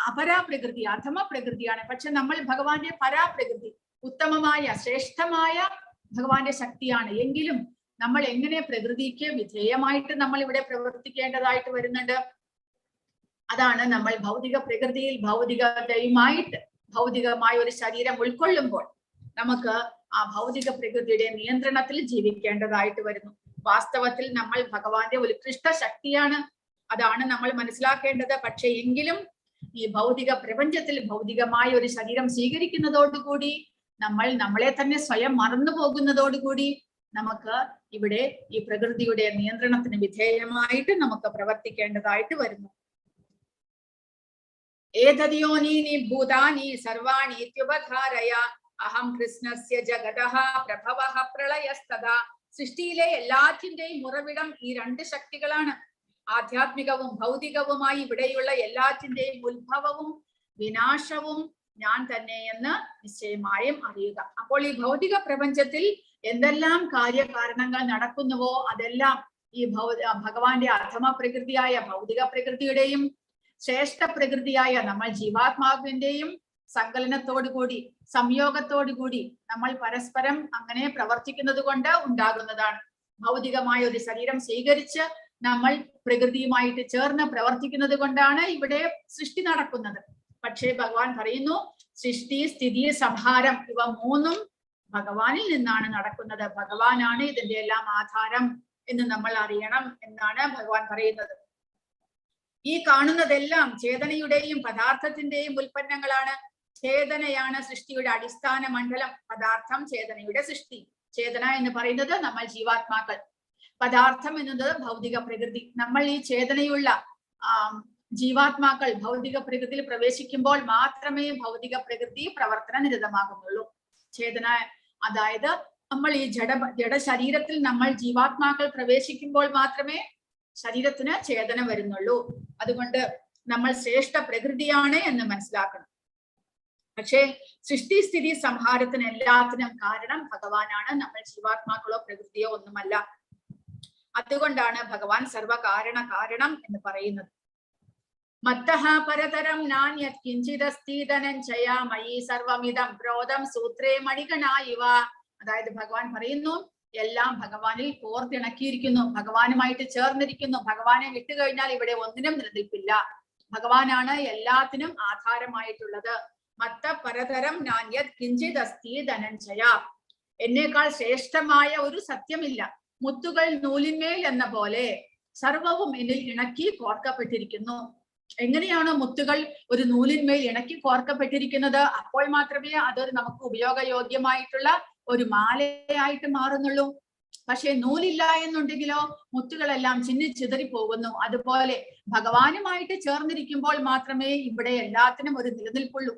A: അപരാപ്രകൃതി, അധമ പ്രകൃതിയാണ്. പക്ഷെ നമ്മൾ ഭഗവാന്റെ പരാപ്രകൃതി, ഉത്തമമായ ശ്രേഷ്ഠമായ ഭഗവാന്റെ ശക്തിയാണ്. എങ്കിലും നമ്മൾ എങ്ങനെ പ്രകൃതിക്ക് വിധേയമായിട്ട് നമ്മൾ ഇവിടെ പ്രവർത്തിക്കേണ്ടതായിട്ട് വരുന്നുണ്ട്. അതാണ് നമ്മൾ ഭൗതിക പ്രകൃതിയിൽ ഭൗതികമായ ഒരു ശരീരം ഉൾക്കൊള്ളുമ്പോൾ നമുക്ക് ആ ഭൗതിക പ്രകൃതിയുടെ നിയന്ത്രണത്തിൽ ജീവിക്കേണ്ടതായിട്ട് വരുന്നു. വാസ്തവത്തിൽ നമ്മൾ ഭഗവാന്റെ ഉത്കൃഷ്ട ശക്തിയാണ്. അതാണ് നമ്മൾ മനസ്സിലാക്കേണ്ടത്. പക്ഷെ എങ്കിലും ഈ ഭൗതിക പ്രപഞ്ചത്തിൽ ഭൗതികമായ ഒരു ശരീരം സ്വീകരിക്കുന്നതോടുകൂടി നമ്മളെ തന്നെ സ്വയം മറന്നു പോകുന്നതോടുകൂടി നമുക്ക് ഇവിടെ ഈ പ്രകൃതിയുടെ നിയന്ത്രണത്തിന് വിധേയമായിട്ട് നമുക്ക് പ്രവർത്തിക്കേണ്ടതായിട്ട് വരുന്നു. ഏതദ്യോനീനി ഭൂതാനി സർവാണി ഇത്യുപധാരയ അഹം കൃഷ്ണസ്യ ജഗതഃ പ്രഭവഃ പ്രളയസ്തദാ. സൃഷ്ടിയിലെ എല്ലാറ്റിന്റെയും ഉറവിടം ഈ 2 ശക്തികളാണ്. ആധ്യാത്മികവും ഭൗതികവുമായി ഇവിടെയുള്ള എല്ലാറ്റിന്റെയും ഉത്ഭവവും വിനാശവും ഞാൻ തന്നെ എന്ന് നിശ്ചയമായും അറിയുക. അപ്പോൾ ഈ ഭൗതിക പ്രപഞ്ചത്തിൽ എന്തെല്ലാം കാര്യകാരണങ്ങൾ നടക്കുന്നുവോ അതെല്ലാം ഈ ഭഗവാന്റെ അധമ പ്രകൃതിയായ ഭൗതിക പ്രകൃതിയുടെയും ശ്രേഷ്ഠ പ്രകൃതിയായ നമ്മൾ ജീവാത്മാവിന്റെയും സങ്കലനത്തോടുകൂടി സംയോഗത്തോടുകൂടി നമ്മൾ പരസ്പരം അങ്ങനെ പ്രവർത്തിക്കുന്നത് കൊണ്ട് ഉണ്ടാകുന്നതാണ്. ഭൗതികമായ ഒരു ശരീരം സ്വീകരിച്ച് നമ്മൾ പ്രകൃതിയുമായിട്ട് ചേർന്ന് പ്രവർത്തിക്കുന്നത് കൊണ്ടാണ് ഇവിടെ സൃഷ്ടി നടക്കുന്നത്. പക്ഷേ ഭഗവാൻ പറയുന്നു സൃഷ്ടി, സ്ഥിതി, സംഹാരം ഇവ മൂന്നും ഭഗവാനിൽ നിന്നാണ് നടക്കുന്നത്. ഭഗവാനാണ് ഇതിന്റെ എല്ലാം ആധാരം എന്ന് നമ്മൾ അറിയണം എന്നാണ് ഭഗവാൻ പറയുന്നത്. ഈ കാണുന്നതെല്ലാം ചേതനയുടെയും പദാർത്ഥത്തിന്റെയും ഉൽപ്പന്നങ്ങളാണ്. ചേതനയാണ് സൃഷ്ടിയുടെ അടിസ്ഥാന മണ്ഡലം. പദാർത്ഥം ചേതനയുടെ സൃഷ്ടി. ചേതന എന്ന് പറയുന്നത് നമ്മൾ ജീവാത്മാക്കൾ, പദാർത്ഥം എന്നത് ഭൗതിക പ്രകൃതി. നമ്മൾ ഈ ചേതനയുള്ള ജീവാത്മാക്കൾ ഭൗതിക പ്രകൃതിയിൽ പ്രവേശിക്കുമ്പോൾ മാത്രമേ ഭൗതിക പ്രകൃതി പ്രവർത്തന നിരതമാകുന്നുള്ളൂ. ചേതന അതായത് നമ്മൾ ഈ ജഡ ശരീരത്തിൽ നമ്മൾ ജീവാത്മാക്കൾ പ്രവേശിക്കുമ്പോൾ മാത്രമേ ശരീരത്തിന് ചേതന വരുന്നുള്ളൂ. അതുകൊണ്ട് നമ്മൾ ശ്രേഷ്ഠ പ്രകൃതിയാണ് എന്ന് മനസ്സിലാക്കണം. പക്ഷേ സൃഷ്ടി, സ്ഥിതി, സംഹാരത്തിന് എല്ലാത്തിനും കാരണം ഭഗവാനാണ്. നമ്മൾ ജീവാത്മാക്കളോ പ്രകൃതിയോ ഒന്നുമല്ല. അതുകൊണ്ടാണ് ഭഗവാൻ സർവകാരണ കാരണം എന്ന് പറയുന്നത്. മത്തഃ പരതരം നാന്യത് കിഞ്ചിദസ്തി ധനഞ്ജയ മയി സർവമിദം പ്രോതം സൂത്രേ മണികണായിവ. അതായത് ഭഗവാൻ പറയുന്നു എല്ലാം ഭഗവാനിൽ കോർത്തിണക്കിയിരിക്കുന്നു, ഭഗവാനുമായിട്ട് ചേർന്നിരിക്കുന്നു. ഭഗവാനെ വിട്ടുകഴിഞ്ഞാൽ ഇവിടെ ഒന്നിനും നിലനിൽപ്പില്ല. ഭഗവാനാണ് എല്ലാത്തിനും ആധാരമായിട്ടുള്ളത്. മത്ത പരതരം നാന്യത് കിഞ്ചിദസ്തി ധനഞ്ജയ. എന്നേക്കാൾ ശ്രേഷ്ഠമായ ഒരു സത്യമില്ല. മുത്തുകൾ നൂലിന്മേൽ എന്ന പോലെ സർവവും എന്നിൽ ഇണക്കി കോർക്കപ്പെട്ടിരിക്കുന്നു. എങ്ങനെയാണോ മുത്തുകൾ ഒരു നൂലിന്മേൽ ഇണക്കി കോർക്കപ്പെട്ടിരിക്കുന്നത്, അപ്പോൾ മാത്രമേ അതൊരു നമുക്ക് ഉപയോഗയോഗ്യമായിട്ടുള്ള ഒരു മാലയായിട്ട് മാറുന്നുള്ളൂ. പക്ഷെ നൂലില്ല എന്നുണ്ടെങ്കിലോ മുത്തുകളെല്ലാം ചിന്നിച്ചിതറി പോകുന്നു. അതുപോലെ ഭഗവാനുമായിട്ട് ചേർന്നിരിക്കുമ്പോൾ മാത്രമേ ഇവിടെ എല്ലാത്തിനും ഒരു നിലനിൽപ്പുള്ളൂ.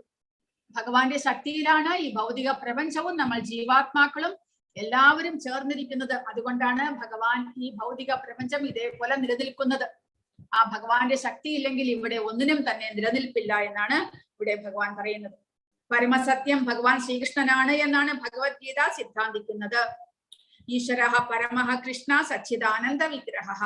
A: ഭഗവാന്റെ ശക്തിയിലാണ് ഈ ഭൗതിക പ്രപഞ്ചവും നമ്മൾ ജീവാത്മാക്കളും എല്ലാവരും ചേർന്നിരിക്കുന്നത്. അതുകൊണ്ടാണ് ഭഗവാൻ ഈ ഭൗതിക പ്രപഞ്ചം ഇതേപോലെ നിലനിൽക്കുന്നത്. ആ ഭഗവാന്റെ ശക്തി ഇല്ലെങ്കിൽ ഇവിടെ ഒന്നിനും തന്നെ നിലനിൽപ്പില്ല എന്നാണ് ഇവിടെ ഭഗവാൻ പറയുന്നത്. പരമസത്യം ഭഗവാൻ ശ്രീകൃഷ്ണനാണ് എന്നാണ് ഭഗവത്ഗീത സിദ്ധാന്തിക്കുന്നത്. ഈശ്വരഃ പരമഃ കൃഷ്ണ സച്ചിദാനന്ദ വിഗ്രഹഃ.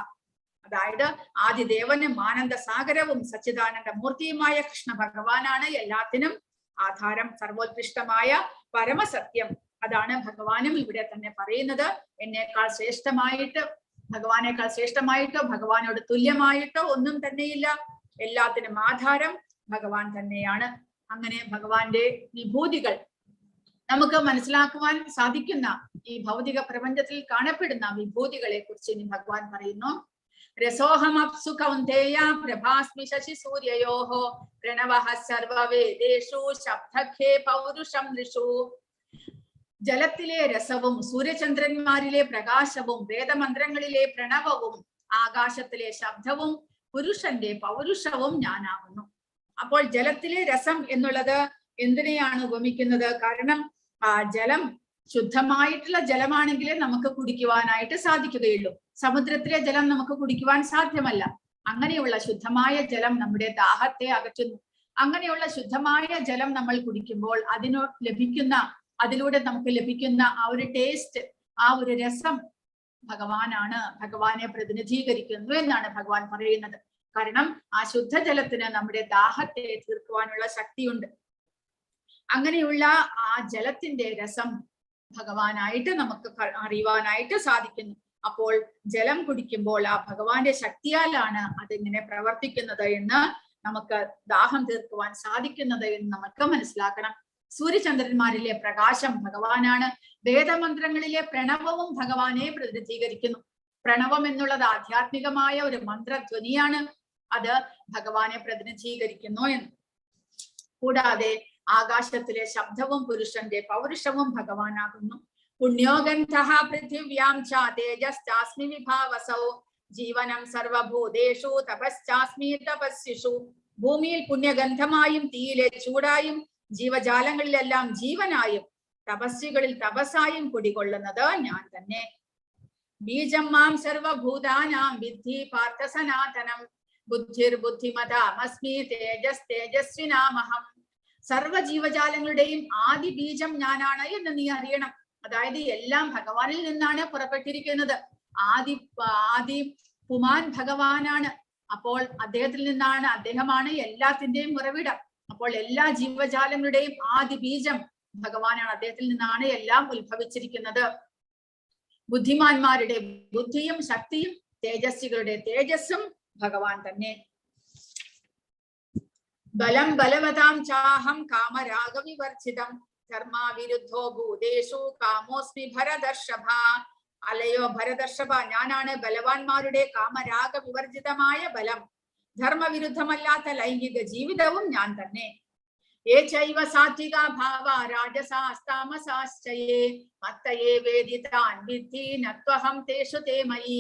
A: അതായത് ആദിദേവനും ആനന്ദ സാഗരവും സച്ചിദാനന്ദ മൂർത്തിയുമായ കൃഷ്ണ ഭഗവാനാണ് എല്ലാത്തിനും ആധാരം. സർവോത്കൃഷ്ടമായ പരമസത്യം അതാണ് ഭഗവാനും ഇവിടെ തന്നെ പറയുന്നത്. എന്നേക്കാൾ ശ്രേഷ്ഠമായിട്ട്, ഭഗവാനേക്കാൾ ശ്രേഷ്ഠമായിട്ടോ ഭഗവാനോട് തുല്യമായിട്ടോ ഒന്നും തന്നെയില്ല. എല്ലാത്തിനും ആധാരം ഭഗവാൻ തന്നെയാണ്. അങ്ങനെ ഭഗവാന്റെ വിഭൂതികൾ നമുക്ക് മനസ്സിലാക്കുവാൻ സാധിക്കുന്ന ഈ ഭൗതിക പ്രപഞ്ചത്തിൽ കാണപ്പെടുന്ന വിഭൂതികളെ കുറിച്ച് ഇനി ഭഗവാൻ പറയുന്നു. രസോഹമപ്സു കൗന്ദേയ പ്രഭാസ്മി ശശി സൂര്യയോഹോ പ്രണവഃ സർവവേദേഷു ശബ്ദഖേ പൗരുഷം നൃഷു. ജലത്തിലെ രസവും സൂര്യചന്ദ്രന്മാരിലെ പ്രകാശവും വേദമന്ത്രങ്ങളിലെ പ്രണവവും ആകാശത്തിലെ ശബ്ദവും പുരുഷന്റെ പൗരുഷവും ഞാനാകുന്നു. അപ്പോൾ ജലത്തിലെ രസം എന്നുള്ളത് എന്തിനെയാണ് ഉപമിക്കുന്നത്? കാരണം ജലം ശുദ്ധമായിട്ടുള്ള ജലമാണെങ്കിൽ നമുക്ക് കുടിക്കുവാനായിട്ട് സാധിക്കുകയുള്ളൂ. സമുദ്രത്തിലെ ജലം നമുക്ക് കുടിക്കുവാൻ സാധ്യമല്ല. അങ്ങനെയുള്ള ശുദ്ധമായ ജലം നമ്മുടെ ദാഹത്തെ അകറ്റുന്നു. അങ്ങനെയുള്ള ശുദ്ധമായ ജലം നമ്മൾ കുടിക്കുമ്പോൾ അതിലൂടെ നമുക്ക് ലഭിക്കുന്ന ആ ഒരു ടേസ്റ്റ്, ആ ഒരു രസം ഭഗവാനാണ്, ഭഗവാനെ പ്രതിനിധീകരിക്കുന്നു എന്നാണ് ഭഗവാൻ പറയുന്നത്. കാരണം ആ ശുദ്ധജലത്തിന് നമ്മുടെ ദാഹത്തെ തീർക്കുവാനുള്ള ശക്തിയുണ്ട്. അങ്ങനെയുള്ള ആ ജലത്തിന്റെ രസം ഭഗവാനായിട്ട് നമുക്ക് അറിയുവാനായിട്ട് സാധിക്കുന്നു. അപ്പോൾ ജലം കുടിക്കുമ്പോൾ ആ ഭഗവാന്റെ ശക്തിയാലാണ് അതിങ്ങനെ പ്രവർത്തിക്കുന്നത് എന്ന് നമുക്ക് ദാഹം തീർക്കുവാൻ സാധിക്കുന്നത് എന്ന് നമുക്ക് മനസ്സിലാക്കണം. സൂര്യചന്ദ്രന്മാരിലെ പ്രകാശം ഭഗവാനാണ്. വേദമന്ത്രങ്ങളിലെ പ്രണവവും ഭഗവാനെ പ്രതിനിധീകരിക്കുന്നു. പ്രണവം എന്നുള്ളത് ആധ്യാത്മികമായ ഒരു മന്ത്രധ്വനിയാണ്. അത് ഭഗവാനെ പ്രതിനിധീകരിക്കുന്നു എന്ന്. കൂടാതെ ആകാശത്തിലെ ശബ്ദവും പുരുഷന്റെ പൗരുഷവും ഭഗവാനാകുന്നു. പുണ്യോഗന്ധഃ പൃഥിവ്യാം ച തേജശ്ചാസ്മി വിഭാവസൗ ജീവനം സർവഭൂതേഷു തപശ്ചാസ്മി തപസ്വിഷു. ഭൂമിയിൽ പുണ്യഗന്ധമായും തീയിലെ ചൂടായും ജീവജാലങ്ങളിലെല്ലാം ജീവനായും തപസ്വികളിൽ തപസ്സായും കുടികൊള്ളുന്നത് ഞാൻ തന്നെ. ബീജം മാം സർവഭൂതാനാം വിദ്ധി പാർത്ഥ സനാതനം ബുദ്ധിർ ബുദ്ധിമതാമസ്മി തേജസ് തേജസ്വിനാമഹം. സർവ ജീവജാലങ്ങളുടെയും ആദി ബീജം ഞാനാണ് എന്ന് നീ അറിയണം. അതായത് എല്ലാം ഭഗവാനിൽ നിന്നാണ് പുറപ്പെട്ടിരിക്കുന്നത്. ആദി പുമാൻ ഭഗവാനാണ്. അപ്പോൾ അദ്ദേഹമാണ് എല്ലാത്തിന്റെയും ഉറവിടം. അപ്പോൾ എല്ലാ ജീവജാലങ്ങളുടെയും ആദി ബീജം ഭഗവാനാണ്. അദ്ദേഹത്തിൽ നിന്നാണ് എല്ലാം ഉത്ഭവിച്ചിരിക്കുന്നത്. ബുദ്ധിമാന്മാരുടെ ബുദ്ധിയും ശക്തിയും തേജസ്വികളുടെ തേജസ്സും ഭഗവാൻ തന്നെ. ബലം ബലവതാം ചാഹം കാമരാഗവിവർജിതം ധർമാവിരുദ്ധോ ഭൂതേഷു കാമോസ്മി ഭരതർഷഭ. അലയോ ഭരതർഷഭ, ഞാനാണ് ബലവാന്മാരുടെ കാമരാഗ വിവർജിതമായ ബലം. ധർമ്മവിരുദ്ധമല്ലാത്ത ലൈംഗിക ജീവിതവും ഞാൻ തന്നെ. േ ചൈവ സാത്വിക ഭാവ രാജസാസ്താമസാശ്ചയേ മത്തയേ വേദിതാൻ വിദ്ധി നത്വഹം തേഷു തേ മയി.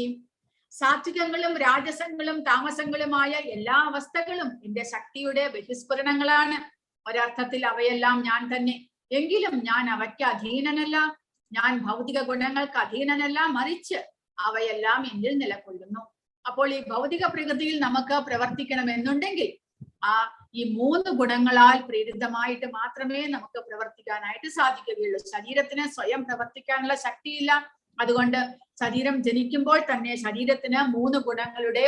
A: സാത്വികങ്ങളും രാജസങ്ങളും താമസങ്ങളുമായ എല്ലാ അവസ്ഥകളും എന്റെ ശക്തിയുടെ ബഹിസ്ഫുരണങ്ങളാണ്. ഒരർത്ഥത്തിൽ അവയെല്ലാം ഞാൻ തന്നെ. എങ്കിലും ഞാൻ അവയ്ക്ക് അധീനനല്ല. ഞാൻ ഭൗതിക ഗുണങ്ങൾക്ക് അധീനനല്ല, മറിച്ച് അവയെല്ലാം എന്നിൽ നിലകൊള്ളുന്നു. അപ്പോൾ ഈ ഭൗതിക പ്രകൃതിയിൽ നമുക്ക് പ്രവർത്തിക്കണമെന്നുണ്ടെങ്കിൽ ഈ 3 ഗുണങ്ങളാൽ പ്രേരിതമായിട്ട് മാത്രമേ നമുക്ക് പ്രവർത്തിക്കാനായിട്ട് സാധിക്കുകയുള്ളൂ. ശരീരത്തിന് സ്വയം പ്രവർത്തിക്കാനുള്ള ശക്തിയില്ല. അതുകൊണ്ട് ശരീരം ജനിക്കുമ്പോൾ തന്നെ ശരീരത്തിന് 3 ഗുണങ്ങളുടെ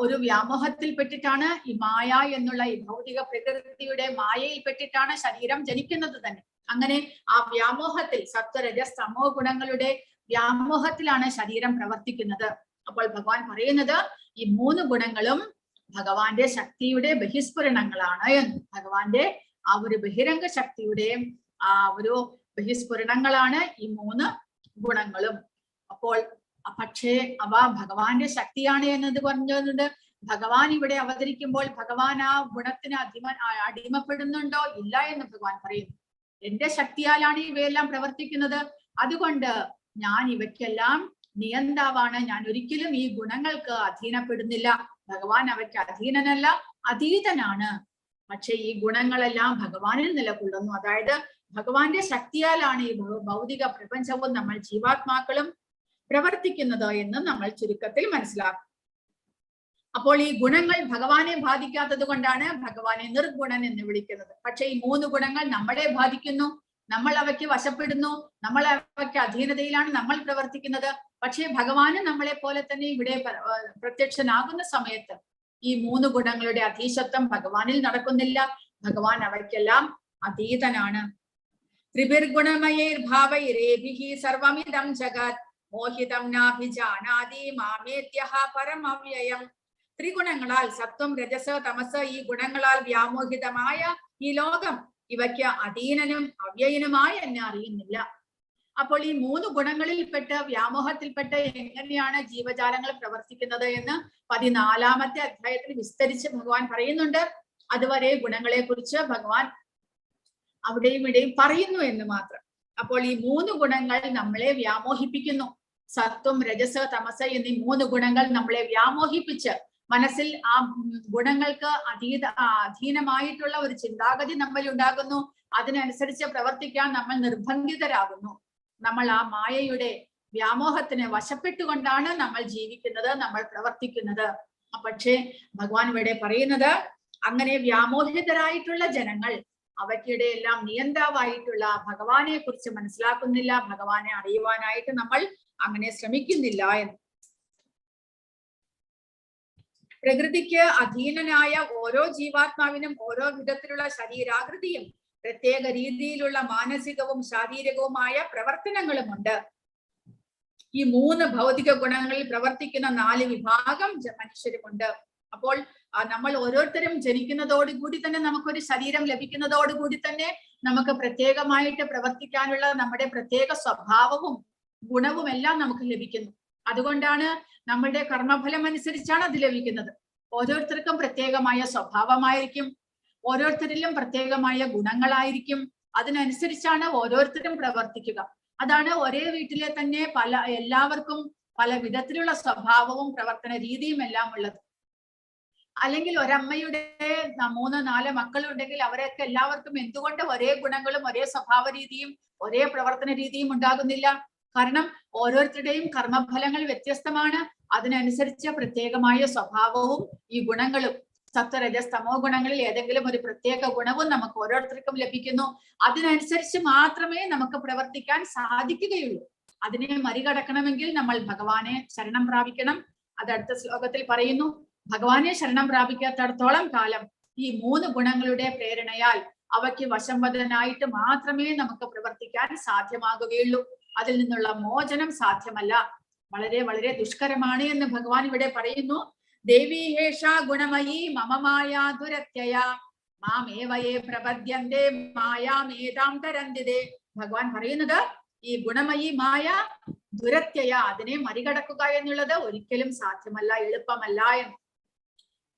A: ഒരു വ്യാമോഹത്തിൽപ്പെട്ടിട്ടാണ്, ഈ മായ എന്നുള്ള ഈ ഭൗതിക പ്രകൃതിയുടെ മായയിൽപ്പെട്ടിട്ടാണ് ശരീരം ജനിക്കുന്നത് തന്നെ. അങ്ങനെ ആ വ്യാമോഹത്തിൽ സത്വരജസ് തമോ ഗുണങ്ങളുടെ വ്യാമോഹത്തിലാണ് ശരീരം പ്രവർത്തിക്കുന്നത്. അപ്പോൾ ഭഗവാൻ പറയുന്നത് ഈ 3 ഗുണങ്ങളും ഭഗവാന്റെ ശക്തിയുടെ ബഹിസ്ഫുരണങ്ങളാണ് എന്ന്. ഭഗവാന്റെ ആ ഒരു ബഹിരംഗ ശക്തിയുടെ ആ ഒരു ബഹിസ്ഫുരണങ്ങളാണ് ഈ 3 ഗുണങ്ങളും. അപ്പോൾ പക്ഷേ അവ ഭഗവാന്റെ ശക്തിയാണ് എന്നത് പറഞ്ഞുകൊണ്ട് ഭഗവാൻ ഇവിടെ അവതരിക്കുമ്പോൾ ഭഗവാൻ ആ ഗുണത്തിന് അടിമപ്പെടുന്നുണ്ടോ? ഇല്ല എന്ന് ഭഗവാൻ പറയുന്നു. എന്റെ ശക്തിയാലാണ് ഇവയെല്ലാം പ്രവർത്തിക്കുന്നത്. അതുകൊണ്ട് ഞാൻ ഇവയ്ക്കെല്ലാം നിയന്താവാണ്. ഞാൻ ഒരിക്കലും ഈ ഗുണങ്ങൾക്ക് അധീനപ്പെടുന്നില്ല. ഭഗവാൻ അവയ്ക്ക് അധീനനല്ല, അതീതനാണ്. പക്ഷെ ഈ ഗുണങ്ങളെല്ലാം ഭഗവാനിൽ നിലകൊള്ളുന്നു. അതായത് ഭഗവാന്റെ ശക്തിയാലാണ് ഈ ഭൗതിക പ്രപഞ്ചവും നമ്മൾ ജീവാത്മാക്കളും പ്രവർത്തിക്കുന്നത് എന്ന് നമ്മൾ ചുരുക്കത്തിൽ മനസ്സിലാക്കും. അപ്പോൾ ഈ ഗുണങ്ങൾ ഭഗവാനെ ബാധിക്കാത്തത് കൊണ്ടാണ് ഭഗവാനെ നിർഗുണൻ എന്ന് വിളിക്കുന്നത്. പക്ഷെ ഈ 3 ഗുണങ്ങൾ നമ്മളെ ബാധിക്കുന്നു. നമ്മൾ അവയ്ക്ക് വശപ്പെടുന്നു. നമ്മൾ അവയ്ക്ക് അധീനതയിലാണ് നമ്മൾ പ്രവർത്തിക്കുന്നത്. പക്ഷേ ഭഗവാന് നമ്മളെ പോലെ തന്നെ ഇവിടെ പ്രത്യക്ഷനാകുന്ന സമയത്ത് ഈ 3 ഗുണങ്ങളുടെ അധീശത്വം ഭഗവാനിൽ നടക്കുന്നില്ല. ഭഗവാൻ അവയ്ക്കെല്ലാം അതീതനാണ്. ത്രിഭിർഗുണമയൈർഭാവൈരേഭിഃ സർവമിദം ജഗത് മോഹിതം നാഭിജാനാതി മാമേത്യഃ പരമവ്യയം. ത്രിഗുണങ്ങളാൽ സത്വം രജസ് തമസ് ഈ ഗുണങ്ങളാൽ വ്യാമോഹിതമായ ഈ ലോകം ഇവയ്ക്ക് അധീനനും അവ്യയനുമായി എന്നെ അറിയുന്നില്ല. അപ്പോൾ ഈ 3 ഗുണങ്ങളിൽപ്പെട്ട് വ്യാമോഹത്തിൽപ്പെട്ട് എങ്ങനെയാണ് ജീവജാലങ്ങൾ പ്രവർത്തിക്കുന്നത് എന്ന് 14-ാമത്തെ അധ്യായത്തിൽ വിസ്തരിച്ച് ഭഗവാൻ പറയുന്നുണ്ട്. അതുവരെ ഗുണങ്ങളെ കുറിച്ച് ഭഗവാൻ അവിടെയും ഇവിടെയും പറയുന്നു എന്ന് മാത്രം. അപ്പോൾ ഈ 3 ഗുണങ്ങൾ നമ്മളെ വ്യാമോഹിപ്പിക്കുന്നു. സത്വം രജസ് തമസ് എന്നീ 3 ഗുണങ്ങൾ നമ്മളെ വ്യാമോഹിപ്പിച്ച് മനസ്സിൽ ആ ഗുണങ്ങൾക്ക് അധീനമായിട്ടുള്ള ഒരു ചിന്താഗതി നമ്മൾ ഉണ്ടാകുന്നു. അതിനനുസരിച്ച് പ്രവർത്തിക്കാൻ നമ്മൾ നിർബന്ധിതരാകുന്നു. നമ്മൾ ആ മായയുടെ വ്യാമോഹത്തിന് വശപ്പെട്ടുകൊണ്ടാണ് നമ്മൾ ജീവിക്കുന്നത്, നമ്മൾ പ്രവർത്തിക്കുന്നത്. പക്ഷേ ഭഗവാൻ ഇവിടെ പറയുന്നത് അങ്ങനെ വ്യാമോഹിതരായിട്ടുള്ള ജനങ്ങൾ അവയ്ക്കിടെ എല്ലാം നിയന്താവായിട്ടുള്ള ഭഗവാനെ കുറിച്ച് മനസ്സിലാക്കുന്നില്ല. ഭഗവാനെ അറിയുവാനായിട്ട് നമ്മൾ അങ്ങനെ ശ്രമിക്കുന്നില്ല എന്ന്. പ്രകൃതിക്ക് അധീനനായ ഓരോ ജീവാത്മാവിനും ഓരോ വിധത്തിലുള്ള ശരീരാകൃതിയും പ്രത്യേക രീതിയിലുള്ള മാനസികവും ശാരീരികവുമായ പ്രവർത്തനങ്ങളുമുണ്ട്. ഈ 3 ഭൗതിക ഗുണങ്ങളിൽ പ്രവർത്തിക്കുന്ന 4 വിഭാഗം മനുഷ്യരുമുണ്ട്. അപ്പോൾ നമ്മൾ ഓരോരുത്തരും ജനിക്കുന്നതോടുകൂടി തന്നെ നമുക്കൊരു ശരീരം ലഭിക്കുന്നതോടുകൂടി തന്നെ നമുക്ക് പ്രത്യേകമായിട്ട് പ്രവർത്തിക്കാനുള്ള നമ്മുടെ പ്രത്യേക സ്വഭാവവും ഗുണവും എല്ലാം നമുക്ക് ലഭിക്കുന്നു. അതുകൊണ്ടാണ് നമ്മളുടെ കർമ്മഫലം അനുസരിച്ചാണ് അത് ലഭിക്കുന്നത്. ഓരോരുത്തർക്കും പ്രത്യേകമായ സ്വഭാവമായിരിക്കും, ഓരോരുത്തരിലും പ്രത്യേകമായ ഗുണങ്ങളായിരിക്കും. അതിനനുസരിച്ചാണ് ഓരോരുത്തരും പ്രവർത്തിക്കുക. അതാണ് ഒരേ വീട്ടിലെ തന്നെ എല്ലാവർക്കും പല വിധത്തിലുള്ള സ്വഭാവവും പ്രവർത്തന രീതിയും എല്ലാം ഉള്ളത്. അല്ലെങ്കിൽ ഒരമ്മയുടെ 3-4 മക്കളുണ്ടെങ്കിൽ അവരൊക്കെ എല്ലാവർക്കും എന്തുകൊണ്ട് ഒരേ ഗുണങ്ങളും ഒരേ സ്വഭാവ രീതിയും ഒരേ പ്രവർത്തന രീതിയും ഉണ്ടാകുന്നില്ല? കാരണം ഓരോരുത്തരുടെയും കർമ്മഫലങ്ങൾ വ്യത്യസ്തമാണ്. അതിനനുസരിച്ച് പ്രത്യേകമായ സ്വഭാവവും ഈ ഗുണങ്ങളും സത്വരജസ് തമോ ഗുണങ്ങളിൽ ഏതെങ്കിലും ഒരു പ്രത്യേക ഗുണവും നമുക്ക് ഓരോരുത്തർക്കും ലഭിക്കുന്നു. അതിനനുസരിച്ച് മാത്രമേ നമുക്ക് പ്രവർത്തിക്കാൻ സാധിക്കുകയുള്ളൂ. അതിനെ മറികടക്കണമെങ്കിൽ നമ്മൾ ഭഗവാനെ ശരണം പ്രാപിക്കണം. അത് അടുത്ത ശ്ലോകത്തിൽ പറയുന്നു. ഭഗവാനെ ശരണം പ്രാപിക്കാത്തടത്തോളം കാലം ഈ 3 ഗുണങ്ങളുടെ പ്രേരണയാൽ അവയ്ക്ക് വശംവദനായിട്ട് മാത്രമേ നമുക്ക് പ്രവർത്തിക്കാൻ സാധ്യമാകുകയുള്ളൂ. അതിൽ നിന്നുള്ള മോചനം സാധ്യമല്ല. വളരെ വളരെ ദുഷ്കരമാണ് എന്ന് ഭഗവാൻ ഇവിടെ പറയുന്നു. ദേവി ഹേഷ ഗുണമയി മമമായ ദുരത്യയ മാമേവയേ പ്രപദ്യന്തേ മായാമേതാം തരന്തിതേ. ഭഗവാൻ പറയുന്നത് ഈ ഗുണമയി മായ ദുരത്യയ, അതിനെ മറികടക്കുക എന്നുള്ളത് ഒരിക്കലും സാധ്യമല്ല, എളുപ്പമല്ല എന്ന്.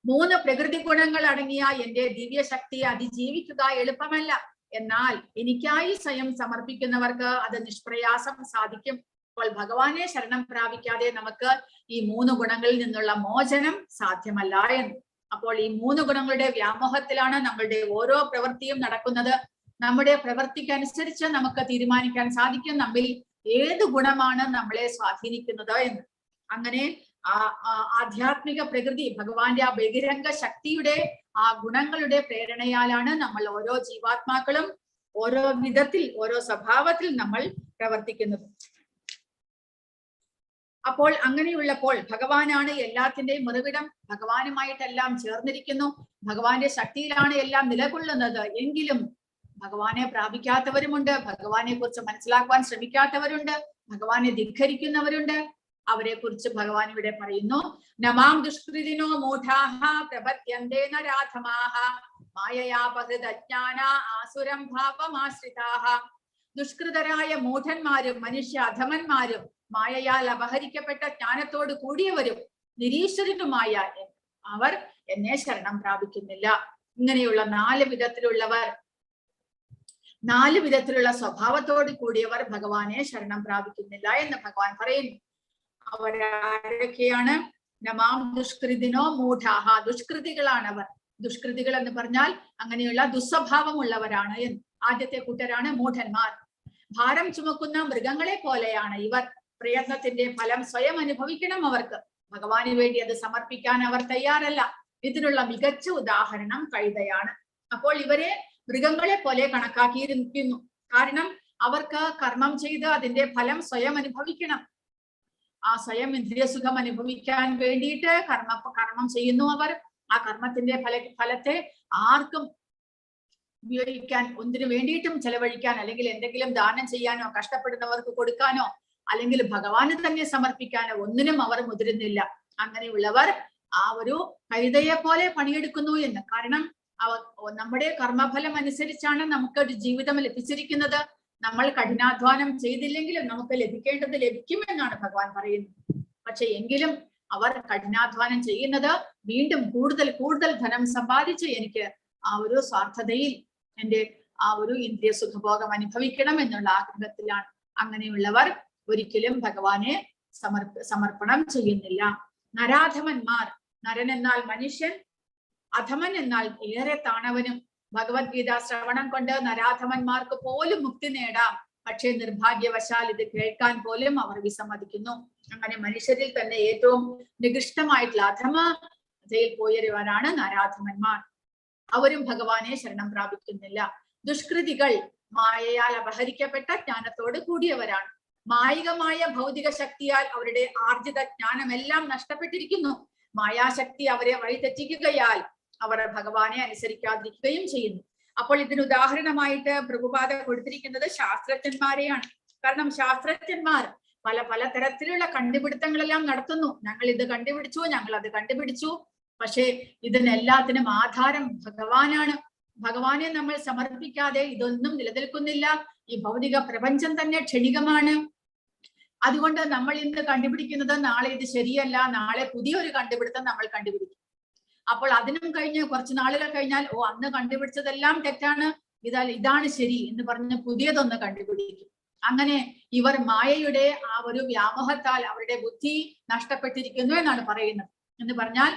A: 3 പ്രകൃതി ഗുണങ്ങൾ അടങ്ങിയ എന്റെ ദിവ്യശക്തിയെ അതിജീവിക്കുക എളുപ്പമല്ല. എന്നാൽ എനിക്കായി സ്വയം സമർപ്പിക്കുന്നവർക്ക് അത് നിഷ്പ്രയാസം സാധിക്കും. അപ്പോൾ ഭഗവാനെ ശരണം പ്രാപിക്കാതെ നമുക്ക് ഈ 3 ഗുണങ്ങളിൽ നിന്നുള്ള മോചനം സാധ്യമല്ല എന്ന്. അപ്പോൾ ഈ 3 ഗുണങ്ങളുടെ വ്യാമോഹത്തിലാണ് നമ്മളുടെ ഓരോ പ്രവൃത്തിയും നടക്കുന്നത്. നമ്മുടെ പ്രവൃത്തിക്കനുസരിച്ച് നമുക്ക് തീരുമാനിക്കാൻ സാധിക്കും നമ്മിൽ ഏത് ഗുണമാണ് നമ്മളെ സ്വാധീനിക്കുന്നത് എന്ന്. അങ്ങനെ ആധ്യാത്മിക പ്രകൃതി, ഭഗവാന്റെ ആ ബഹിരംഗ ശക്തിയുടെ ആ ഗുണങ്ങളുടെ പ്രേരണയാലാണ് നമ്മൾ ഓരോ ജീവാത്മാക്കളും ഓരോ വിധത്തിൽ ഓരോ സ്വഭാവത്തിൽ നമ്മൾ പ്രവർത്തിക്കുന്നത്. അപ്പോൾ അങ്ങനെയുള്ളപ്പോൾ ഭഗവാനാണ് എല്ലാത്തിന്റെയും ഉറവിടം, ഭഗവാനുമായിട്ടെല്ലാം ചേർന്നിരിക്കുന്നു, ഭഗവാന്റെ ശക്തിയിലാണ് എല്ലാം നിലകൊള്ളുന്നത്. എങ്കിലും ഭഗവാനെ പ്രാപിക്കാത്തവരുമുണ്ട്, ഭഗവാനെ കുറിച്ച് മനസ്സിലാക്കുവാൻ ശ്രമിക്കാത്തവരുണ്ട്, ഭഗവാനെ ധിഖരിക്കുന്നവരുണ്ട്. അവരെ കുറിച്ച് ഭഗവാൻ ഇവിടെ പറയുന്നു. നമാം ദുഷ്കൃതിനോ മൂഢാഹ പ്രപദ്യന്തേ നരാധമാഹ മായയാപഹൃതജ്ഞാന ആസുരം ഭാവമാശ്രിതാഹ. ദുഷ്കൃതരായ മൂഢന്മാരും മനുഷ്യ അധമന്മാരും മായയാൽ അപഹരിക്കപ്പെട്ട ജ്ഞാനത്തോട് കൂടിയവരും നിരീശ്വരനുമായ അവർ എന്നെ ശരണം പ്രാപിക്കുന്നില്ല. ഇങ്ങനെയുള്ള 4 വിധത്തിലുള്ളവർ, 4 വിധത്തിലുള്ള സ്വഭാവത്തോട് കൂടിയവർ ഭഗവാനെ ശരണം പ്രാപിക്കുന്നില്ല എന്ന് ഭഗവാൻ പറയുന്നു. അവരാരൊക്കെയാണ്? നമാം ദുഷ്കൃതിനോ മൂഢാഹ, ദുഷ്കൃതികളാണ് അവർ. ദുഷ്കൃതികൾ എന്ന് പറഞ്ഞാൽ അങ്ങനെയുള്ള ദുസ്വഭാവമുള്ളവരാണ് എന്ന്. ആദ്യത്തെ കൂട്ടരാണ് മൂഢന്മാർ. ഭാരം ചുമക്കുന്ന മൃഗങ്ങളെ പോലെയാണ് ഇവർ. പ്രയത്നത്തിന്റെ ഫലം സ്വയം അനുഭവിക്കണം അവർക്ക്. ഭഗവാന് വേണ്ടി അത് സമർപ്പിക്കാൻ അവർ തയ്യാറല്ല. ഇതിനുള്ള മികച്ച ഉദാഹരണം കഴുതയാണ്. അപ്പോൾ ഇവരെ മൃഗങ്ങളെ പോലെ കണക്കാക്കിയിരിക്കുന്നു. കാരണം അവർക്ക് കർമ്മം ചെയ്ത് അതിന്റെ ഫലം സ്വയം അനുഭവിക്കണം. ആ സ്വയം ഇന്ദ്രിയസുഖം അനുഭവിക്കാൻ വേണ്ടിയിട്ട് കർമ്മം ചെയ്യുന്നു അവർ. ആ കർമ്മത്തിന്റെ ഫലത്തെ ആർക്കും ഉപയോഗിക്കാൻ, ഒന്നിനു വേണ്ടിയിട്ടും ചെലവഴിക്കാൻ, അല്ലെങ്കിൽ എന്തെങ്കിലും ദാനം ചെയ്യാനോ കഷ്ടപ്പെടുന്നവർക്ക് കൊടുക്കാനോ അല്ലെങ്കിൽ ഭഗവാന് തന്നെ സമർപ്പിക്കാനോ ഒന്നിനും അവർ മുതിരുന്നില്ല. അങ്ങനെയുള്ളവർ ആ ഒരു കഴുതയെ പോലെ പണിയെടുക്കുന്നു എന്ന്. കാരണം നമ്മുടെ കർമ്മഫലം അനുസരിച്ചാണ് നമുക്ക് ഒരു ജീവിതം ലഭിച്ചിരിക്കുന്നത്. നമ്മൾ കഠിനാധ്വാനം ചെയ്തില്ലെങ്കിലും നമുക്ക് ലഭിക്കേണ്ടത് ലഭിക്കുമെന്നാണ് ഭഗവാൻ പറയുന്നത്. പക്ഷെ എങ്കിലും അവർ കഠിനാധ്വാനം ചെയ്യുന്നത് വീണ്ടും കൂടുതൽ കൂടുതൽ ധനം സമ്പാദിച്ച് എനിക്ക് ആ ഒരു സ്വാർത്ഥതയിൽ എന്റെ ആ ഒരു ഇന്ദ്രിയ സുഖഭോഗം അനുഭവിക്കണം എന്നുള്ള ആഗ്രഹത്തിലാണ്. അങ്ങനെയുള്ളവർ ഒരിക്കലും ഭഗവാനെ സമർപ്പണം ചെയ്യുന്നില്ല. നരാധമന്മാർ, നരൻ എന്നാൽ മനുഷ്യൻ, അധമൻ എന്നാൽ ഏറെ താണവനും. ഭഗവത്ഗീത ശ്രവണം കൊണ്ട് നരാധമന്മാർക്ക് പോലും മുക്തി നേടാം. പക്ഷേ നിർഭാഗ്യവശാൽ ഇത് കേൾക്കാൻ പോലും അവർ വിസമ്മതിക്കുന്നു. അങ്ങനെ മനുഷ്യരിൽ തന്നെ ഏറ്റവും നികൃഷ്ടമായിട്ടുള്ള അധമതയിൽ പോയവരാണ് നരാധമന്മാർ. അവരും ഭഗവാനെ ശരണം പ്രാപിക്കുന്നില്ല. ദുഷ്കൃതികൾ മായയാൽ അപഹരിക്കപ്പെട്ട ജ്ഞാനത്തോട് കൂടിയവരാണ്. മായികമായ ഭൗതിക ശക്തിയാൽ അവരുടെ ആർജിത ജ്ഞാനമെല്ലാം നഷ്ടപ്പെട്ടിരിക്കുന്നു. മായാശക്തി അവരെ വഴിതെറ്റിക്കുകയാൽ അവർ ഭഗവാനെ അനുസരിക്കാതിരിക്കുകയും ചെയ്യുന്നു. അപ്പോൾ ഇതിന് ഉദാഹരണമായിട്ട് പ്രഭുപാദ കൊടുത്തിരിക്കുന്നത് ശാസ്ത്രജ്ഞന്മാരെയാണ്. കാരണം ശാസ്ത്രജ്ഞന്മാർ പല തരത്തിലുള്ള കണ്ടുപിടുത്തങ്ങളെല്ലാം നടത്തുന്നു. ഞങ്ങൾ ഇത് കണ്ടുപിടിച്ചു, ഞങ്ങൾ അത് കണ്ടുപിടിച്ചു. പക്ഷേ ഇതിനെല്ലാത്തിനും ആധാരം ഭഗവാനാണ്. ഭഗവാനെ നമ്മൾ സമർപ്പിക്കാതെ ഇതൊന്നും നിലനിൽക്കുന്നില്ല. ഈ ഭൗതിക പ്രപഞ്ചം തന്നെ ക്ഷണികമാണ്. അതുകൊണ്ട് നമ്മൾ ഇന്ന് കണ്ടുപിടിക്കുന്നത് നാളെ ഇത് ശരിയല്ല, നാളെ പുതിയൊരു കണ്ടുപിടുത്തം നമ്മൾ കണ്ടുപിടിക്കും. അപ്പോൾ അതിനും കഴിഞ്ഞ് കുറച്ച് നാളുകൾ കഴിഞ്ഞാൽ അന്ന് കണ്ടുപിടിച്ചതെല്ലാം തെറ്റാണ്, ഇതാണ് ശരി എന്ന് പറഞ്ഞ് പുതിയതൊന്ന് കണ്ടുപിടിക്കും. അങ്ങനെ ഇവർ മായയുടെ ആ ഒരു വ്യാമോഹത്താൽ അവരുടെ ബുദ്ധി നഷ്ടപ്പെട്ടിരിക്കുന്നു എന്നാണ് പറയുന്നത്. എന്ന് പറഞ്ഞാൽ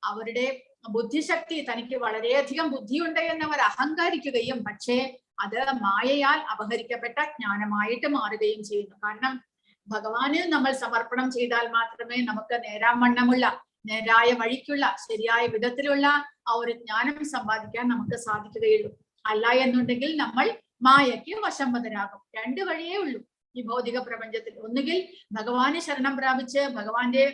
A: അവരുടെ ബുദ്ധിശക്തി, തനിക്ക് വളരെയധികം ബുദ്ധിയുണ്ട് എന്നവർ അഹങ്കരിക്കുകയും പക്ഷേ അത് മായയാൽ അപഹരിക്കപ്പെട്ട ജ്ഞാനമായിട്ട് മാറുകയും ചെയ്യുന്നു. കാരണം ഭഗവാന് നമ്മൾ സമർപ്പണം ചെയ്താൽ മാത്രമേ നമുക്ക് നേരാവണ്ണമുള്ള, നേരായ വഴിക്കുള്ള, ശരിയായ വിധത്തിലുള്ള ആ ഒരു ജ്ഞാനം സമ്പാദിക്കാൻ നമുക്ക് സാധിക്കുകയുള്ളൂ. അല്ല എന്നുണ്ടെങ്കിൽ നമ്മൾ മായയ്ക്ക് വശംവദരാകും. 2 വഴിയേ ഉള്ളൂ ഈ ഭൗതിക പ്രപഞ്ചത്തിൽ. ഒന്നുകിൽ ഭഗവാനെ ശരണം പ്രാപിച്ച് ഭഗവാന്റെ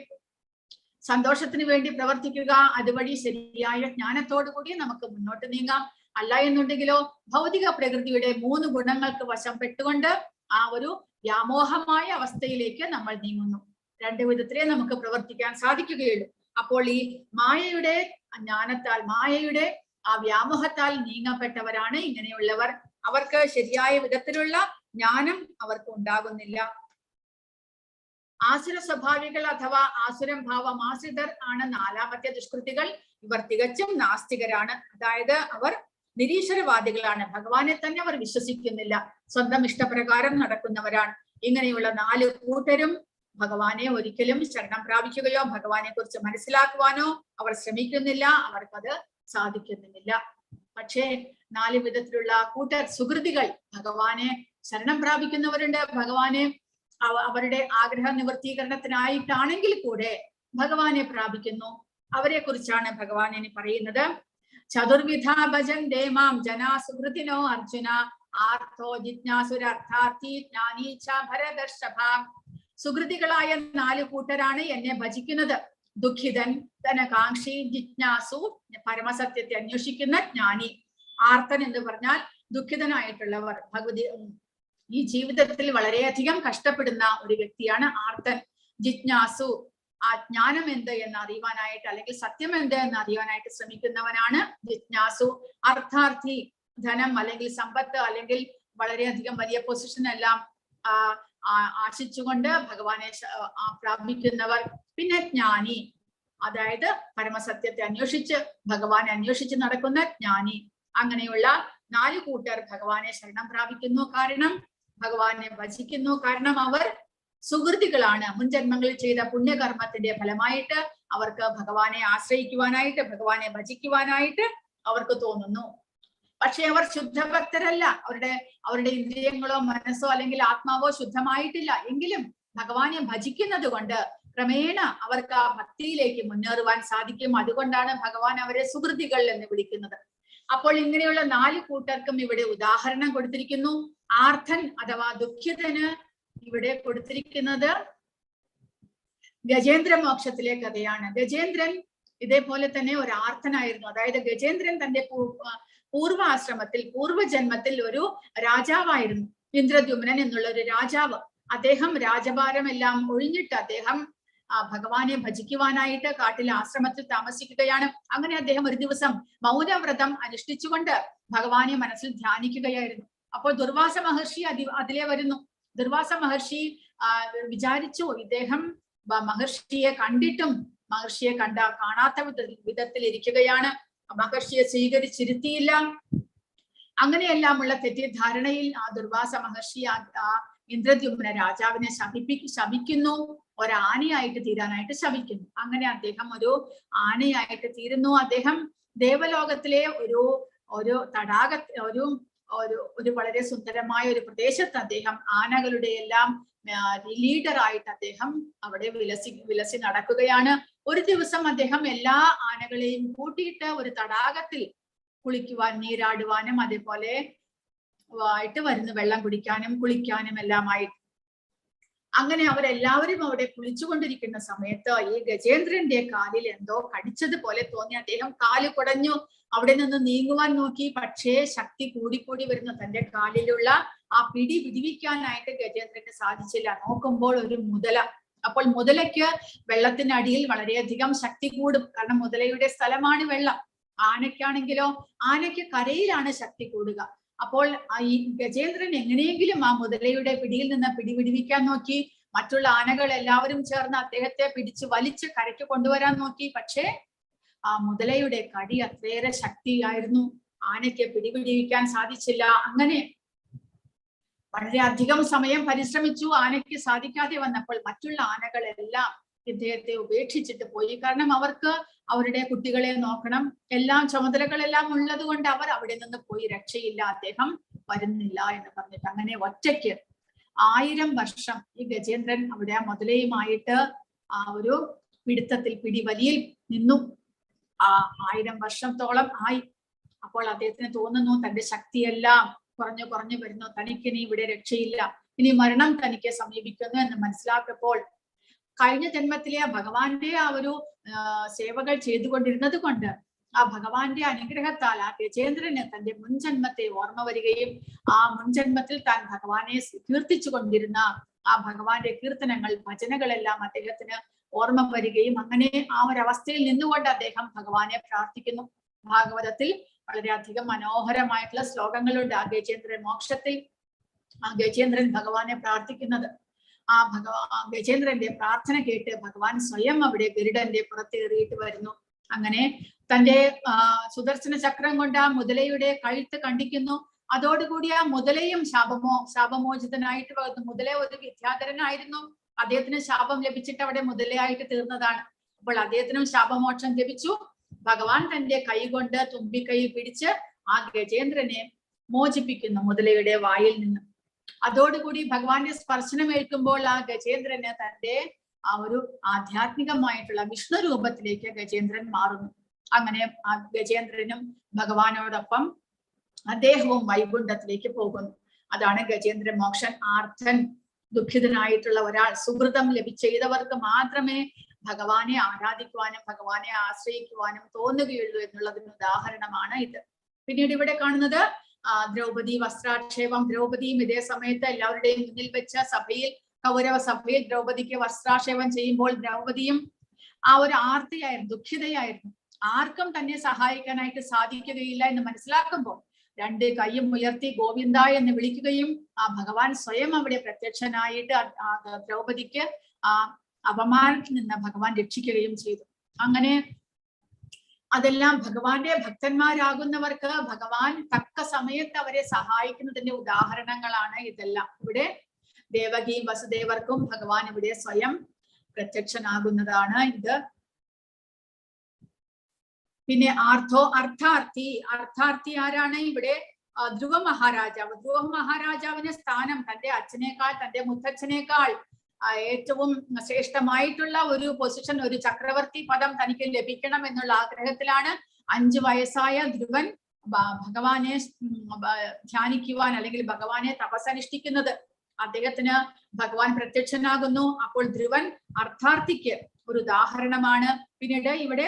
A: സന്തോഷത്തിന് വേണ്ടി പ്രവർത്തിക്കുക, അതുവഴി ശരിയായ ജ്ഞാനത്തോടു കൂടി നമുക്ക് മുന്നോട്ട് നീങ്ങാം. അല്ല എന്നുണ്ടെങ്കിലോ ഭൗതിക പ്രകൃതിയുടെ 3 ഗുണങ്ങൾക്ക് വശം പെട്ടുകൊണ്ട് ആ ഒരു വ്യാമോഹമായ അവസ്ഥയിലേക്ക് നമ്മൾ നീങ്ങുന്നു. രണ്ടു വിധത്തിലേ നമുക്ക് പ്രവർത്തിക്കാൻ സാധിക്കുകയുള്ളൂ. അപ്പോൾ ഈ മായയുടെ ജ്ഞാനത്താൽ, മായയുടെ ആ വ്യാമോഹത്താൽ നീങ്ങപ്പെട്ടവരാണ് ഇങ്ങനെയുള്ളവർ. അവർക്ക് ശരിയായ വിധത്തിലുള്ള ജ്ഞാനം അവർക്ക് ഉണ്ടാകുന്നില്ല. ആസുര സ്വഭാവികൾ അഥവാ ആസുരം ഭാവം ആശ്രിതർ ആണ് നാലാമത്തെ ദുഷ്കൃതികൾ. ഇവർ തികച്ചും നാസ്തികരാണ്. അതായത് അവർ നിരീശ്വരവാദികളാണ്. ഭഗവാനെ തന്നെ അവർ വിശ്വസിക്കുന്നില്ല. സ്വന്തം ഇഷ്ടപ്രകാരം നടക്കുന്നവരാണ്. ഇങ്ങനെയുള്ള 4 കൂട്ടരും ഭഗവാനെ ഒരിക്കലും ശരണം പ്രാപിക്കുകയോ ഭഗവാനെ കുറിച്ച് മനസ്സിലാക്കുവാനോ അവർ ശ്രമിക്കുന്നില്ല. അവർക്കത് സാധിക്കുന്നില്ല. പക്ഷേ 4 വിധത്തിലുള്ള കൂട്ടർ സുഹൃതികൾ ഭഗവാനെ ശരണം പ്രാപിക്കുന്നവരുണ്ട്. ഭഗവാനെ അവരുടെ ആഗ്രഹ നിവൃത്തീകരണത്തിനായിട്ടാണെങ്കിൽ കൂടെ ഭഗവാനെ പ്രാപിക്കുന്നു. അവരെ കുറിച്ചാണ് ഭഗവാൻ ഇനി പറയുന്നത്. ചതുർവിധ ഭജന്തേ മാം ജനാ സുഹൃതിനോ അർജുന ആർത്തോ ജിജ്ഞാസുരർത്ഥാർത്ഥി ജ്ഞാനീ ച ഭരതർഷഭ. സുഹൃതികളായ 4 കൂട്ടരാണ് എന്നെ ഭജിക്കുന്നത്. ദുഃഖിതൻ, ധനകാംക്ഷി, ജിജ്ഞാസു, പരമസത്യത്തെ അന്വേഷിക്കുന്ന ജ്ഞാനി. ആർത്തൻ എന്ന് പറഞ്ഞാൽ ദുഃഖിതനായിട്ടുള്ളവർ. ഭഗവതി ഈ ജീവിതത്തിൽ വളരെയധികം കഷ്ടപ്പെടുന്ന ഒരു വ്യക്തിയാണ് ആർത്തൻ. ജിജ്ഞാസു, ആ ജ്ഞാനം എന്ത് എന്ന് അറിയുവാനായിട്ട് അല്ലെങ്കിൽ സത്യം എന്ത് എന്ന് അറിയുവാനായിട്ട് ശ്രമിക്കുന്നവനാണ് ജിജ്ഞാസു. അർത്ഥാർത്ഥി, ധനം അല്ലെങ്കിൽ സമ്പത്ത് അല്ലെങ്കിൽ വളരെയധികം വലിയ പൊസിഷൻ എല്ലാം ആശിച്ചുകൊണ്ട് ഭഗവാനെ പ്രാപിക്കുന്നവർ. പിന്നെ ജ്ഞാനി, അതായത് പരമസത്യത്തെ അന്വേഷിച്ച് ഭഗവാനെ അന്വേഷിച്ച് നടക്കുന്ന ജ്ഞാനി. അങ്ങനെയുള്ള 4 കൂട്ടർ ഭഗവാനെ ശരണം പ്രാപിക്കുന്നു. കാരണം ഭഗവാനെ ഭജിക്കുന്നു. കാരണം അവർ സുഹൃതികളാണ്. മുൻജന്മങ്ങളിൽ ചെയ്ത പുണ്യകർമ്മത്തിന്റെ ഫലമായിട്ട് അവർക്ക് ഭഗവാനെ ആശ്രയിക്കുവാനായിട്ട് ഭഗവാനെ ഭജിക്കുവാനായിട്ട് അവർക്ക് തോന്നുന്നു. പക്ഷെ അവർ ശുദ്ധഭക്തരല്ല. അവരുടെ ഇന്ദ്രിയങ്ങളോ മനസ്സോ അല്ലെങ്കിൽ ആത്മാവോ ശുദ്ധമായിട്ടില്ല. എങ്കിലും ഭഗവാനെ ഭജിക്കുന്നത് കൊണ്ട് ക്രമേണ അവർക്ക് ആ ഭക്തിയിലേക്ക് മുന്നേറുവാൻ സാധിക്കും. അതുകൊണ്ടാണ് ഭഗവാൻ അവരെ സുഹൃതികൾ എന്ന് വിളിക്കുന്നത്. അപ്പോൾ ഇങ്ങനെയുള്ള 4 കൂട്ടർക്കും ഇവിടെ ഉദാഹരണം കൊടുത്തിരിക്കുന്നു. ആർത്തൻ അഥവാ ദുഃഖിതന് ഇവിടെ കൊടുത്തിരിക്കുന്നത് ഗജേന്ദ്ര മോക്ഷത്തിലെ കഥയാണ്. ഗജേന്ദ്രൻ ഇതേപോലെ തന്നെ ഒരു ആർത്തനായിരുന്നു. അതായത് ഗജേന്ദ്രൻ തന്റെ പൂർവാശ്രമത്തിൽ പൂർവജന്മത്തിൽ ഒരു രാജാവായിരുന്നു. ഇന്ദ്രദ്യുമ്നൻ എന്നുള്ള ഒരു രാജാവ്. അദ്ദേഹം രാജഭാരമെല്ലാം ഒഴിഞ്ഞിട്ട് അദ്ദേഹം ഭഗവാനെ ഭജിക്കുവാനായിട്ട് കാട്ടിലെ ആശ്രമത്തിൽ താമസിക്കുകയാണ്. അങ്ങനെ അദ്ദേഹം ഒരു ദിവസം മൗനവ്രതം അനുഷ്ഠിച്ചുകൊണ്ട് ഭഗവാനെ മനസ്സിൽ ധ്യാനിക്കുകയായിരുന്നു. അപ്പോൾ ദുർവാസ മഹർഷി അതിലെ വരുന്നു. ദുർവാസ മഹർഷി വിചാരിച്ചു, ഇദ്ദേഹം മഹർഷിയെ കണ്ടിട്ടും മഹർഷിയെ കാണാത്ത വിധത്തിൽ ഇരിക്കുകയാണ്. മഹർഷിയെ സ്വീകരിച്ചിരുത്തിയില്ല. അങ്ങനെയെല്ലാമുള്ള തെറ്റിദ്ധാരണയിൽ ആ ദുർവാസ മഹർഷി ഇന്ദ്രദ്യുമ്ന രാജാവിനെ ശപിക്കുന്നു. ഒരാനയായിട്ട് തീരാനായിട്ട് ശപിക്കുന്നു. അങ്ങനെ അദ്ദേഹം ഒരു ആനയായിട്ട് തീരുന്നു. അദ്ദേഹം ദേവലോകത്തിലെ ഒരു തടാക ഒരു വളരെ സുന്ദരമായ ഒരു പ്രദേശത്ത് അദ്ദേഹം ആനകളുടെ എല്ലാം ലീഡറായിട്ട് അദ്ദേഹം അവിടെ വിലസി നടക്കുകയാണ്. ഒരു ദിവസം അദ്ദേഹം എല്ലാ ആനകളെയും കൂട്ടിയിട്ട് ഒരു തടാകത്തിൽ കുളിക്കുവാൻ, നീരാടുവാനും അതേപോലെ ആയിട്ട് വരുന്നു, വെള്ളം കുടിക്കാനും കുളിക്കാനും എല്ലാമായിട്ട്. അങ്ങനെ അവരെല്ലാവരും അവിടെ കുളിച്ചുകൊണ്ടിരിക്കുന്ന സമയത്ത് ഈ ഗജേന്ദ്രന്റെ കാലിൽ എന്തോ കടിച്ചതുപോലെ തോന്നി. അദ്ദേഹം കാല് കുടഞ്ഞു. അവിടെ നിന്ന് നീങ്ങുവാൻ നോക്കി. പക്ഷേ ശക്തി കൂടിക്കൂടി വരുന്നു. തന്റെ കാലിലുള്ള ആ പിടി വിടിവിക്കാനായിട്ട് ഗജേന്ദ്രന് സാധിച്ചില്ല. നോക്കുമ്പോൾ ഒരു മുതല. അപ്പോൾ മുതലയ്ക്ക് വെള്ളത്തിനടിയിൽ വളരെയധികം ശക്തി കൂടും. കാരണം മുതലയുടെ സ്ഥലമാണ് വെള്ളം. ആനയ്ക്കാണെങ്കിലോ ആനയ്ക്ക് കരയിലാണ് ശക്തി കൂടുക. അപ്പോൾ ഈ ഗജേന്ദ്രൻ എങ്ങനെയെങ്കിലും ആ മുതലയുടെ പിടിയിൽ നിന്ന് പിടിവിടിവിക്കാൻ നോക്കി. മറ്റുള്ള ആനകൾ എല്ലാവരും ചേർന്ന് അദ്ദേഹത്തെ പിടിച്ച് വലിച്ച് കരയ്ക്ക് കൊണ്ടുവരാൻ നോക്കി. പക്ഷേ ആ മുതലയുടെ കടി അത്രയേറെ ശക്തിയായിരുന്നു. ആനയ്ക്ക് പിടിവിടിവിക്കാൻ സാധിച്ചില്ല. അങ്ങനെ വളരെയധികം സമയം പരിശ്രമിച്ചു. ആനയ്ക്ക് സാധിക്കാതെ വന്നപ്പോൾ മറ്റുള്ള ആനകളെല്ലാം ഇദ്ദേഹത്തെ ഉപേക്ഷിച്ചിട്ട് പോയി. കാരണം അവർക്ക് അവരുടെ കുട്ടികളെ നോക്കണം, എല്ലാം ചുമതലകളെല്ലാം ഉള്ളത് കൊണ്ട് അവർ അവിടെ നിന്ന് പോയി. രക്ഷയില്ല, അദ്ദേഹം വരുന്നില്ല എന്ന് പറഞ്ഞിട്ട് അങ്ങനെ ഒറ്റയ്ക്ക് 1000 വർഷം ഈ ഗജേന്ദ്രൻ അവിടെ ആ മുതലയുമായിട്ട് ആ ഒരു പിടുത്തത്തിൽ പിടിവലിയിൽ നിന്നു. 1000 വർഷത്തോളം ആയി. അപ്പോൾ അദ്ദേഹത്തിന് തോന്നുന്നു തന്റെ ശക്തിയെല്ലാം കുറഞ്ഞു വരുന്നു. തനിക്കിനി ഇവിടെ രക്ഷയില്ല, ഇനി മരണം തനിക്ക് സമീപിക്കുന്നു എന്ന് മനസ്സിലാക്കിയപ്പോൾ കഴിഞ്ഞ ജന്മത്തിലെ ഭഗവാന്റെ ആ ഒരു സേവകൾ ചെയ്തുകൊണ്ടിരുന്നത് കൊണ്ട് ആ ഭഗവാന്റെ അനുഗ്രഹത്താൽ ആ ഗജേന്ദ്രന് തന്റെ മുൻജന്മത്തെ ഓർമ്മ വരികയും ആ മുൻജന്മത്തിൽ താൻ ഭഗവാനെ കീർത്തിച്ചു കൊണ്ടിരുന്ന ആ ഭഗവാന്റെ കീർത്തനങ്ങൾ ഭജനകളെല്ലാം അദ്ദേഹത്തിന് ഓർമ്മ വരികയും അങ്ങനെ ആ ഒരു അവസ്ഥയിൽ നിന്നുകൊണ്ട് അദ്ദേഹം ഭഗവാനെ പ്രാർത്ഥിക്കുന്നു. ഭാഗവതത്തിൽ വളരെയധികം മനോഹരമായിട്ടുള്ള ശ്ലോകങ്ങളുണ്ട്. ആ ഗജേന്ദ്രൻ മോക്ഷത്തിൽ ആ ഗജേന്ദ്രൻ ഭഗവാനെ പ്രാർത്ഥിക്കുന്നത്. ആ ഗജേന്ദ്രന്റെ പ്രാർത്ഥന കേട്ട് ഭഗവാൻ സ്വയം അവിടെ ഗരുഡന്റെ പുറത്തേറിയിട്ട് വരുന്നു. അങ്ങനെ തന്റെ സുദർശന ചക്രം കൊണ്ട് ആ മുതലയുടെ കഴുത്ത് കണ്ടിക്കുന്നു. അതോടുകൂടി ആ മുതലയും ശാപമോചിതനായിട്ട് വന്നു. മുതല ഒരു വിദ്യാധരനായിരുന്നു. അദ്ദേഹത്തിന് ശാപം ലഭിച്ചിട്ട് അവിടെ മുതലയായിട്ട് തീർന്നതാണ്. അപ്പോൾ അദ്ദേഹത്തിനും ശാപമോക്ഷം ലഭിച്ചു. ഭഗവാൻ തന്റെ കൈ കൊണ്ട് തുമ്പിക്കൈ പിടിച്ച് ആ ഗജേന്ദ്രനെ മോചിപ്പിക്കുന്നു മുതലയുടെ വായിൽ നിന്ന്. അതോടുകൂടി ഭഗവാന്റെ സ്പർശനമേൽക്കുമ്പോൾ ആ ഗജേന്ദ്രന് തന്റെ ആ ഒരു ആധ്യാത്മികമായിട്ടുള്ള വിഷ്ണു രൂപത്തിലേക്ക് ഗജേന്ദ്രൻ മാറുന്നു. അങ്ങനെ ആ ഗജേന്ദ്രനും ഭഗവാനോടൊപ്പം അദ്ദേഹവും വൈകുണ്ഠത്തിലേക്ക് പോകുന്നു. അതാണ് ഗജേന്ദ്ര മോക്ഷൻ. ആർത്തൻ ദുഃഖിതനായിട്ടുള്ള ഒരാൾ, സുഹൃതം ചെയ്തവർക്ക് മാത്രമേ ഭഗവാനെ ആരാധിക്കുവാനും ഭഗവാനെ ആശ്രയിക്കുവാനും തോന്നുകയുള്ളൂ എന്നുള്ളതിന് ഉദാഹരണമാണ് ഇത്. പിന്നീട് ഇവിടെ കാണുന്നത് ദ്രൗപദി വസ്ത്രാക്ഷേപം. ദ്രൗപദിയും ഇതേ സമയത്ത് എല്ലാവരുടെയും മുന്നിൽ വെച്ച സഭയിൽ, കൗരവ സഭയിൽ ദ്രൗപദിക്ക് വസ്ത്രാക്ഷേപം ചെയ്യുമ്പോൾ ദ്രൗപദിയും ആ ഒരു ആർത്തിയായിരുന്നു, ദുഃഖിതയായിരുന്നു. ആർക്കും തന്നെ സഹായിക്കാനായിട്ട് സാധിക്കുകയില്ല എന്ന് മനസ്സിലാക്കുമ്പോൾ രണ്ട് കൈയും ഉയർത്തി ഗോവിന്ദ എന്ന് വിളിക്കുകയും ആ ഭഗവാൻ സ്വയം അവിടെ പ്രത്യക്ഷനായിട്ട് ദ്രൗപദിക്ക് ആ അപമാനത്തിൽ നിന്ന് ഭഗവാൻ രക്ഷിക്കുകയും ചെയ്തു. അങ്ങനെ അതെല്ലാം ഭഗവാന്റെ ഭക്തന്മാരാകുന്നവർക്ക് ഭഗവാൻ തക്ക സമയത്ത് അവരെ സഹായിക്കുന്നതിന്റെ ഉദാഹരണങ്ങളാണ് ഇതെല്ലാം. ഇവിടെ ദേവകിയും വസുദേവർക്കും ഭഗവാൻ ഇവിടെ സ്വയം പ്രത്യക്ഷനാകുന്നതാണ് ഇത്. പിന്നെ അർത്ഥാർത്ഥി ആരാണ്? ഇവിടെ ധ്രുവ മഹാരാജാവ്. ധ്രുവ മഹാരാജാവിന്റെ സ്ഥാനം തന്റെ അച്ഛനേക്കാൾ, തന്റെ മുത്തച്ഛനേക്കാൾ ഏറ്റവും ശ്രേഷ്ഠമായിട്ടുള്ള ഒരു പൊസിഷൻ, ഒരു ചക്രവർത്തി പദം തനിക്ക് ലഭിക്കണം എന്നുള്ള ആഗ്രഹത്തിലാണ് 5 വയസ്സായ ധ്രുവൻ ഭഗവാനെ ധ്യാനിക്കുവാൻ അല്ലെങ്കിൽ ഭഗവാനെ തപസ്സനുഷ്ഠിക്കുന്നത്. അദ്ദേഹത്തിന് ഭഗവാൻ പ്രത്യക്ഷനാകുന്നു. അപ്പോൾ ധ്രുവൻ അർത്ഥാർത്ഥിക്ക് ഒരു ഉദാഹരണമാണ്. പിന്നീട് ഇവിടെ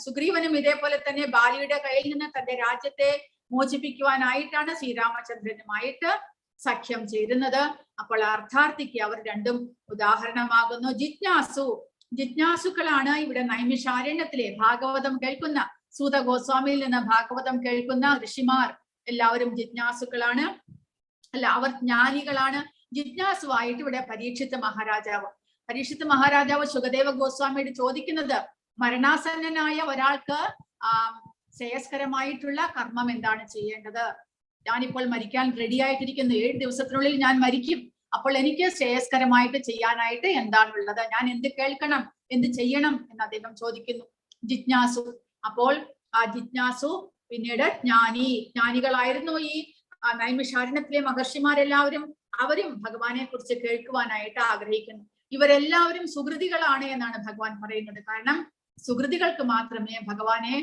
A: സുഗ്രീവനും ഇതേപോലെ തന്നെ ബാലിയുടെ കയ്യിൽ നിന്ന് തന്റെ രാജ്യത്തെ മോചിപ്പിക്കുവാനായിട്ടാണ് ശ്രീരാമചന്ദ്രനുമായിട്ട് സഖ്യം ചേരുന്നത്. അപ്പോൾ അർത്ഥാർത്ഥിക്ക് അവർ രണ്ടും ഉദാഹരണമാകുന്നു. ജിജ്ഞാസുക്കളാണ് ഇവിടെ നൈമിഷാരണ്യത്തിലെ ഭാഗവതം കേൾക്കുന്ന, സൂത ഗോസ്വാമിയിൽ നിന്ന് ഭാഗവതം കേൾക്കുന്ന ഋഷിമാർ എല്ലാവരും ജിജ്ഞാസുക്കളാണ്, അല്ല അവർ ജ്ഞാനികളാണ്. ജിജ്ഞാസുവായിട്ട് ഇവിടെ പരീക്ഷിത്ത് മഹാരാജാവ് സുഖദേവ ഗോസ്വാമിയോട് ചോദിക്കുന്നത്, മരണാസന്നനായ ഒരാൾക്ക് ശ്രേയസ്കരമായിട്ടുള്ള കർമ്മം എന്താണ് ചെയ്യേണ്ടത്? ഞാനിപ്പോൾ മരിക്കാൻ റെഡി ആയിട്ടിരിക്കുന്നു, 7 ദിവസത്തിനുള്ളിൽ ഞാൻ മരിക്കും. അപ്പോൾ എനിക്ക് ശ്രേയസ്കരമായിട്ട് ചെയ്യാനായിട്ട് എന്താണുള്ളത്? ഞാൻ എന്ത് കേൾക്കണം, എന്ത് ചെയ്യണം എന്ന് അദ്ദേഹം ചോദിക്കുന്നു. ജിജ്ഞാസു. അപ്പോൾ ആ ജിജ്ഞാസു പിന്നീട് ജ്ഞാനികളായിരുന്നു ഈ നൈമിഷാരണ്യത്തിലെ മഹർഷിമാരെല്ലാവരും. അവരും ഭഗവാനെ കുറിച്ച് കേൾക്കുവാനായിട്ട് ആഗ്രഹിക്കുന്നു. ഇവരെല്ലാവരും സുഹൃതികളാണ് എന്നാണ് ഭഗവാൻ പറയുന്നത്. കാരണം സുഹൃതികൾക്ക് മാത്രമേ ഭഗവാനെ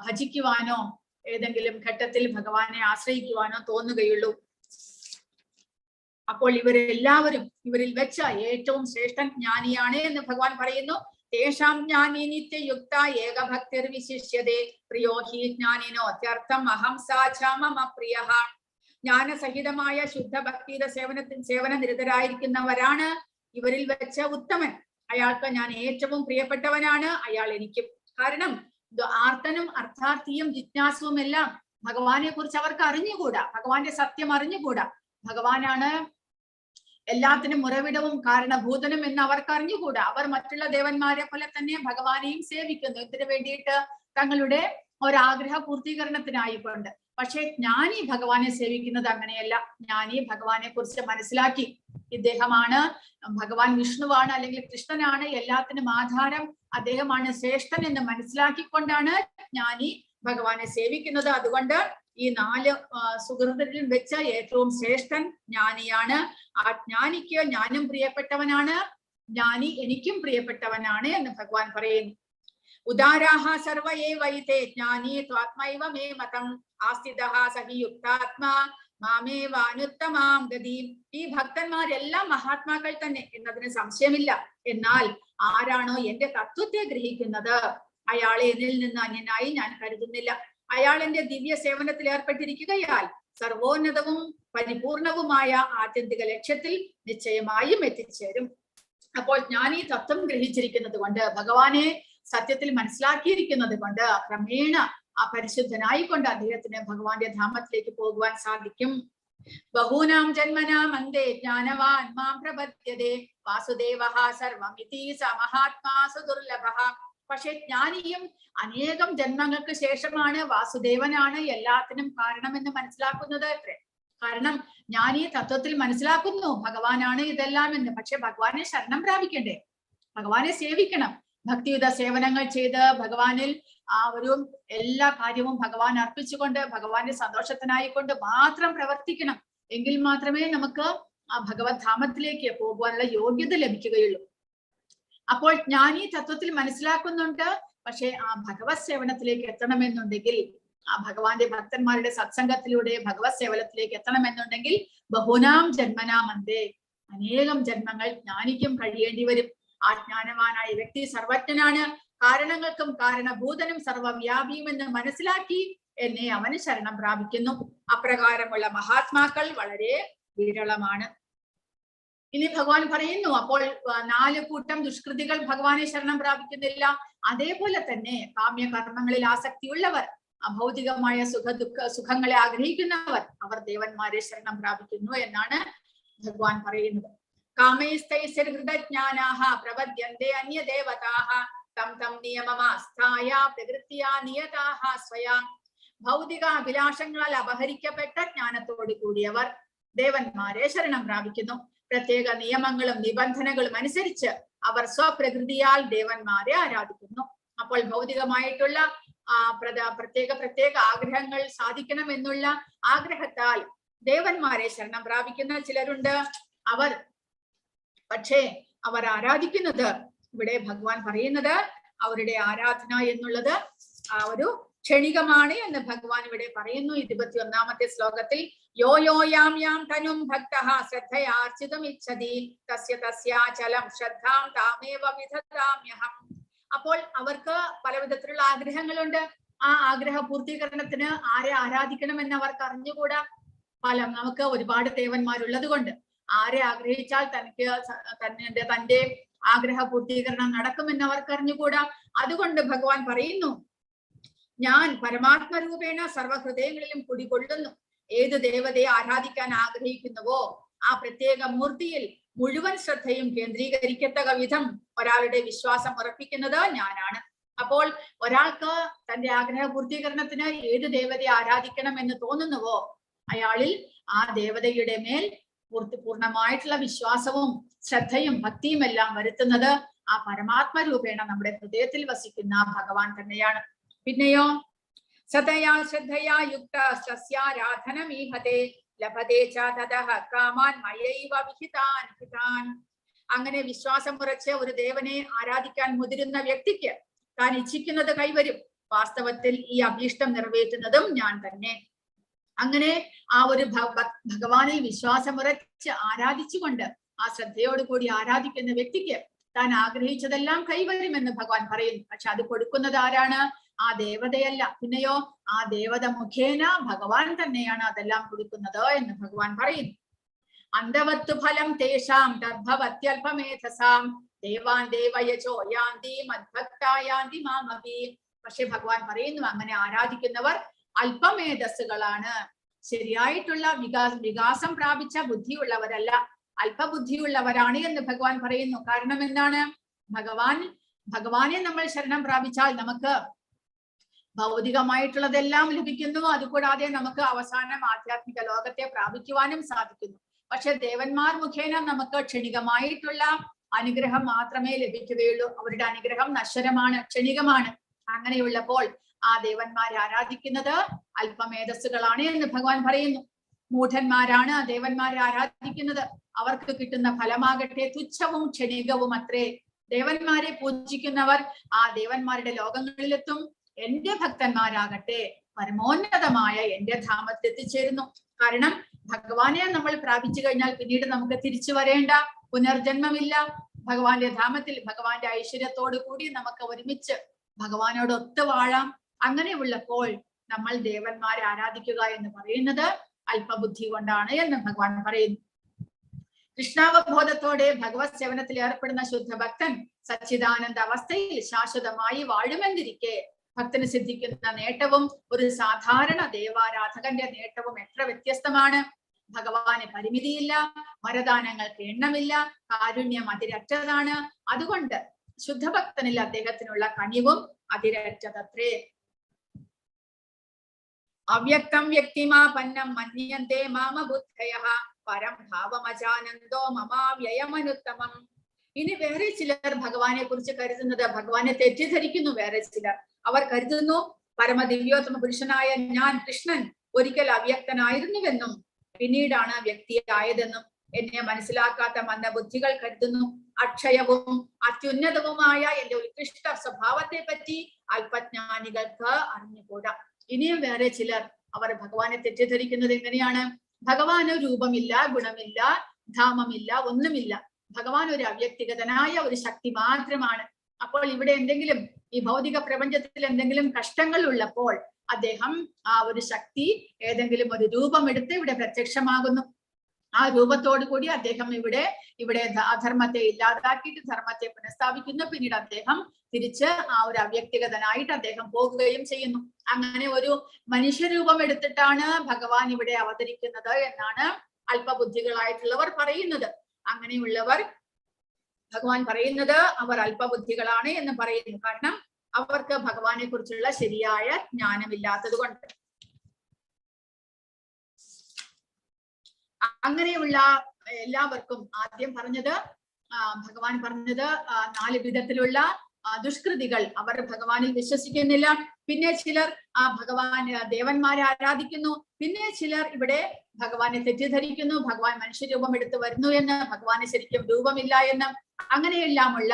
A: ഭജിക്കുവാനോ ഏതെങ്കിലും ഘട്ടത്തിൽ ഭഗവാനെ ആശ്രയിക്കുവാനോ തോന്നുകയുള്ളൂ. അപ്പോൾ ഇവരെല്ലാവരും ഇവരിൽ വെച്ച ഏറ്റവും ശ്രേഷ്ഠൻ ജ്ഞാനിയാണ് എന്ന് ഭഗവാൻ പറയുന്നു. തേഷാം ജ്ഞാനി നിത്യയുക്ത ഏകഭക്തിർ വിശിഷ്യതേ പ്രിയോ ഹി ജ്ഞാനിനോ അത്യർത്ഥം അഹം സാചാമമ പ്രിയഃ. ജ്ഞാനസഹിതമായ ശുദ്ധ ഭക്തിയുടെ സേവന നിരതരായിരിക്കുന്നവരാണ് ഇവരിൽ വെച്ച ഉത്തമൻ. അയാൾക്ക് ഞാൻ ഏറ്റവും പ്രിയപ്പെട്ടവനാണ്, അയാൾ എനിക്കും. കാരണം ആർത്തനും അർത്ഥാർത്ഥിയും ജിജ്ഞാസുവും എല്ലാം ഭഗവാനെ കുറിച്ച് അവർക്ക് അറിഞ്ഞുകൂടാ, ഭഗവാന്റെ സത്യം അറിഞ്ഞുകൂടാ. ഭഗവാനാണ് എല്ലാത്തിനും ഉറവിടവും കാരണഭൂതനും എന്ന് അവർക്ക് അറിഞ്ഞുകൂടാ. അവർ മറ്റുള്ള ദേവന്മാരെ പോലെ തന്നെ ഭഗവാനെയും സേവിക്കുന്നു. ഇതിനു വേണ്ടിയിട്ട് തങ്ങളുടെ ഒരാഗ്രഹ പൂർത്തീകരണത്തിനായിക്കൊണ്ട്. പക്ഷെ ജ്ഞാനി ഭഗവാനെ സേവിക്കുന്നത് അങ്ങനെയല്ല. ജ്ഞാനി ഭഗവാനെ കുറിച്ച് മനസ്സിലാക്കി ഇദ്ദേഹമാണ് ഭഗവാൻ വിഷ്ണുവാണ് അല്ലെങ്കിൽ കൃഷ്ണനാണ് എല്ലാത്തിനും ആധാരം, അദ്ദേഹമാണ് ശ്രേഷ്ഠൻ എന്ന് മനസ്സിലാക്കിക്കൊണ്ടാണ് ജ്ഞാനി ഭഗവാനെ സേവിക്കുന്നത്. അതുകൊണ്ട് ഈ 4 സുഹൃത്തുക്കളിൽ വെച്ച ഏറ്റവും ശ്രേഷ്ഠൻ ജ്ഞാനിയാണ്. ആ ജ്ഞാനിക്ക് ഞാനും പ്രിയപ്പെട്ടവനാണ്, ജ്ഞാനി എനിക്കും പ്രിയപ്പെട്ടവനാണ് എന്ന് ഭഗവാൻ പറയുന്നു. ഉദാരാഹ സർവയേ വൈതേ ജ്ഞാനി ത്വാത്മൈവ മേ മതം ആസ്ഥിതഃ സഹി യുക്താത്മാ മാമേവാനുത്തമാം ഗതിം. ഈ ഭക്തന്മാരെല്ലാം മഹാത്മാക്കൾ തന്നെ എന്നതിന് സംശയമില്ല. എന്നാൽ ആരാണോ എന്റെ തത്വത്തെ ഗ്രഹിക്കുന്നത്, അയാളെ എന്നിൽ നിന്ന് അന്യനായി ഞാൻ കരുതുന്നില്ല. അയാൾ എന്റെ ദിവ്യ സേവനത്തിൽ ഏർപ്പെട്ടിരിക്കുകയാൽ സർവോന്നതവും പരിപൂർണവുമായ ആത്യന്തിക ലക്ഷ്യത്തിൽ നിശ്ചയമായും എത്തിച്ചേരും. അപ്പോൾ ഞാൻ ഈ തത്വം ഗ്രഹിച്ചിരിക്കുന്നത് കൊണ്ട്, ഭഗവാനെ സത്യത്തിൽ മനസ്സിലാക്കിയിരിക്കുന്നത് കൊണ്ട് ക്രമേണ ആ പരിശുദ്ധനായിക്കൊണ്ട് അദ്ദേഹത്തിന് ഭഗവാന്റെ ധാമത്തിലേക്ക് പോകുവാൻ സാധിക്കും. ബഹൂനാം ജന്മനാം അന്തേ ജ്ഞാനവാൻ മാം പ്രപദ്യതേ വാസുദേവഃ സർവമിതി സ മഹാത്മാ സുദുർലഭഃ. പക്ഷെ ജ്ഞാനിയും അനേകം ജന്മങ്ങൾക്ക് ശേഷമാണ് വാസുദേവനാണ് എല്ലാത്തിനും കാരണമെന്ന് മനസ്സിലാക്കുന്നത് അത്രേ. കാരണം ഞാൻ ഈ തത്വത്തിൽ മനസ്സിലാക്കുന്നു ഭഗവാനാണ് ഇതെല്ലാം എന്ന്. പക്ഷെ ഭഗവാനെ ശരണം പ്രാപിക്കണ്ടേ, ഭഗവാനെ സേവിക്കണം, ഭക്തിയുത സേവനങ്ങൾ ചെയ്ത് ഭഗവാനിൽ ആ ഒരു എല്ലാ കാര്യവും ഭഗവാൻ അർപ്പിച്ചുകൊണ്ട് ഭഗവാന്റെ സന്തോഷത്തിനായിക്കൊണ്ട് മാത്രം പ്രവർത്തിക്കണം. എങ്കിൽ മാത്രമേ നമുക്ക് ആ ഭഗവത് ധാമത്തിലേക്ക് പോകുവാനുള്ള യോഗ്യത ലഭിക്കുകയുള്ളൂ. അപ്പോൾ ഞാൻ ഈ തത്വത്തിൽ മനസ്സിലാക്കുന്നുണ്ട്, പക്ഷെ ആ ഭഗവത് സേവനത്തിലേക്ക് എത്തണമെന്നുണ്ടെങ്കിൽ, ആ ഭഗവാന്റെ ഭക്തന്മാരുടെ സത്സംഗത്തിലൂടെ ഭഗവത് സേവനത്തിലേക്ക് എത്തണമെന്നുണ്ടെങ്കിൽ ബഹുനാം ജന്മനാമന്തേ, അനേകം ജന്മങ്ങൾ ജ്ഞാനിക്കും കഴിയേണ്ടി വരും. ആ ജ്ഞാനവാനായ വ്യക്തി സർവജ്ഞനാണ്, കാരണങ്ങൾക്കും കാരണഭൂതനും സർവവ്യാപിയും എന്ന് മനസ്സിലാക്കി എന്നെ അവന് ശരണം പ്രാപിക്കുന്നു. അപ്രകാരമുള്ള മഹാത്മാക്കൾ വളരെ വിരളമാണ്. ഇനി ഭഗവാൻ പറയുന്നു, അപ്പോൾ 4 കൂട്ടം ദുഷ്കൃതികൾ ഭഗവാനെ ശരണം പ്രാപിക്കുന്നില്ല. അതേപോലെ തന്നെ കാമ്യകർമ്മങ്ങളിൽ ആസക്തിയുള്ളവർ, അഭൗതികമായ സുഖങ്ങളെ ആഗ്രഹിക്കുന്നവർ, അവർ ദേവന്മാരെ ശരണം പ്രാപിക്കുന്നു എന്നാണ് ഭഗവാൻ പറയുന്നത്. കാമൈസ്തൈസ്യഹൃതജ്ഞാനാഃ പ്രപദ്യന്തെ അന്യദേവതാഃ തം തം നിയമമാസ്ഥായ പ്രകൃത്യാ നിയതാഃ സ്വയം. ഭൗതിക അഭിലാഷങ്ങളാൽ അപഹരിക്കപ്പെട്ട ജ്ഞാനത്തോട് കൂടിയവർ ദേവന്മാരെ ശരണം പ്രാപിക്കുന്നു. പ്രത്യേക നിയമങ്ങളും നിബന്ധനകളും അനുസരിച്ച് അവർ സ്വപ്രകൃതിയാൽ ദേവന്മാരെ ആരാധിക്കുന്നു. അപ്പോൾ ഭൗതികമായിട്ടുള്ള പ്രത്യേക ആഗ്രഹങ്ങൾ സാധിക്കണം എന്നുള്ള ആഗ്രഹത്താൽ ദേവന്മാരെ ശരണം പ്രാപിക്കുന്ന ചിലരുണ്ട്. പക്ഷേ അവർ ആരാധിക്കുന്നത്, ഇവിടെ ഭഗവാൻ പറയുന്നത് അവരുടെ ആരാധന എന്നുള്ളത് ആ ഒരു ക്ഷണികമാണ് എന്ന് ഭഗവാൻ ഇവിടെ പറയുന്നു. 21-ാമത്തെ ശ്ലോകത്തിൽ യോ യോ യാം യാം തനും ഭക്തഃ ശ്രദ്ധയാർച്ചിതും ഇച്ഛതി തസ്യ തസ്യാചലം ശ്രദ്ധാം താമേവ വിദധാമ്യഹം. അപ്പോൾ അവർക്ക് പല വിധത്തിലുള്ള ആഗ്രഹങ്ങളുണ്ട്. ആ ആഗ്രഹ പൂർത്തീകരണത്തിന് ആരെ ആരാധിക്കണമെന്ന് അവർക്ക് അറിഞ്ഞുകൂടാ. നമുക്ക് ഒരുപാട് ദേവന്മാരുള്ളത് കൊണ്ട് ആരെ ആഗ്രഹിച്ചാൽ തന്റെ ആഗ്രഹ പൂർത്തീകരണം നടക്കുമെന്ന് അവർക്ക് അറിഞ്ഞുകൂടാ. അതുകൊണ്ട് ഭഗവാൻ പറയുന്നു, ഞാൻ പരമാത്മരൂപേണ സർവഹൃദയങ്ങളിലും കുടികൊള്ളുന്നു. ഏത് ദേവതയെ ആരാധിക്കാൻ ആഗ്രഹിക്കുന്നുവോ ആ പ്രത്യേക മൂർത്തിയിൽ മുഴുവൻ ശ്രദ്ധയും കേന്ദ്രീകരിക്കത്തക വിധം ഒരാളുടെ വിശ്വാസം ഉറപ്പിക്കുന്നത് ഞാനാണ്. അപ്പോൾ ഒരാൾക്ക് തന്റെ ആഗ്രഹ പൂർത്തീകരണത്തിന് ഏത് ദേവതയെ ആരാധിക്കണം എന്ന് തോന്നുന്നുവോ അയാളിൽ ആ ദേവതയുടെ മേൽ പൂർണ്ണമായിട്ടുള്ള വിശ്വാസവും ശ്രദ്ധയും ഭക്തിയും എല്ലാം വരുത്തുന്നത് ആ പരമാത്മരൂപേണ നമ്മുടെ ഹൃദയത്തിൽ വസിക്കുന്ന ഭഗവാൻ തന്നെയാണ്. പിന്നെയോ സതയാ ശ്രദ്ധയാ യുക്ത സസ്യാരാധനമീഹതേ ലഭതേ ച തതഃ കാമാൻ മയൈവ വിഹിതാൻ ഹിതാൻ. അങ്ങനെ വിശ്വാസം ഉറച്ച് ഒരു ദേവനെ ആരാധിക്കാൻ മുതിരുന്ന വ്യക്തിക്ക് താൻ ഇച്ഛിക്കുന്നത് കൈവരും. വാസ്തവത്തിൽ ഈ അഭീഷ്ടം നിറവേറ്റുന്നതും ഞാൻ തന്നെ. അങ്ങനെ ആ ഒരു ഭഗവാനിൽ വിശ്വാസമുറച്ച് ആരാധിച്ചുകൊണ്ട് ആ ശ്രദ്ധയോടുകൂടി ആരാധിക്കുന്ന വ്യക്തിക്ക് താൻ ആഗ്രഹിച്ചതെല്ലാം കൈവരുമെന്ന് ഭഗവാൻ പറയുന്നു. പക്ഷെ അത് കൊടുക്കുന്നത് ആരാണ്? ആ ദേവതയല്ല. പിന്നെയോ ആ ദേവത മുഖേന ഭഗവാൻ തന്നെയാണ് അതെല്ലാം കൊടുക്കുന്നത് എന്ന് ഭഗവാൻ പറയുന്നു. അന്തവത്തു ഫലം തേഷാം തദ്ഭവത്യൽപമേധസാം ദേവാൻ ദേവയജോ യാന്തി മദ്ഭക്തായാന്തി മാമപി. പക്ഷെ ഭഗവാൻ പറയുന്നു, അങ്ങനെ ആരാധിക്കുന്നവർ അല്പമേധസ്സുകളാണ്, ശരിയായിട്ടുള്ള വികാസം പ്രാപിച്ച ബുദ്ധിയുള്ളവരല്ല, അല്പബുദ്ധിയുള്ളവരാണ് എന്ന് ഭഗവാൻ പറയുന്നു. കാരണം എന്താണ്? ഭഗവാനെ നമ്മൾ ശരണം പ്രാപിച്ചാൽ നമുക്ക് ഭൗതികമായിട്ടുള്ളതെല്ലാം ലഭിക്കുന്നു. അതുകൂടാതെ നമുക്ക് അവസാനം ആധ്യാത്മിക ലോകത്തെ പ്രാപിക്കുവാനും സാധിക്കുന്നു. പക്ഷെ ദേവന്മാർ മുഖേന നമുക്ക് ക്ഷണികമായിട്ടുള്ള അനുഗ്രഹം മാത്രമേ ലഭിക്കുകയുള്ളൂ. അവരുടെ അനുഗ്രഹം നശ്വരമാണ്, ക്ഷണികമാണ്. അങ്ങനെയുള്ളപ്പോൾ ആ ദേവന്മാരെ ആരാധിക്കുന്നത് അല്പമേധസ്സുകളാണ് എന്ന് ഭഗവാൻ പറയുന്നു. മൂഢന്മാരാണ് ദേവന്മാരെ ആരാധിക്കുന്നത്. അവർക്ക് കിട്ടുന്ന ഫലമാകട്ടെ തുച്ഛവും ക്ഷണികവും അത്രേ. ദേവന്മാരെ പൂജിക്കുന്നവർ ആ ദേവന്മാരുടെ ലോകങ്ങളിലെത്തും. എന്റെ ഭക്തന്മാരാകട്ടെ പരമോന്നതമായ എന്റെ ധാമത്തിൽ എത്തിച്ചേരുന്നു. കാരണം ഭഗവാനെ നമ്മൾ പ്രാപിച്ചു കഴിഞ്ഞാൽ പിന്നീട് നമുക്ക് തിരിച്ചു വരേണ്ട പുനർജന്മമില്ല. ഭഗവാന്റെ ധാമത്തിൽ ഭഗവാന്റെ ഐശ്വര്യത്തോടു കൂടി നമുക്ക് ഒരുമിച്ച് ഭഗവാനോട് ഒത്തു വാഴാം. അങ്ങനെയുള്ളപ്പോൾ നമ്മൾ ദേവന്മാരെ ആരാധിക്കുക എന്ന് പറയുന്നത് അല്പബുദ്ധി കൊണ്ടാണ് എന്ന് ഭഗവാൻ പറയുന്നു. കൃഷ്ണാവബോധത്തോടെ ഭഗവത് സേവനത്തിൽ ഏർപ്പെടുന്ന ശുദ്ധഭക്തൻ സച്ചിദാനന്ദ അവസ്ഥയിൽ ശാശ്വതമായി വാഴുമെന്നിരിക്കെ ഭക്തന് സിദ്ധിക്കുന്ന നേട്ടവും ഒരു സാധാരണ ദേവാരാധകന്റെ നേട്ടവും എത്ര വ്യത്യസ്തമാണ്. ഭഗവാന് പരിമിതിയില്ല, വരദാനങ്ങൾക്ക് എണ്ണമില്ല, കാരുണ്യം അതിരറ്റതാണ്. അതുകൊണ്ട് ശുദ്ധഭക്തനിൽ അദ്ദേഹത്തിനുള്ള കനിവും അതിരറ്റതത്രേ. അവ്യക്തം വ്യക്തിമാപന്നം മന്യന്തേ മാമബുദ്ധയഃ പരം ഭാവമജാനന്ദോ മമാവ്യയമനുത്തമം. ഇനി വേറെ ചിലർ ഭഗവാനെ കുറിച്ച് കരുതുന്നത്, ഭഗവാനെ തെറ്റിദ്ധരിക്കുന്നു വേറെ ചിലർ. അവർ കരുതുന്നു പരമദിവ്യോത്തമ പുരുഷനായ ഞാൻ കൃഷ്ണൻ ഒരിക്കൽ അവ്യക്തനായിരുന്നുവെന്നും പിന്നീടാണ് വ്യക്തിയായതെന്നും. എന്നെ മനസ്സിലാക്കാത്ത മന്ദബുദ്ധികൾ കരുതുന്നു അക്ഷയവും അത്യുന്നതവുമായ എന്റെ ഉത്കൃഷ്ട സ്വഭാവത്തെ പറ്റി അല്പജ്ഞാനികൾക്ക് അറിഞ്ഞുകൂടാ. ഇനിയും വേറെ ചിലർ അവർ ഭഗവാനെ തെറ്റിദ്ധരിക്കുന്നത് എങ്ങനെയാണ്? ഭഗവാന് രൂപമില്ല, ഗുണമില്ല, ധാമമില്ല, ഒന്നുമില്ല. ഭഗവാൻ ഒരു അവ്യക്തിഗതനായ ഒരു ശക്തി മാത്രമാണ്. അപ്പോൾ ഇവിടെ എന്തെങ്കിലും ഈ ഭൗതിക പ്രപഞ്ചത്തിൽ എന്തെങ്കിലും കഷ്ടങ്ങൾ ഉള്ളപ്പോൾ അദ്ദേഹം ആ ഒരു ശക്തി ഏതെങ്കിലും ഒരു രൂപം എടുത്ത് ഇവിടെ പ്രത്യക്ഷമാകുന്നു. ആ രൂപത്തോടു കൂടി അദ്ദേഹം ഇവിടെ അധർമ്മത്തെ ഇല്ലാതാക്കിയിട്ട് ധർമ്മത്തെ പുനഃസ്ഥാപിക്കുന്നു. പിന്നീട് അദ്ദേഹം തിരിച്ച് ആ ഒരു അവ്യക്തിഗതനായിട്ട് അദ്ദേഹം പോകുകയും ചെയ്യുന്നു. അങ്ങനെ ഒരു മനുഷ്യരൂപം എടുത്തിട്ടാണ് ഭഗവാൻ ഇവിടെ അവതരിക്കുന്നത് എന്നാണ് അല്പബുദ്ധികളായിട്ടുള്ളവർ പറയുന്നത്. അങ്ങനെയുള്ളവർ ഭഗവാൻ പറയുന്നത് അവർ അല്പബുദ്ധികളാണ് എന്ന് പറയുന്നു. കാരണം അവർക്ക് ഭഗവാനെ കുറിച്ചുള്ള ശരിയായ ജ്ഞാനമില്ലാത്തത് കൊണ്ട്. അങ്ങനെയുള്ള എല്ലാവർക്കും ആദ്യം പറഞ്ഞത് ഭഗവാൻ പറഞ്ഞത് 4 വിധത്തിലുള്ള ദുഷ്കൃതികൾ. അവർ ഭഗവാനിൽ വിശ്വസിക്കുന്നില്ല. പിന്നെ ചിലർ ദേവന്മാരെ ആരാധിക്കുന്നു. പിന്നെ ചിലർ ഇവിടെ ഭഗവാനെ തെറ്റിദ്ധരിക്കുന്നു. ഭഗവാൻ മനുഷ്യരൂപം എടുത്ത് വരുന്നു എന്ന്, ഭഗവാന് ശരിക്കും രൂപമില്ല എന്ന്. അങ്ങനെയെല്ലാമുള്ള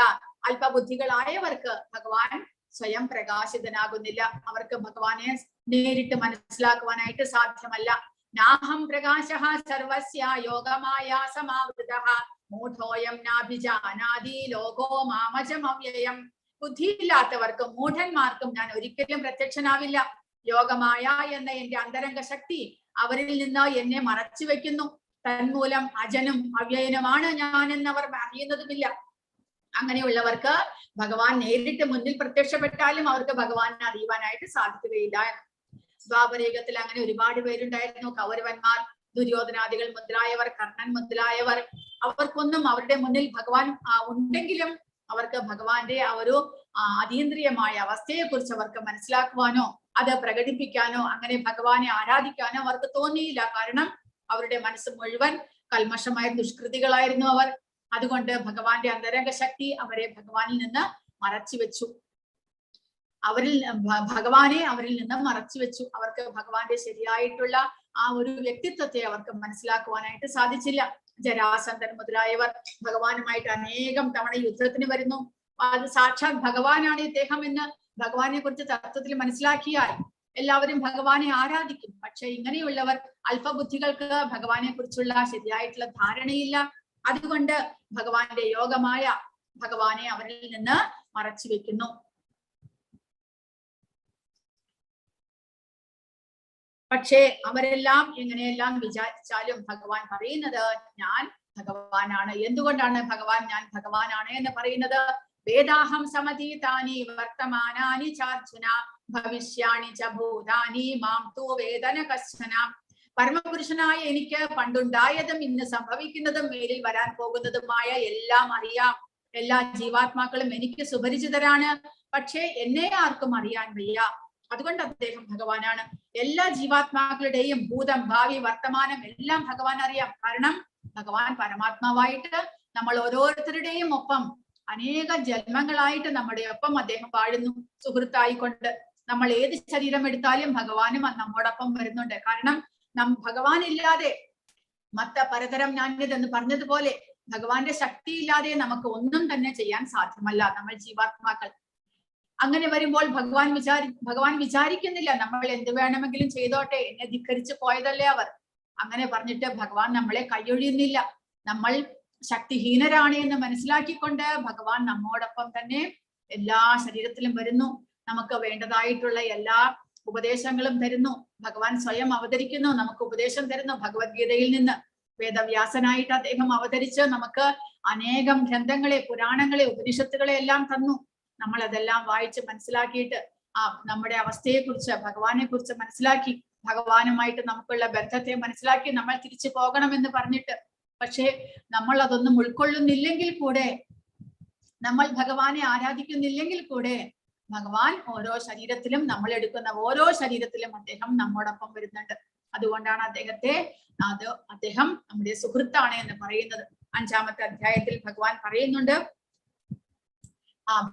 A: അല്പബുദ്ധികളായവർക്ക് ഭഗവാൻ സ്വയം പ്രകാശിതനാകുന്നില്ല. അവർക്ക് ഭഗവാനെ നേരിട്ട് മനസ്സിലാക്കുവാനായിട്ട് സാധ്യമല്ല. നാഹം പ്രകാശഃ സർവസ്യ യോഗമായ സമാവൃതഃ മൂഢോയം നാഭിജാനാതി ലോകോ മാമജമവ്യയം. ബുദ്ധിയില്ലാത്തവർക്കും മൂഢന്മാർക്കും ഞാൻ ഒരിക്കലും പ്രത്യക്ഷനാവില്ല. യോഗമായ എന്ന എന്റെ അന്തരംഗ ശക്തി അവരിൽ നിന്ന് എന്നെ മറച്ചു വെക്കുന്നു. തന്മൂലം അജനും അവ്യയനുമാണ് ഞാൻ എന്നവർ അറിയുന്നതുമില്ല. അങ്ങനെയുള്ളവർക്ക് ഭഗവാൻ നേരിട്ട് മുന്നിൽ പ്രത്യക്ഷപ്പെട്ടാലും അവർക്ക് ഭഗവാനെ അറിയുവാനായിട്ട് സാധിക്കുകയില്ല. ദ്വാപരയുഗത്തിൽ അങ്ങനെ ഒരുപാട് പേരുണ്ടായിരുന്നു. കൗരവന്മാർ, ദുര്യോധനാദികൾ മുതലായവർ, കർണൻ മുതലായവർ. അവർക്കൊന്നും അവരുടെ മുന്നിൽ ഭഗവാൻ ഉണ്ടെങ്കിലും അവർക്ക് ഭഗവാന്റെ ആ ഒരു അതീന്ദ്രിയമായ അവസ്ഥയെ കുറിച്ച് അവർക്ക് മനസ്സിലാക്കുവാനോ അത് പ്രകടിപ്പിക്കാനോ അങ്ങനെ ഭഗവാനെ ആരാധിക്കാനോ അവർക്ക് തോന്നിയില്ല. കാരണം അവരുടെ മനസ്സ് മുഴുവൻ കൽമഷമായ ദുഷ്കൃതികളായിരുന്നു അവർ. അതുകൊണ്ട് ഭഗവാന്റെ അന്തരംഗ ശക്തി അവരെ ഭഗവാനിൽ നിന്ന് മറച്ചു വെച്ചു. ഭഗവാനെ അവരിൽ നിന്ന് മറച്ചു വെച്ചു. അവർക്ക് ഭഗവാന്റെ ശരിയായിട്ടുള്ള ആ ഒരു വ്യക്തിത്വത്തെ അവർക്ക് മനസ്സിലാക്കുവാനായിട്ട് സാധിച്ചില്ല. ജരാസന്ധൻ മുതലായവർ ഭഗവാനുമായിട്ട് അനേകം തവണ യുദ്ധത്തിന് വരുന്നു. അത് സാക്ഷാത് ഭഗവാനാണ് ഇദ്ദേഹം എന്ന് ഭഗവാനെ കുറിച്ച് തത്വത്തിൽ മനസ്സിലാക്കിയാൽ എല്ലാവരും ഭഗവാനെ ആരാധിക്കും. പക്ഷെ ഇങ്ങനെയുള്ളവർ അല്പബുദ്ധികൾക്ക് ഭഗവാനെ കുറിച്ചുള്ള ശരിയായിട്ടുള്ള ധാരണയില്ല. അതുകൊണ്ട് ഭഗവാന്റെ യോഗമായ ഭഗവാനെ അവരിൽ നിന്ന് മറച്ചു വെക്കുന്നു. പക്ഷേ അവരെല്ലാം എങ്ങനെയെല്ലാം വിചാരിച്ചാലും ഭഗവാൻ പറയുന്നത് ഞാൻ ഭഗവാനാണ്. എന്തുകൊണ്ടാണ് ഭഗവാൻ ഞാൻ ഭഗവാനാണ് എന്ന് പറയുന്നത്? വേദാഹം സമതീതാനി വർത്തമാനാനി ചാർജുന ഭവിഷ്യാണി ച ഭൂതാനി മാം തു വേദന കശ്ചന. പരമപുരുഷനായ എനിക്ക് പണ്ടുണ്ടായതും ഇന്ന് സംഭവിക്കുന്നതും മേലിൽ വരാൻ പോകുന്നതുമായ എല്ലാം അറിയാം. എല്ലാ ജീവാത്മാക്കളും എനിക്ക് സുപരിചിതരാണ്. പക്ഷേ എന്നെ ആർക്കും അറിയാൻ വയ്യ. അതുകൊണ്ട് അദ്ദേഹം ഭഗവാനാണ്. എല്ലാ ജീവാത്മാക്കളുടെയും ഭൂതം, ഭാവി, വർത്തമാനം എല്ലാം ഭഗവാൻ അറിയാം. കാരണം ഭഗവാൻ പരമാത്മാവായിട്ട് നമ്മൾ ഓരോരുത്തരുടെയും ഒപ്പം അനേക ജന്മങ്ങളായിട്ട് നമ്മുടെ ഒപ്പം അദ്ദേഹം വാഴുന്നു. സുഹൃത്തായിക്കൊണ്ട് നമ്മൾ ഏത് ശരീരം എടുത്താലും ഭഗവാനും നമ്മോടൊപ്പം വരുന്നുണ്ട്. കാരണം ഭഗവാൻ ഇല്ലാതെ മത്ത പരതരം ഞാനിതെന്ന് പറഞ്ഞതുപോലെ ഭഗവാന്റെ ശക്തി ഇല്ലാതെ നമുക്ക് ഒന്നും തന്നെ ചെയ്യാൻ സാധ്യമല്ല നമ്മൾ ജീവാത്മാക്കൾ. അങ്ങനെ വരുമ്പോൾ ഭഗവാൻ വിചാരിക്കുന്നില്ല നമ്മൾ എന്ത് വേണമെങ്കിലും ചെയ്തോട്ടെ, എന്നെ ധിക്കരിച്ചു പോയതല്ലേ അവർ. അങ്ങനെ പറഞ്ഞിട്ട് ഭഗവാൻ നമ്മളെ കൈയൊഴിയുന്നില്ല. നമ്മൾ ശക്തിഹീനരാണ് എന്ന് മനസ്സിലാക്കിക്കൊണ്ട് ഭഗവാൻ നമ്മോടൊപ്പം തന്നെ എല്ലാ ശരീരത്തിലും വരുന്നു. നമുക്ക് വേണ്ടതായിട്ടുള്ള എല്ലാ ഉപദേശങ്ങളും തരുന്നു. ഭഗവാൻ സ്വയം അവതരിക്കുന്നു, നമുക്ക് ഉപദേശം തരുന്നു. ഭഗവത്ഗീതയിൽ നിന്ന് വേദവ്യാസനായിട്ട് അദ്ദേഹം അവതരിച്ച് നമുക്ക് അനേകം ഗ്രന്ഥങ്ങളെ, പുരാണങ്ങളെ, ഉപനിഷത്തുകളെ എല്ലാം തന്നു. നമ്മൾ അതെല്ലാം വായിച്ച് മനസ്സിലാക്കിയിട്ട് നമ്മുടെ അവസ്ഥയെ കുറിച്ച്, ഭഗവാനെ കുറിച്ച് മനസ്സിലാക്കി, ഭഗവാനുമായിട്ട് നമുക്കുള്ള ബന്ധത്തെ മനസ്സിലാക്കി നമ്മൾ തിരിച്ചു പോകണമെന്ന് പറഞ്ഞിട്ട്, പക്ഷെ നമ്മൾ അതൊന്നും ഉൾക്കൊള്ളുന്നില്ലെങ്കിൽ കൂടെ, നമ്മൾ ഭഗവാനെ ആരാധിക്കുന്നില്ലെങ്കിൽ കൂടെ, ഭഗവാൻ ഓരോ ശരീരത്തിലും, നമ്മൾ എടുക്കുന്ന ഓരോ ശരീരത്തിലും അദ്ദേഹം നമ്മോടൊപ്പം വരുന്നുണ്ട്. അതുകൊണ്ടാണ് അദ്ദേഹം നമ്മുടെ സുഹൃത്താണ് എന്ന് പറയുന്നത്. 5-ാമത്തെ അധ്യായത്തിൽ ഭഗവാൻ പറയുന്നുണ്ട്,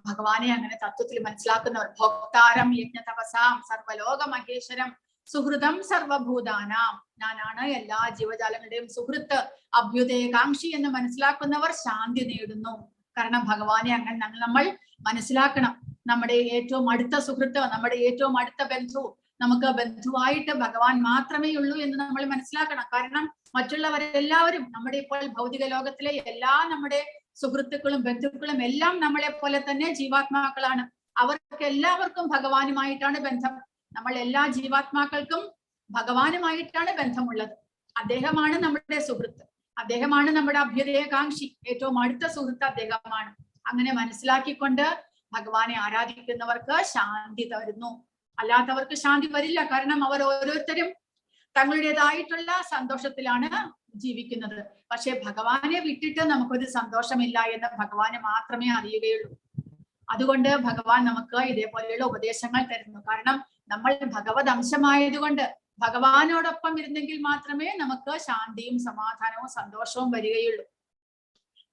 A: ഭഗവാനെ അങ്ങനെ തത്വത്തിൽ മനസ്സിലാക്കുന്നവർ, ഭോക്താരം യജ്ഞതപസാം സർവലോക മഹേശ്വരം സുഹൃതം സർവഭൂതാനാം, ഞാനാണ് എല്ലാ ജീവജാലങ്ങളുടെയും സുഹൃത്ത്, അഭ്യുദയകാംക്ഷി എന്ന് മനസ്സിലാക്കുന്നവർ ശാന്തി നേടുന്നു. കാരണം ഭഗവാനെ അങ്ങനെ നമ്മൾ മനസ്സിലാക്കണം. നമ്മുടെ ഏറ്റവും അടുത്ത സുഹൃത്ത്, നമ്മുടെ ഏറ്റവും അടുത്ത ബന്ധു, നമുക്ക് ബന്ധുവായിട്ട് ഭഗവാൻ മാത്രമേ ഉള്ളൂ എന്ന് നമ്മൾ മനസ്സിലാക്കണം. കാരണം മറ്റുള്ളവരെല്ലാവരും, നമ്മുടെ ഇപ്പോൾ ഭൗതിക ലോകത്തിലെ എല്ലാ നമ്മുടെ സുഹൃത്തുക്കളും ബന്ധുക്കളും എല്ലാം നമ്മളെ പോലെ തന്നെ ജീവാത്മാക്കളാണ്. അവർക്ക് എല്ലാവർക്കും ഭഗവാനുമായിട്ടാണ് ബന്ധം. നമ്മൾ എല്ലാ ജീവാത്മാക്കൾക്കും ഭഗവാനുമായിട്ടാണ് ബന്ധമുള്ളത്. അദ്ദേഹമാണ് നമ്മുടെ സുഹൃത്ത്, അദ്ദേഹമാണ് നമ്മുടെ അഭ്യുദയകാംക്ഷി, ഏറ്റവും അടുത്ത സുഹൃത്ത് അദ്ദേഹമാണ്. അങ്ങനെ മനസ്സിലാക്കിക്കൊണ്ട് ഭഗവാനെ ആരാധിക്കുന്നവർക്ക് ശാന്തി തരുന്നു. അല്ലാത്തവർക്ക് ശാന്തി വരില്ല. കാരണം അവർ ഓരോരുത്തരും തങ്ങളുടേതായിട്ടുള്ള സന്തോഷത്തിലാണ് ജീവിക്കുന്നത്. പക്ഷെ ഭഗവാനെ വിട്ടിട്ട് നമുക്കൊരു സന്തോഷമില്ല എന്ന് ഭഗവാന് മാത്രമേ അറിയുകയുള്ളൂ. അതുകൊണ്ട് ഭഗവാൻ നമുക്ക് ഇതേപോലെയുള്ള ഉപദേശങ്ങൾ തരുന്നു. കാരണം നമ്മൾ ഭഗവത് അംശമായതുകൊണ്ട് ഭഗവാനോടൊപ്പം ഇരുന്നെങ്കിൽ മാത്രമേ നമുക്ക് ശാന്തിയും സമാധാനവും സന്തോഷവും വരികയുള്ളൂ.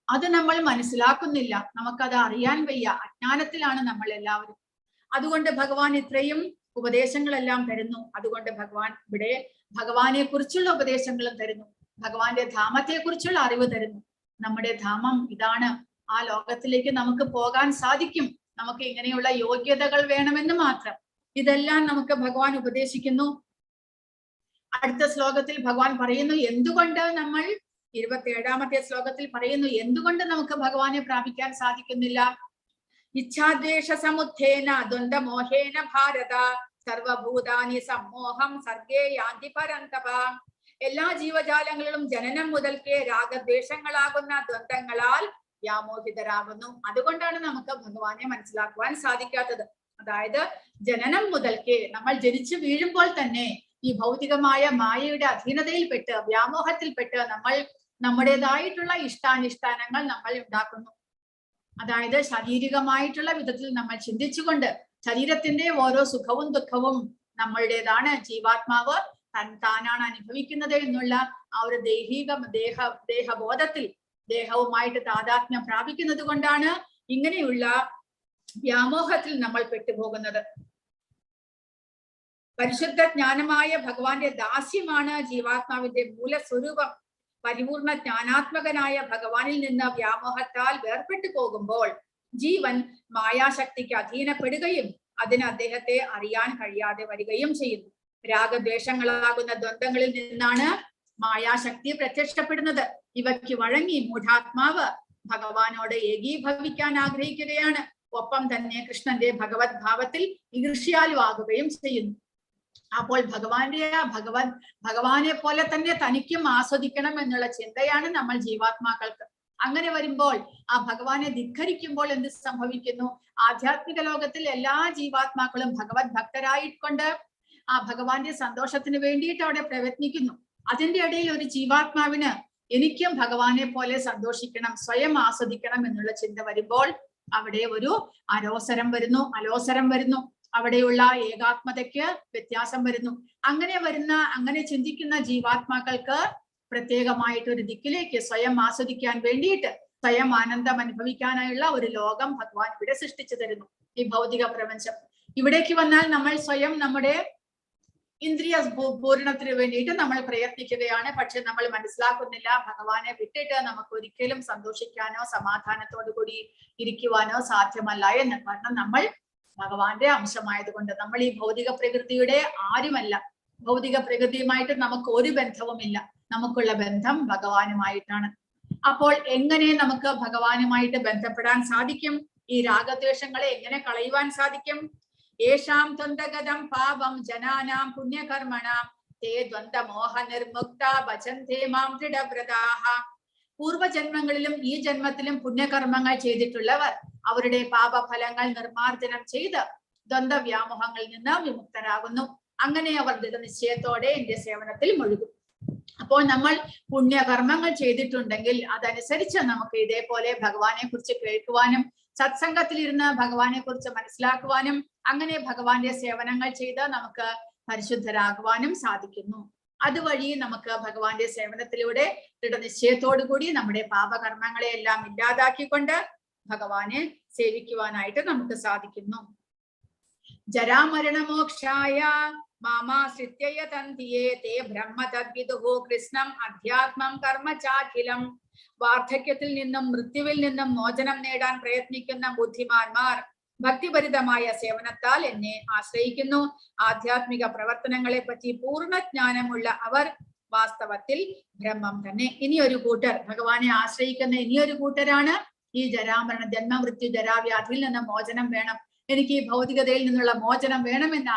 A: അത് നമ്മൾ മനസ്സിലാക്കുന്നില്ല, നമുക്കത് അറിയാൻ വയ്യ, അജ്ഞാനത്തിലാണ് നമ്മൾ എല്ലാവരും. അതുകൊണ്ട് ഭഗവാൻ ഇത്രയും ഉപദേശങ്ങളെല്ലാം തരുന്നു. അതുകൊണ്ട് ഭഗവാൻ ഇവിടെ ഭഗവാനെ കുറിച്ചുള്ള ഉപദേശങ്ങളും തരുന്നു, ഭഗവാന്റെ ധാമത്തെ കുറിച്ചുള്ള അറിവ് തരുന്നു. നമ്മുടെ ധാമം ഇതാണ്, ആ ലോകത്തിലേക്ക് നമുക്ക് പോകാൻ സാധിക്കും, നമുക്ക് ഇങ്ങനെയുള്ള യോഗ്യതകൾ വേണമെന്ന് മാത്രം. ഇതെല്ലാം നമുക്ക് ഭഗവാൻ ഉപദേശിക്കുന്നു. അടുത്ത ശ്ലോകത്തിൽ ഭഗവാൻ പറയുന്നു എന്തുകൊണ്ട് നമ്മൾ, 27-ാമത്തെ ശ്ലോകത്തിൽ പറയുന്നു എന്തുകൊണ്ട് നമുക്ക് ഭഗവാനെ പ്രാപിക്കാൻ സാധിക്കുന്നില്ല. ഇച്ഛാദ്വേഷ സമുത്ഥേന ദ്വന്ദ്വമോഹേന ഭാരത സർവഭൂതാനി സമ്മോഹം സർഗേ യാന്തി പരന്തപ. എല്ലാ ജീവജാലങ്ങളിലും ജനനം മുതൽക്കേ രാഗദ്വേഷങ്ങളാകുന്ന ദ്വന്ദ്ങ്ങളാൽ വ്യാമോഹിതരാകുന്നു. അതുകൊണ്ടാണ് നമുക്ക് ഭഗവാനെ മനസ്സിലാക്കുവാൻ സാധിക്കാത്തത്. അതായത് ജനനം മുതൽക്കേ, നമ്മൾ ജനിച്ചു വീഴുമ്പോൾ തന്നെ ഈ ഭൗതികമായ മായയുടെ അധീനതയിൽപ്പെട്ട്, വ്യാമോഹത്തിൽപ്പെട്ട് നമ്മൾ നമ്മുടേതായിട്ടുള്ള ഇഷ്ടാനിഷ്ടാനങ്ങൾ നമ്മൾ ഉണ്ടാക്കുന്നു. അതായത് ശാരീരികമായിട്ടുള്ള വിധത്തിൽ നമ്മൾ ചിന്തിച്ചുകൊണ്ട് ശരീരത്തിന്റെ ഓരോ സുഖവും ദുഃഖവും നമ്മളുടേതാണ്, ജീവാത്മാവ് താനാണ് അനുഭവിക്കുന്നത് എന്നുള്ള ആ ഒരു ദേഹബോധത്തിൽ, ദേഹവുമായിട്ട് താദാത്മ്യം പ്രാപിക്കുന്നത് കൊണ്ടാണ് ഇങ്ങനെയുള്ള വ്യാമോഹത്തിൽ നമ്മൾ പെട്ടുപോകുന്നത്. പരിശുദ്ധ ജ്ഞാനമായ ഭഗവാന്റെ ദാസ്യമാണ് ജീവാത്മാവിന്റെ മൂലസ്വരൂപം. പരിപൂർണ ജ്ഞാനാത്മകനായ ഭഗവാനിൽ നിന്ന് വ്യാമോഹത്താൽ വേർപെട്ടു പോകുമ്പോൾ ജീവൻ മായാശക്തിക്ക് അധീനപ്പെടുകയും അതിന് അദ്ദേഹത്തെ അറിയാൻ കഴിയാതെ വരികയും ചെയ്യുന്നു. രാഗദ്വേഷങ്ങളാകുന്ന ദ്വന്ദ്ങ്ങളിൽ നിന്നാണ് മായാശക്തി പ്രത്യക്ഷപ്പെടുന്നത്. ഇവയ്ക്ക് വഴങ്ങി മൂഢാത്മാവ് ഭഗവാനോട് ഏകീഭവിക്കാൻ ആഗ്രഹിക്കുകയാണ്. ഒപ്പം തന്നെ കൃഷ്ണന്റെ ഭഗവത് ഭാവത്തിൽ ഈർഷ്യാലുവാകുകയും ചെയ്യുന്നു. അപ്പോൾ ഭഗവാനെ പോലെ തന്നെ തനിക്കും ആസ്വദിക്കണം എന്നുള്ള ചിന്തയാണ് നമ്മൾ ജീവാത്മാക്കൾക്ക്. അങ്ങനെ വരുമ്പോൾ ആ ഭഗവാനെ ധിക്കരിക്കുമ്പോൾ എന്ത് സംഭവിക്കുന്നു? ആധ്യാത്മിക ലോകത്തിൽ എല്ലാ ജീവാത്മാക്കളും ഭഗവത് ഭക്തരായിക്കൊണ്ട് ആ ഭഗവാന്റെ സന്തോഷത്തിന് വേണ്ടിയിട്ട് അവിടെ പ്രയത്നിക്കുന്നു. അതിന്റെ ഇടയിൽ ഒരു ജീവാത്മാവിന് എനിക്കും ഭഗവാനെ പോലെ സന്തോഷിക്കണം, സ്വയം ആസ്വദിക്കണം എന്നുള്ള ചിന്ത വരുമ്പോൾ അവിടെ ഒരു അലോസരം വരുന്നു. അവിടെയുള്ള ഏകാത്മതയ്ക്ക് വ്യത്യാസം വരുന്നു. അങ്ങനെ ചിന്തിക്കുന്ന ജീവാത്മാക്കൾക്ക് പ്രത്യേകമായിട്ട് ഒരു ദിക്കിലേക്ക് സ്വയം ആസ്വദിക്കാൻ വേണ്ടിയിട്ട്, സ്വയം ആനന്ദം അനുഭവിക്കാനായുള്ള ഒരു ലോകം ഭഗവാൻ ഇവിടെ സൃഷ്ടിച്ചു തരുന്നു. ഈ ഭൗതിക പ്രപഞ്ചം ഇവിടേക്ക് വന്നാൽ നമ്മൾ സ്വയം നമ്മുടെ ഇന്ദ്രിയ പൂരണത്തിന് വേണ്ടിയിട്ട് നമ്മൾ പ്രയത്നിക്കുകയാണ്. പക്ഷെ നമ്മൾ മനസ്സിലാക്കുന്നില്ല ഭഗവാനെ വിട്ടിട്ട് നമുക്ക് ഒരിക്കലും സന്തോഷിക്കാനോ സമാധാനത്തോടു കൂടി ഇരിക്കുവാനോ സാധ്യമല്ല എന്ന്. കാരണം നമ്മൾ ഭഗവാന്റെ അംശമായതുകൊണ്ട് നമ്മൾ ഈ ഭൗതിക പ്രകൃതിയുടെ ആരുമല്ല. ഭൗതിക പ്രകൃതിയുമായിട്ട് നമുക്ക് ഒരു ബന്ധവുമില്ല. നമുക്കുള്ള ബന്ധം ഭഗവാനുമായിട്ടാണ്. അപ്പോൾ എങ്ങനെ നമുക്ക് ഭഗവാനുമായിട്ട് ബന്ധപ്പെടാൻ സാധിക്കും? ഈ രാഗദ്വേഷങ്ങളെ എങ്ങനെ കളയുവാൻ സാധിക്കും? യേശാം ദ്വന്ദ്ഗതം പാപം ജനാനാം പുണ്യകർമ്മണാം തേ ദ്വന്ദ്മോഹ നിർമുക്ത ഭജന്തേ മാം ദൃഢവ്രതാഃ. പൂർവജന്മങ്ങളിലും ഈ ജന്മത്തിലും പുണ്യകർമ്മങ്ങൾ ചെയ്തിട്ടുള്ളവർ അവരുടെ പാപഫലങ്ങൾ നിർമാർജനം ചെയ്ത് ദ്വന്ദ്വ്യാമോഹങ്ങളിൽ നിന്ന് വിമുക്തരാകുന്നു. അങ്ങനെ അവർ ദൃഢനിശ്ചയത്തോടെ എന്റെ സേവനത്തിൽ മുഴുകും. അപ്പോൾ നമ്മൾ പുണ്യകർമ്മങ്ങൾ ചെയ്തിട്ടുണ്ടെങ്കിൽ അതനുസരിച്ച് നമുക്ക് ഇതേപോലെ ഭഗവാനെ കുറിച്ച് കേൾക്കുവാനും സത്സംഗത്തിലിരുന്ന് ഭഗവാനെ കുറിച്ച് മനസ്സിലാക്കുവാനും അങ്ങനെ ഭഗവാന്റെ സേവനങ്ങൾ ചെയ്ത് നമുക്ക് പരിശുദ്ധരാകുവാനും സാധിക്കുന്നു. അതുവഴി നമുക്ക് ഭഗവാന്റെ സേവനത്തിലൂടെ ദൃഢനിശ്ചയത്തോടു കൂടി നമ്മുടെ പാപകർമ്മങ്ങളെ എല്ലാം ഇല്ലാതാക്കിക്കൊണ്ട് ഭഗവാനെ സേവിക്കുവാനായിട്ട് നമുക്ക് സാധിക്കുന്നു. ജരാമരണമോക്ഷായ മാമാശ്രിത്യ തന്തിയേ തേ ബ്രഹ്മ തദ്വിദുഃ കൃഷ്ണം അധ്യാത്മം കർമ്മ ചാഖിലം. വാർദ്ധക്യത്തിൽ നിന്നും മൃത്യുവിൽ നിന്നും മോചനം നേടാൻ പ്രയത്നിക്കുന്ന ബുദ്ധിമാന്മാർ ഭക്തിഭരിതമായ സേവനത്താൽ എന്നെ ആശ്രയിക്കുന്നു. ആധ്യാത്മിക പ്രവർത്തനങ്ങളെ പറ്റി പൂർണ്ണജ്ഞാനമുള്ള അവർ വാസ്തവത്തിൽ ബ്രഹ്മം തന്നെ. ഇനിയൊരു കൂട്ടർ ഭഗവാനെ ആശ്രയിക്കുന്ന ഇനിയൊരു കൂട്ടരാണ് ഈ ജരാമരണ ജന്മമൃത്യു ജരാവ്യാധിയിൽ നിന്ന് മോചനം വേണം, എനിക്ക് ഈ ഭൗതികതയിൽ നിന്നുള്ള മോചനം വേണമെന്ന്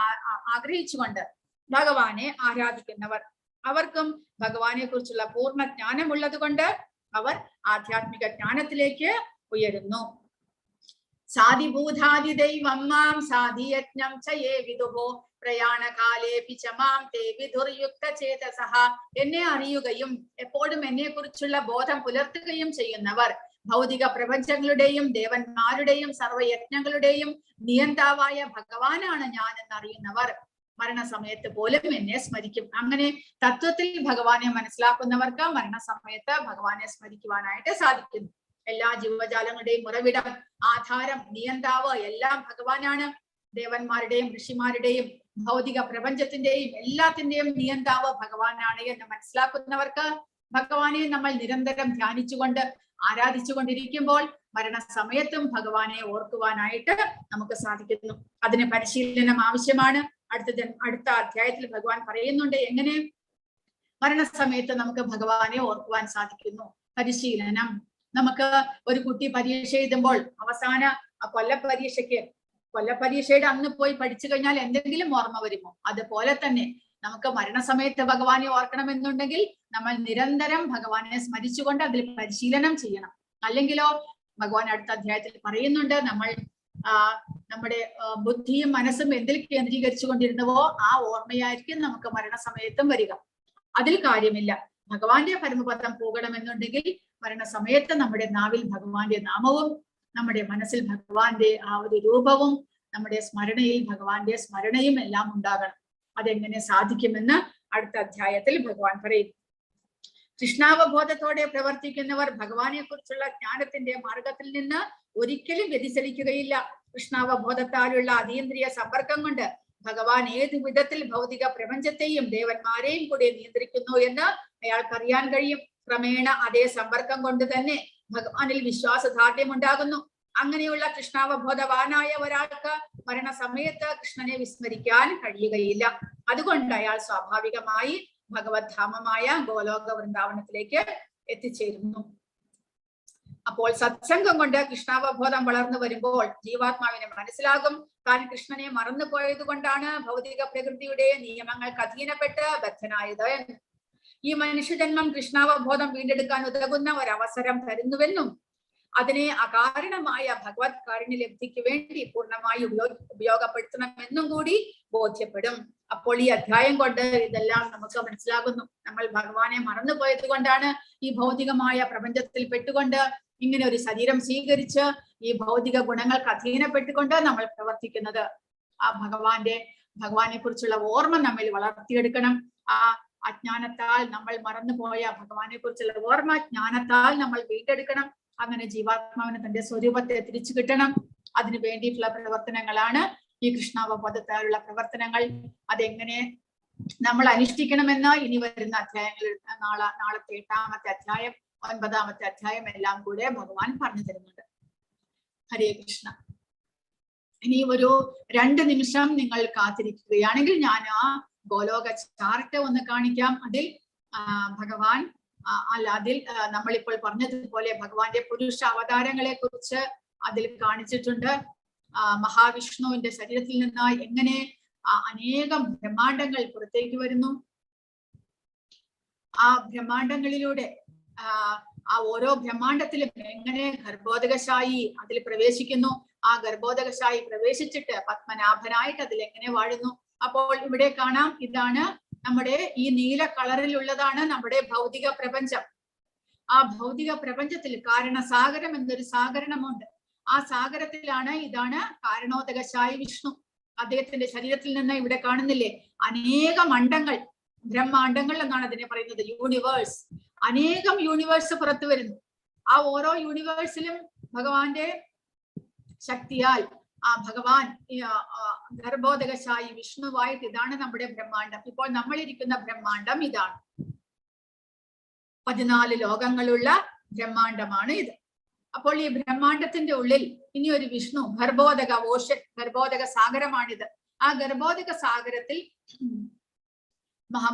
A: ആഗ്രഹിച്ചുകൊണ്ട് ഭഗവാനെ ആരാധിക്കുന്നവർ. അവർക്കും ഭഗവാനെ കുറിച്ചുള്ള പൂർണ്ണ ജ്ഞാനമുള്ളത് കൊണ്ട് അവർ ആധ്യാത്മിക ജ്ഞാനത്തിലേക്ക് ഉയരുന്നു. സാധിഭൂതാദി ദൈവം മാം സാധിയജ്ഞം ചയേ വിദുഃ പ്രയാണകാലേപി ച മാം തേ വിദുർയുക്ത ചേതസഃ. എന്നെ അറിയുകയും എപ്പോഴും എന്നെ കുറിച്ചുള്ള ബോധം പുലർത്തുകയും ചെയ്യുന്നവർ ഭൗതിക പ്രപഞ്ചങ്ങളുടെയും ദേവന്മാരുടെയും സർവയജ്ഞങ്ങളുടെയും നിയന്താവായ ഭഗവാനാണ് ഞാൻ എന്നറിയുന്നവർ മരണസമയത്ത് പോലും എന്നെ സ്മരിക്കും. അങ്ങനെ തത്വത്തിൽ ഭഗവാനെ മനസ്സിലാക്കുന്നവർക്ക് മരണസമയത്ത് ഭഗവാനെ സ്മരിക്കുവാനായിട്ട് സാധിക്കുന്നു. എല്ലാ ജീവജാലങ്ങളുടെയും ഉറവിടം, ആധാരം, നിയന്താവ് എല്ലാം ഭഗവാനാണ്. ദേവന്മാരുടെയും ഋഷിമാരുടെയും ഭൗതിക പ്രപഞ്ചത്തിന്റെയും എല്ലാത്തിന്റെയും നിയന്താവ് ഭഗവാനാണ് എന്ന് മനസ്സിലാക്കുന്നവർക്ക് ഭഗവാനെ നമ്മൾ നിരന്തരം ധ്യാനിച്ചുകൊണ്ട് ആരാധിച്ചുകൊണ്ടിരിക്കുമ്പോൾ മരണസമയത്തും ഭഗവാനെ ഓർക്കുവാനായിട്ട് നമുക്ക് സാധിക്കുന്നു. അതിന് പരിശീലനം ആവശ്യമാണ്. അടുത്ത അധ്യായത്തിൽ ഭഗവാൻ പറയുന്നുണ്ട് എങ്ങനെ മരണസമയത്ത് നമുക്ക് ഭഗവാനെ ഓർക്കുവാൻ സാധിക്കുന്നു. പരിശീലനം. നമുക്ക് ഒരു കുട്ടി പരീക്ഷ എഴുതുമ്പോൾ അവസാന കൊല്ലപരീക്ഷയുടെ അന്ന് പോയി പഠിച്ചു കഴിഞ്ഞാൽ എന്തെങ്കിലും ഓർമ്മ വരുമോ? അതുപോലെ തന്നെ നമുക്ക് മരണസമയത്ത് ഭഗവാനെ ഓർക്കണമെന്നുണ്ടെങ്കിൽ നമ്മൾ നിരന്തരം ഭഗവാനെ സ്മരിച്ചുകൊണ്ട് അതിൽ പരിശീലനം ചെയ്യണം. അല്ലെങ്കിലോ ഭഗവാൻ അടുത്ത അധ്യായത്തിൽ പറയുന്നുണ്ട് നമ്മൾ നമ്മുടെ ബുദ്ധിയും മനസ്സും എന്തിൽ കേന്ദ്രീകരിച്ചു കൊണ്ടിരുന്നുവോ ആ ഓർമ്മയായിരിക്കും നമുക്ക് മരണസമയത്തും വരിക. അതിൽ കാര്യമില്ല. ഭഗവാന്റെ പരമപദം പോകണമെന്നുണ്ടെങ്കിൽ മരണസമയത്ത് നമ്മുടെ നാവിൽ ഭഗവാന്റെ നാമവും നമ്മുടെ മനസ്സിൽ ഭഗവാന്റെ ആ ഒരു രൂപവും നമ്മുടെ സ്മരണയിൽ ഭഗവാന്റെ സ്മരണയും എല്ലാം ഉണ്ടാകണം. അതെങ്ങനെ സാധിക്കുമെന്ന് അടുത്ത അധ്യായത്തിൽ ഭഗവാൻ പറയും. കൃഷ്ണാവബോധത്തോടെ പ്രവർത്തിക്കുന്നവർ ഭഗവാനെ കുറിച്ചുള്ള ജ്ഞാനത്തിന്റെ മാർഗത്തിൽ നിന്ന് ഒരിക്കലും വ്യതിചലിക്കുകയില്ല. കൃഷ്ണാവബോധത്താലുള്ള അതീന്ദ്രിയ സമ്പർക്കം കൊണ്ട് ഭഗവാൻ ഏതു വിധത്തിൽ ഭൗതിക പ്രപഞ്ചത്തെയും ദേവന്മാരെയും കൂടി നിയന്ത്രിക്കുന്നു എന്ന് അയാൾക്കറിയാൻ കഴിയും. ക്രമേണ അതേ സമ്പർക്കം കൊണ്ട് തന്നെ ഭഗവാനിൽ വിശ്വാസദാർഢ്യം ഉണ്ടാകുന്നു. അങ്ങനെയുള്ള കൃഷ്ണാവബോധവാനായ ഒരാൾക്ക് മരണസമയത്ത് കൃഷ്ണനെ വിസ്മരിക്കാൻ കഴിയുകയില്ല. അതുകൊണ്ട് അയാൾ സ്വാഭാവികമായി ഭഗവത്ധാമമായ ഗോലോക വൃന്ദാവനത്തിലേക്ക് എത്തിച്ചേരുന്നു. അപ്പോൾ സത്സംഗം കൊണ്ട് കൃഷ്ണാവബോധം വളർന്നു വരുമ്പോൾ ജീവാത്മാവിനെ മനസ്സിലാകും താൻ കൃഷ്ണനെ മറന്നു പോയത് കൊണ്ടാണ് ഭൗതിക പ്രകൃതിയുടെ നിയമങ്ങൾക്ക് അധീനപ്പെട്ട് ബദ്ധനായത് എന്ന്. ഈ മനുഷ്യജന്മം കൃഷ്ണാവബോധം വീണ്ടെടുക്കാൻ ഉതകുന്ന ഒരവസരം തരുന്നുവെന്നും അതിനെ അകാരണമായ ഭഗവത് കാരുണ്യലബ്ധിക്ക് വേണ്ടി പൂർണ്ണമായി ഉപയോഗപ്പെടുത്തണമെന്നും കൂടി ബോധ്യപ്പെടും. അപ്പോൾ ഈ അധ്യായം കൊണ്ട് ഇതെല്ലാം നമുക്ക് മനസ്സിലാകുന്നു. നമ്മൾ ഭഗവാനെ മറന്നുപോയത് കൊണ്ടാണ് ഈ ഭൗതികമായ പ്രപഞ്ചത്തിൽ പെട്ടുകൊണ്ട് ഇങ്ങനെ ഒരു ശരീരം സ്വീകരിച്ച് ഈ ഭൗതിക ഗുണങ്ങൾക്ക് അധീനപ്പെട്ടുകൊണ്ട് നമ്മൾ പ്രവർത്തിക്കുന്നത്. ആ ഭഗവാനെ കുറിച്ചുള്ള ഓർമ്മ നമ്മിൽ വളർത്തിയെടുക്കണം. ആ അജ്ഞാനത്താൽ നമ്മൾ മറന്നുപോയ ഭഗവാനെ കുറിച്ചുള്ള ഓർമ്മ ജ്ഞാനത്താൽ നമ്മൾ വീണ്ടെടുക്കണം. അങ്ങനെ ജീവാത്മാവിന് തന്റെ സ്വരൂപത്തെ തിരിച്ചു കിട്ടണം. അതിനു വേണ്ടിയിട്ടുള്ള പ്രവർത്തനങ്ങളാണ് ഈ കൃഷ്ണാവബോധത്താലുള്ള പ്രവർത്തനങ്ങൾ. അതെങ്ങനെ നമ്മൾ അനുഷ്ഠിക്കണമെന്ന് ഇനി വരുന്ന അധ്യായങ്ങളിൽ നാളത്തെ 8ാമത്തെ അധ്യായം 9ാമത്തെ അധ്യായം എല്ലാം കൂടെ ഭഗവാൻ പറഞ്ഞു തരുന്നുണ്ട്. ഹരേ കൃഷ്ണ. ഇനി ഒരു 2 നിമിഷം നിങ്ങൾ കാത്തിരിക്കുകയാണെങ്കിൽ ഞാൻ ആ ഗോലോക ചാർട്ട് ഒന്ന് കാണിക്കാം. അതിൽ ഭഗവാൻ അതിൽ നമ്മളിപ്പോൾ പറഞ്ഞതുപോലെ ഭഗവാന്റെ പുരുഷ അവതാരങ്ങളെ കുറിച്ച് അതിൽ കാണിച്ചിട്ടുണ്ട്. മഹാവിഷ്ണുവിന്റെ ശരീരത്തിൽ നിന്ന് എങ്ങനെ അനേകം ബ്രഹ്മാണ്ടങ്ങൾ പുറത്തേക്ക് വരുന്നു. ആ ബ്രഹ്മാണ്ടങ്ങളിലൂടെ ആ ഓരോ ബ്രഹ്മാണ്ടത്തിലും എങ്ങനെ ഗർഭോദകശായി അതിൽ പ്രവേശിക്കുന്നു. ആ ഗർഭോദകശായി പ്രവേശിച്ചിട്ട് പത്മനാഭനായിട്ട് അതിൽ എങ്ങനെ വാഴുന്നു. അപ്പോൾ ഇവിടെ കാണാം, ഇതാണ് നമ്മുടെ ഈ നീല കളറിലുള്ളതാണ് നമ്മുടെ ഭൗതിക പ്രപഞ്ചം. ആ ഭൗതിക പ്രപഞ്ചത്തിൽ കാരണസാഗരം എന്നൊരു സാഗരണമുണ്ട്. ആ സാഗരത്തിലാണ് ഇതാണ് കാരണോദകശായി വിഷ്ണു. അദ്ദേഹത്തിന്റെ ശരീരത്തിൽ നിന്ന് ഇവിടെ കാണുന്നില്ലേ അനേകം അണ്ടങ്ങൾ, ബ്രഹ്മാണ്ടങ്ങൾ എന്നാണ് അതിനെ പറയുന്നത്, യൂണിവേഴ്സ്. അനേകം യൂണിവേഴ്സ് പുറത്തു വരുന്നു. ആ ഓരോ യൂണിവേഴ്സിലും ഭഗവാന്റെ ശക്തിയാൽ ഭഗവാൻ ഗർഭോദകശായി വിഷ്ണുവായിട്ട് ഇതാണ് നമ്മുടെ ബ്രഹ്മാണ്ടം. ഇപ്പോൾ നമ്മൾ ഇരിക്കുന്ന ബ്രഹ്മാണ്ടം ഇതാണ്. 14 ലോകങ്ങളുള്ള ബ്രഹ്മാണ്ടമാണ് ഇത്. അപ്പോൾ ഈ ബ്രഹ്മാണ്ടത്തിന്റെ ഉള്ളിൽ ഇനി ഒരു വിഷ്ണു, ഗർഭോദക ഓഷൻ, ഗർഭോദക സാഗരമാണിത്. ആ ഗർഭോദക സാഗരത്തിൽ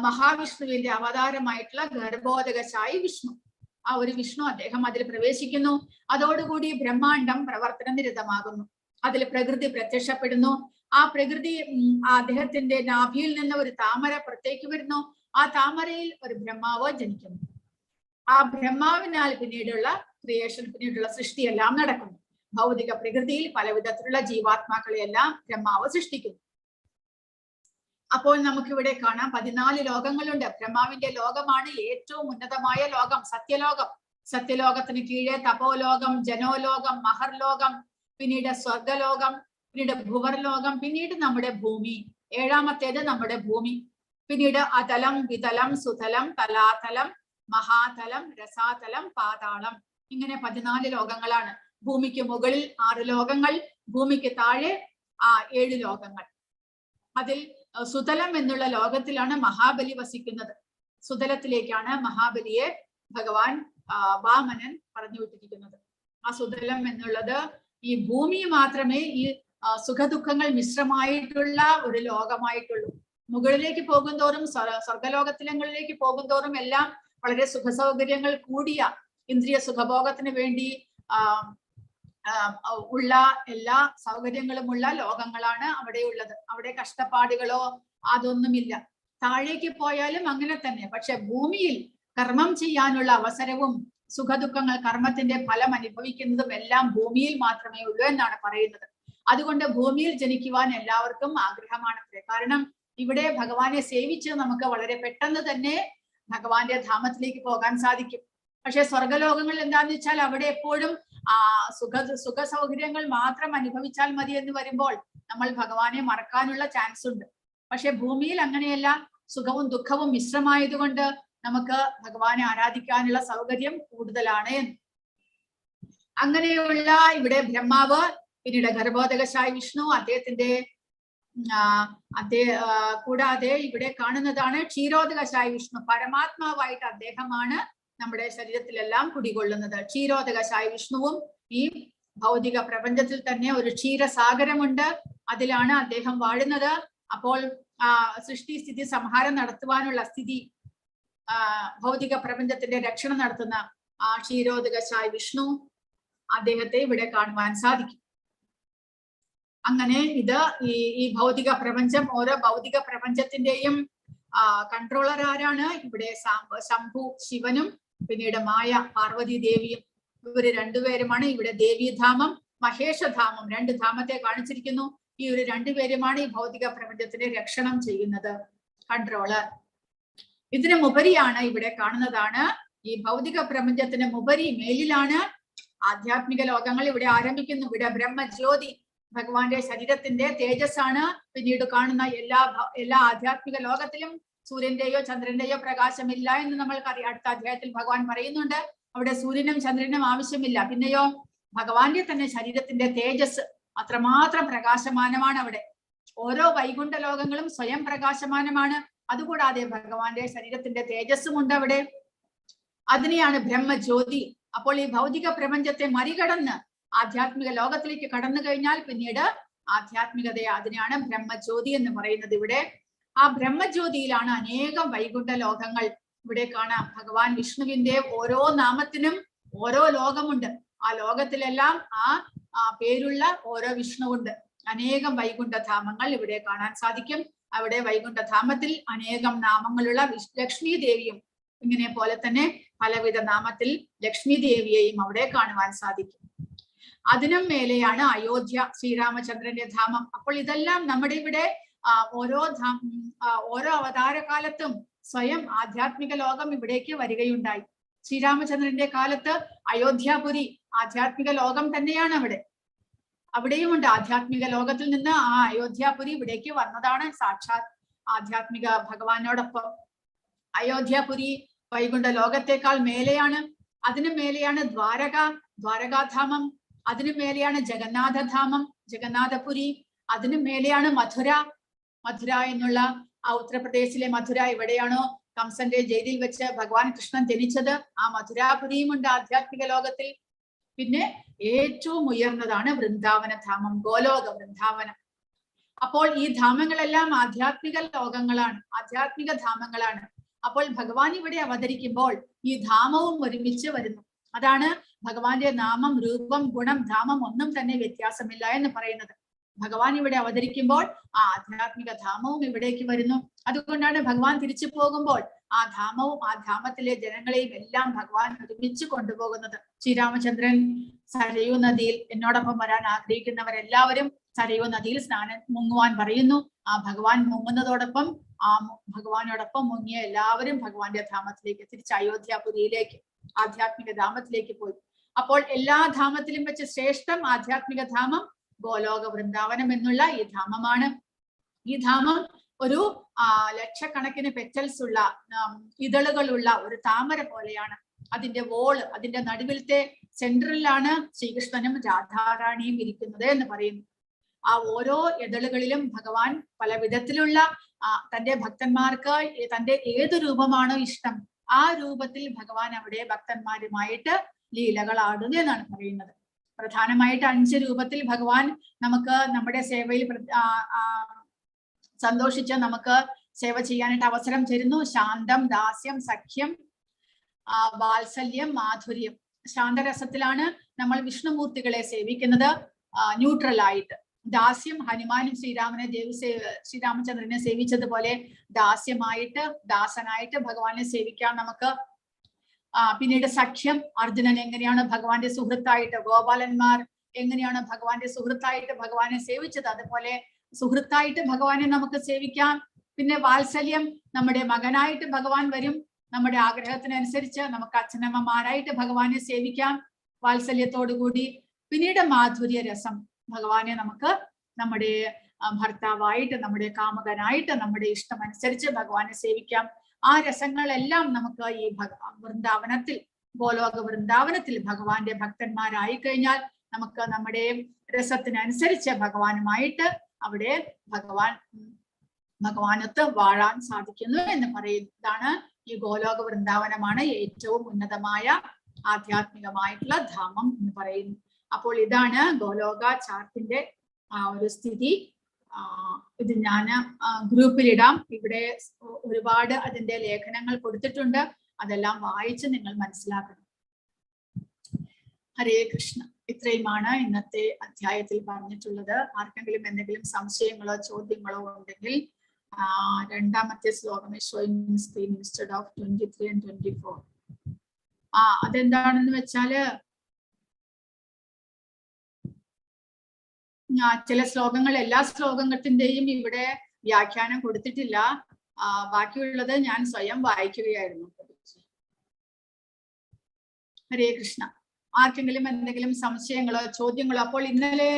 A: മഹാവിഷ്ണുവിന്റെ അവതാരമായിട്ടുള്ള ഗർഭോദകശായി വിഷ്ണു, ആ ഒരു വിഷ്ണു അദ്ദേഹം അതിൽ പ്രവേശിക്കുന്നു. അതോടുകൂടി ബ്രഹ്മാണ്ടം പ്രവർത്തന നിരതമാകുന്നു. അതിൽ പ്രകൃതി പ്രത്യക്ഷപ്പെടുന്നു. ആ പ്രകൃതി അദ്ദേഹത്തിന്റെ നാഭിയിൽ നിന്ന് ഒരു താമര പുറത്തേക്ക് വരുന്നു. ആ താമരയിൽ ഒരു ബ്രഹ്മാവ് ജനിക്കുന്നു. ആ ബ്രഹ്മാവിനാൽ പിന്നീടുള്ള ക്രിയേഷൻ, പിന്നീടുള്ള സൃഷ്ടിയെല്ലാം നടക്കുന്നു. ഭൗതിക പ്രകൃതിയിൽ പല വിധത്തിലുള്ള ജീവാത്മാക്കളെയെല്ലാം ബ്രഹ്മാവ് സൃഷ്ടിക്കുന്നു. അപ്പോൾ നമുക്കിവിടെ കാണാം 14 ലോകങ്ങളുണ്ട്. ബ്രഹ്മാവിന്റെ ലോകമാണ് ഏറ്റവും ഉന്നതമായ ലോകം, സത്യലോകം. സത്യലോകത്തിന് കീഴെ തപോലോകം, ജനോലോകം, മഹർലോകം, പിന്നീട് സ്വർഗലോകം, പിന്നീട് ഭുവർലോകം, പിന്നീട് നമ്മുടെ ഭൂമി. 7ാമത്തേത് നമ്മുടെ ഭൂമി. പിന്നീട് അതലം, വിതലം, സുതലം, തലാതലം, മഹാതലം, രസാതലം, പാതാളം. ഇങ്ങനെ 14 ലോകങ്ങളാണ്. ഭൂമിക്ക് മുകളിൽ 6 ലോകങ്ങൾ, ഭൂമിക്ക് താഴെ 7 ലോകങ്ങൾ. അതിൽ സുതലം എന്നുള്ള ലോകത്തിലാണ് മഹാബലി വസിക്കുന്നത്. സുതലത്തിലേക്കാണ് മഹാബലിയെ ഭഗവാൻ വാമനൻ പറഞ്ഞു വിട്ടിരിക്കുന്നത്. ആ സുതലം എന്നുള്ളത് ഈ ഭൂമി മാത്രമേ ഈ സുഖദുഃഖങ്ങൾ മിശ്രമായിട്ടുള്ള ഒരു ലോകമായിട്ടുള്ളൂ. മുകളിലേക്ക് പോകുന്തോറും, സ്വർഗലോകത്തിലങ്ങളിലേക്ക് പോകുന്തോറും എല്ലാം വളരെ സുഖസൗകര്യങ്ങൾ കൂടിയ ഇന്ദ്രിയ സുഖഭോഗത്തിന് വേണ്ടി ഉള്ള എല്ലാ സൗകര്യങ്ങളുമുള്ള ലോകങ്ങളാണ് അവിടെ ഉള്ളത്. അവിടെ കഷ്ടപ്പാടുകളോ അതൊന്നുമില്ല. താഴേക്ക് പോയാലും അങ്ങനെ തന്നെ. പക്ഷെ ഭൂമിയിൽ കർമ്മം ചെയ്യാനുള്ള അവസരവും സുഖദുഃഖങ്ങൾ, കർമ്മത്തിന്റെ ഫലം അനുഭവിക്കുന്നതും എല്ലാം ഭൂമിയിൽ മാത്രമേ ഉള്ളൂ എന്നാണ് പറയുന്നത്. അതുകൊണ്ട് ഭൂമിയിൽ ജനിക്കുവാൻ എല്ലാവർക്കും ആഗ്രഹമാണത്രേ. കാരണം ഇവിടെ ഭഗവാനെ സേവിച്ച് നമുക്ക് വളരെ പെട്ടെന്ന് തന്നെ ഭഗവാന്റെ ധാമത്തിലേക്ക് പോകാൻ സാധിക്കും. പക്ഷെ സ്വർഗലോകങ്ങൾ എന്താന്ന് വെച്ചാൽ അവിടെ എപ്പോഴും സുഖ സൗകര്യങ്ങൾ മാത്രം അനുഭവിച്ചാൽ മതി എന്ന് വരുമ്പോൾ നമ്മൾ ഭഗവാനെ മറക്കാനുള്ള ചാൻസ് ഉണ്ട്. പക്ഷെ ഭൂമിയിൽ അങ്ങനെയല്ല, സുഖവും ദുഃഖവും മിശ്രമായതുകൊണ്ട് നമുക്ക് ഭഗവാനെ ആരാധിക്കാനുള്ള സൗകര്യം കൂടുതലാണ്. അങ്ങനെയുള്ള ഇവിടെ ബ്രഹ്മാവ്, പിന്നീട് ഗർഭോദകശായി വിഷ്ണു, അദ്ദേഹത്തിന്റെ കൂടാതെ ഇവിടെ കാണുന്നതാണ് ക്ഷീരോദകശായി വിഷ്ണു. പരമാത്മാവായിട്ട് അദ്ദേഹമാണ് നമ്മുടെ ശരീരത്തിലെല്ലാം കുടികൊള്ളുന്നത്. ക്ഷീരോദകശായി വിഷ്ണുവും ഈ ഭൗതിക പ്രപഞ്ചത്തിൽ തന്നെ ഒരു ക്ഷീരസാഗരമുണ്ട്, അതിലാണ് അദ്ദേഹം വാഴുന്നത്. അപ്പോൾ സൃഷ്ടി സ്ഥിതി സംഹാരം നടത്തുവാനുള്ള സ്ഥിതി, ഭൗതിക പ്രപഞ്ചത്തിന്റെ രക്ഷണം നടത്തുന്ന ആ ക്ഷീരോദകശായി വിഷ്ണു, അദ്ദേഹത്തെ ഇവിടെ കാണുവാൻ സാധിക്കും. അങ്ങനെ ഇത് ഈ ഭൗതിക പ്രപഞ്ചം, ഓരോ ഭൗതിക പ്രപഞ്ചത്തിന്റെയും കൺട്രോളർ ആരാണ്? ഇവിടെ ശംഭു ശിവനും പിന്നീട് മായ പാർവതി ദേവിയും. ഇവര് രണ്ടുപേരുമാണ് ഇവിടെ ദേവീധാമം, മഹേഷധാമം, 2 ധാമത്തെ കാണിച്ചിരിക്കുന്നു. ഈ ഒരു 2 പേരുമാണ് ഈ ഭൗതിക പ്രപഞ്ചത്തിനെ രക്ഷണം ചെയ്യുന്നത്, കൺട്രോളർ. ഇതിന് മുപരിയാണ് ഇവിടെ കാണുന്നതാണ്, ഈ ഭൗതിക പ്രപഞ്ചത്തിന് മുപരി മേലിലാണ് ആധ്യാത്മിക ലോകങ്ങൾ ഇവിടെ ആരംഭിക്കുന്നു. ഇവിടെ ബ്രഹ്മജ്യോതി ഭഗവാന്റെ ശരീരത്തിന്റെ തേജസ്സാണ്. പിന്നീട് കാണുന്ന എല്ലാ ആധ്യാത്മിക ലോകത്തിലും സൂര്യന്റെയോ ചന്ദ്രന്റെയോ പ്രകാശമില്ല എന്ന് നമ്മൾക്കറിയാം. അടുത്ത അധ്യായത്തിൽ ഭഗവാൻ പറയുന്നുണ്ട് അവിടെ സൂര്യനും ചന്ദ്രനും ആവശ്യമില്ല. പിന്നെയോ ഭഗവാന്റെ തന്നെ ശരീരത്തിന്റെ തേജസ് അത്രമാത്രം പ്രകാശമാനമാണ് അവിടെ. ഓരോ വൈകുണ്ഠ ലോകങ്ങളും സ്വയം പ്രകാശമാനമാണ്. അതുകൂടാതെ ഭഗവാന്റെ ശരീരത്തിന്റെ തേജസ്സും ഉണ്ട് അവിടെ. അതിനെയാണ് ബ്രഹ്മജ്യോതി. അപ്പോൾ ഈ ഭൗതിക പ്രപഞ്ചത്തെ മറികടന്ന് ആധ്യാത്മിക ലോകത്തിലേക്ക് കടന്നു കഴിഞ്ഞാൽ പിന്നീട് ആധ്യാത്മികതയെ, അതിനെയാണ് ബ്രഹ്മജ്യോതി എന്ന് പറയുന്നത്. ഇവിടെ ആ ബ്രഹ്മജ്യോതിയിലാണ് അനേകം വൈകുണ്ഠ ലോകങ്ങൾ. ഇവിടെ കാണാം ഭഗവാൻ വിഷ്ണുവിന്റെ ഓരോ നാമത്തിനും ഓരോ ലോകമുണ്ട്. ആ ലോകത്തിലെല്ലാം പേരുള്ള ഓരോ വിഷ്ണുവുണ്ട്. അനേകം വൈകുണ്ഠധാമങ്ങൾ ഇവിടെ കാണാൻ സാധിക്കും. അവിടെ വൈകുണ്ഠധാമത്തിൽ അനേകം നാമങ്ങളുള്ള ലക്ഷ്മി ദേവിയും ഇങ്ങനെ പോലെ തന്നെ പലവിധ നാമത്തിൽ ലക്ഷ്മി ദേവിയെയും അവിടെ കാണുവാൻ സാധിക്കും. അതിനും മേലെയാണ് അയോധ്യ, ശ്രീരാമചന്ദ്രന്റെ ധാമം. അപ്പോൾ ഇതെല്ലാം നമ്മുടെ ഇവിടെ ഓരോ അവതാരകാലത്തും സ്വയം ആധ്യാത്മിക ലോകം ഇവിടേക്ക് വരികയുണ്ടായി. ശ്രീരാമചന്ദ്രന്റെ കാലത്ത് അയോധ്യാപുരി ആധ്യാത്മിക ലോകം തന്നെയാണ്. അവിടെയുമുണ്ട് ആധ്യാത്മിക ലോകത്തിൽ നിന്ന് ആ അയോധ്യാപുരി ഇവിടേക്ക് വന്നതാണ് സാക്ഷാത് ആധ്യാത്മിക ഭഗവാനോടൊപ്പം. അയോധ്യാപുരി വൈകുണ്ഠ ലോകത്തേക്കാൾ മേലെയാണ്. അതിനു മേലെയാണ് ദ്വാരകാധാമം. അതിനു മേലെയാണ് ജഗന്നാഥധാമം, ജഗന്നാഥപുരി. അതിനു മേലെയാണ് മധുര എന്നുള്ള ഉത്തർപ്രദേശിലെ മധുര. എവിടെയാണോ കംസന്റെ ജയിലിൽ വെച്ച് ഭഗവാൻ കൃഷ്ണൻ ജനിച്ചത്, ആ മധുരാപുരിയുമുണ്ട് ആധ്യാത്മിക ലോകത്തിൽ. പിന്നെ ഏറ്റവും ഉയർന്നതാണ് വൃന്ദാവന ധാമം, ഗോലോക വൃന്ദാവനം. അപ്പോൾ ഈ ധാമങ്ങളെല്ലാം ആധ്യാത്മിക ലോകങ്ങളാണ്, ആധ്യാത്മിക ധാമങ്ങളാണ്. അപ്പോൾ ഭഗവാൻ ഇവിടെ അവതരിക്കുമ്പോൾ ഈ ധാമവും ഒരുമിച്ച് വരുന്നു. അതാണ് ഭഗവാന്റെ നാമം, രൂപം, ഗുണം, ധാമം ഒന്നും തന്നെ വ്യത്യാസമില്ല എന്ന് പറയുന്നത്. ഭഗവാൻ ഇവിടെ അവതരിക്കുമ്പോൾ ആ ആധ്യാത്മിക ധാമവും ഇവിടേക്ക് വരുന്നു. അതുകൊണ്ടാണ് ഭഗവാൻ തിരിച്ചു പോകുമ്പോൾ ആ ധാമവും ആ ധാമത്തിലെ ജനങ്ങളെയും എല്ലാം ഭഗവാൻ ഒരുമിച്ച് കൊണ്ടുപോകുന്നത്. ശ്രീരാമചന്ദ്രൻ സരയൂ നദിയിൽ എന്നോടൊപ്പം വരാൻ ആഗ്രഹിക്കുന്നവരെല്ലാവരും സരയൂ നദിയിൽ മുങ്ങുവാൻ പറയുന്നു. ആ ഭഗവാൻ മുങ്ങുന്നതോടൊപ്പം ആ ഭഗവാനോടൊപ്പം മുങ്ങിയ എല്ലാവരും ഭഗവാന്റെ ധാമത്തിലേക്ക്, തിരിച്ച് അയോധ്യാപുരിയിലേക്ക്, ആധ്യാത്മിക ധാമത്തിലേക്ക് പോയി. അപ്പോൾ എല്ലാ ധാമത്തിലും വെച്ച് ശ്രേഷ്ഠം ആധ്യാത്മിക ധാമം ഗോലോക വൃന്ദാവനം എന്നുള്ള ഈ ധാമമാണ്. ഈ ധാമം ഒരു ലക്ഷക്കണക്കിന് പെറ്റൽസ് ഉള്ള ഇതളുകളുള്ള ഒരു താമര പോലെയാണ്. അതിന്റെ അതിന്റെ നടുവിലത്തെ സെൻട്രലിലാണ് ശ്രീകൃഷ്ണനും രാധാറാണിയും ഇരിക്കുന്നത് എന്ന് പറയുന്നു. ആ ഓരോ ഇതളുകളിലും ഭഗവാൻ പല വിധത്തിലുള്ള തന്റെ ഭക്തന്മാർക്ക് തന്റെ ഏത് രൂപമാണോ ഇഷ്ടം ആ രൂപത്തിൽ ഭഗവാൻ അവിടെ ഭക്തന്മാരുമായിട്ട് ലീലകൾ ആടുന്നു എന്നാണ് പറയുന്നത്. പ്രധാനമായിട്ട് 5 രൂപത്തിൽ ഭഗവാൻ നമുക്ക് നമ്മുടെ സേവയിൽ സന്തോഷിച്ച് നമുക്ക് സേവ ചെയ്യാനായിട്ട് അവസരം തരുന്നു. ശാന്തം, ദാസ്യം, സഖ്യം, വാത്സല്യം, മാധുര്യം. ശാന്തരസത്തിലാണ് നമ്മൾ വിഷ്ണുമൂർത്തികളെ സേവിക്കുന്നത്, ന്യൂട്രൽ ആയിട്ട്. ദാസ്യം, ഹനുമാനും ശ്രീരാമചന്ദ്രനെ സേവിച്ചതുപോലെ ദാസ്യമായിട്ട്, ദാസനായിട്ട് ഭഗവാനെ സേവിക്കാം നമുക്ക്. പിന്നീട് സഖ്യം, അർജുനൻ എങ്ങനെയാണ് ഭഗവാന്റെ സുഹൃത്തായിട്ട്, ഗോപാലന്മാർ എങ്ങനെയാണ് ഭഗവാന്റെ സുഹൃത്തായിട്ട് ഭഗവാനെ സേവിച്ചത്, അതുപോലെ സുഹൃത്തായിട്ട് ഭഗവാനെ നമുക്ക് സേവിക്കാം. പിന്നെ വാത്സല്യം, നമ്മുടെ മകനായിട്ട് ഭഗവാൻ വരും, നമ്മുടെ ആഗ്രഹത്തിനനുസരിച്ച് നമുക്ക് അച്ഛനമ്മമാരായിട്ട് ഭഗവാനെ സേവിക്കാം വാത്സല്യത്തോടു കൂടി. പിന്നീട് മാധുര്യ രസം, ഭഗവാനെ നമുക്ക് നമ്മുടെ ഭർത്താവായിട്ട്, നമ്മുടെ കാമുകനായിട്ട്, നമ്മുടെ ഇഷ്ടമനുസരിച്ച് ഭഗവാനെ സേവിക്കാം. ആ രസങ്ങളെല്ലാം നമുക്ക് ഈ വൃന്ദാവനത്തിൽ, ഗോലോക വൃന്ദാവനത്തിൽ ഭഗവാന്റെ ഭക്തന്മാരായി കഴിഞ്ഞാൽ നമുക്ക് നമ്മുടെ രസത്തിനനുസരിച്ച് ഭഗവാനുമായിട്ട് അവിടെ ഭഗവാനത്ത് വാഴാൻ സാധിക്കുന്നു എന്ന് പറയുന്നതാണ്. ഈ ഗോലോക വൃന്ദാവനമാണ് ഏറ്റവും ഉന്നതമായ ആധ്യാത്മികമായിട്ടുള്ള ധാമം എന്ന് പറയുന്നു. അപ്പോൾ ഇതാണ് ഗോലോക ചാർട്ടിന്റെ ഒരു സ്ഥിതി. ഇത് ഞാൻ ഗ്രൂപ്പിലിടാം. ഇവിടെ ഒരുപാട് അതിന്റെ ലേഖനങ്ങൾ കൊടുത്തിട്ടുണ്ട്, അതെല്ലാം വായിച്ച് നിങ്ങൾ മനസ്സിലാക്കണം. ഹരേ കൃഷ്ണ. ഇത്രയുമാണ് ഇന്നത്തെ അധ്യായത്തിൽ പറഞ്ഞിട്ടുള്ളത്. ആർക്കെങ്കിലും എന്തെങ്കിലും സംശയങ്ങളോ ചോദ്യങ്ങളോ ഉണ്ടെങ്കിൽ രണ്ടാമത്തെ ശ്ലോകം showing screen instead of 23 and 24. അതെന്താണെന്ന് വെച്ചാല് ചില ശ്ലോകങ്ങൾ, എല്ലാ ശ്ലോകത്തിന്റെയും ഇവിടെ വ്യാഖ്യാനം കൊടുത്തിട്ടില്ല. ബാക്കിയുള്ളത് ഞാൻ സ്വയം വായിക്കുകയായിരുന്നു. ഹരേ കൃഷ്ണ. ആർക്കെങ്കിലും എന്തെങ്കിലും സംശയങ്ങളോ ചോദ്യങ്ങളോ? അപ്പോൾ ഇന്നലെ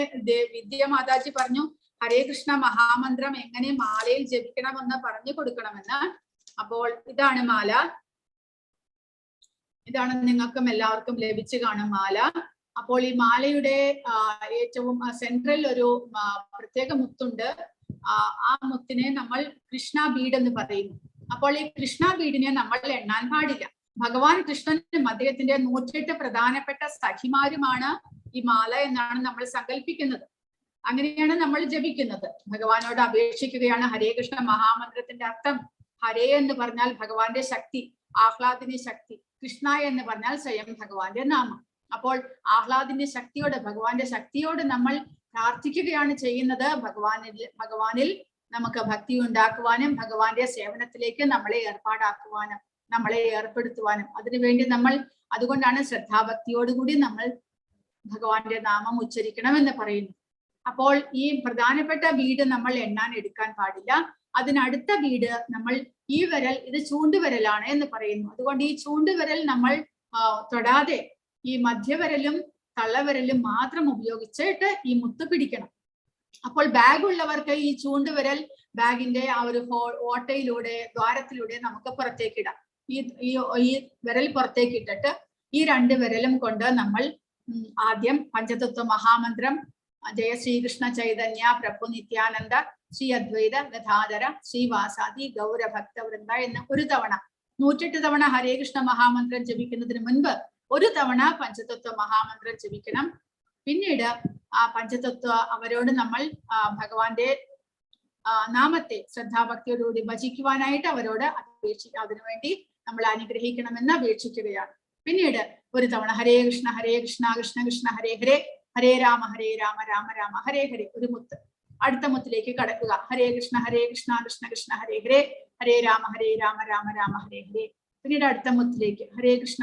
A: വിദ്യാമാതാജി പറഞ്ഞു ഹരേ കൃഷ്ണ മഹാമന്ത്രം എങ്ങനെ മാലയിൽ ജപിക്കണമെന്ന് പറഞ്ഞു കൊടുക്കണമെന്ന്. അപ്പോൾ ഇതാണ് മാല. ഇതാണ് നിങ്ങൾക്കും എല്ലാവർക്കും ലഭിച്ചു കാണും മാല. അപ്പോൾ ഈ മാലയുടെ ഏറ്റവും സെൻട്രൽ ഒരു പ്രത്യേക മുത്തുണ്ട്. ആ മുത്തിനെ നമ്മൾ കൃഷ്ണ ബീഡ് എന്ന് പറയുന്നു. അപ്പോൾ ഈ കൃഷ്ണ ബീഡിനെ നമ്മൾ എണ്ണാൻ പാടില്ല. ഭഗവാൻ കൃഷ്ണനും അദ്ദേഹത്തിന്റെ 108 പ്രധാനപ്പെട്ട സഖിമാരുമാണ് ഈ മാല എന്നാണ് നമ്മൾ സങ്കല്പിക്കുന്നത്. അങ്ങനെയാണ് നമ്മൾ ജപിക്കുന്നത്. ഭഗവാനോട് അപേക്ഷിക്കുകയാണ്. ഹരേ കൃഷ്ണ മഹാമന്ത്രത്തിന്റെ അർത്ഥം ഹരേ എന്ന് പറഞ്ഞാൽ ഭഗവാന്റെ ശക്തി, ആഹ്ലാദിനി ശക്തി. കൃഷ്ണ എന്ന് പറഞ്ഞാൽ സ്വയം ഭഗവാന്റെ നാമം. അപ്പോൾ ആഹ്ലാദിന്റെ ശക്തിയോട്, ഭഗവാന്റെ ശക്തിയോട് നമ്മൾ പ്രാർത്ഥിക്കുകയാണ് ചെയ്യുന്നത്. ഭഗവാനിൽ നമുക്ക് ഭക്തി ഉണ്ടാക്കുവാനും ഭഗവാന്റെ സേവനത്തിലേക്ക് നമ്മളെ ഏർപ്പാടാക്കുവാനും നമ്മളെ ഏർപ്പെടുത്തുവാനും അതിനുവേണ്ടി നമ്മൾ, അതുകൊണ്ടാണ് ശ്രദ്ധാഭക്തിയോടുകൂടി നമ്മൾ ഭഗവാന്റെ നാമം ഉച്ചരിക്കണം എന്ന് പറയുന്നു. അപ്പോൾ ഈ പ്രധാനപ്പെട്ട വീട് നമ്മൾ എണ്ണാൻ എടുക്കാൻ പാടില്ല. അതിനടുത്ത വീട് നമ്മൾ ഈ വിരൽ, ഇത് ചൂണ്ടുവിരലാണ് എന്ന് പറയുന്നു. അതുകൊണ്ട് ഈ ചൂണ്ടുവിരൽ നമ്മൾ തൊടാതെ ഈ മധ്യവിരലും തള്ളവിരലും മാത്രം ഉപയോഗിച്ചിട്ട് ഈ മുത്ത് പിടിക്കണം. അപ്പോൾ ബാഗ് ഉള്ളവർക്ക് ഈ ചൂണ്ടുവിരൽ ബാഗിന്റെ ആ ഒരു ഓട്ടയിലൂടെ, ദ്വാരത്തിലൂടെ നമുക്ക് പുറത്തേക്ക് ഇടാം. ഈ വിരൽ പുറത്തേക്ക് ഇട്ടിട്ട് ഈ രണ്ട് വിരലും കൊണ്ട് നമ്മൾ ആദ്യം പഞ്ചതത്വ മഹാമന്ത്രം ജയ ശ്രീകൃഷ്ണ ചൈതന്യ പ്രഭു നിത്യാനന്ദ ശ്രീ അദ്വൈത ഗദാധര ശ്രീവാസാദി ഗൗരഭക്ത വൃന്ദ എന്ന് ഒരു തവണ, 108 തവണ ഹരേ കൃഷ്ണ മഹാമന്ത്രം ജപിക്കുന്നതിന് മുൻപ് ഒരു തവണ പഞ്ചതത്വ മഹാമന്ത്രം ജപിക്കണം. പിന്നീട് ആ പഞ്ചതത്വ അവരോട് നമ്മൾ ഭഗവാന്റെ നാമത്തെ ശ്രദ്ധാഭക്തിയോടുകൂടി ഭജിക്കുവാനായിട്ട് അവരോട് അതിനുവേണ്ടി നമ്മൾ അനുഗ്രഹിക്കണമെന്ന് അപേക്ഷിക്കുകയാണ്. പിന്നീട് ഒരു തവണ ഹരേ കൃഷ്ണ കൃഷ്ണ കൃഷ്ണ ഹരേ ഹരേ, ഹരേ രാമ രാമ രാമ ഹരേ ഹരേ, ഒരു മുത്ത്. അടുത്ത മുത്തിലേക്ക് കടക്കുക. ഹരേ കൃഷ്ണ കൃഷ്ണ കൃഷ്ണ ഹരേ ഹരേ, ഹരേ രാമ രാമ രാമ ഹരേ ഹരേ. പിന്നീട് അടുത്ത മുത്തിലേക്ക് ഹരേ കൃഷ്ണ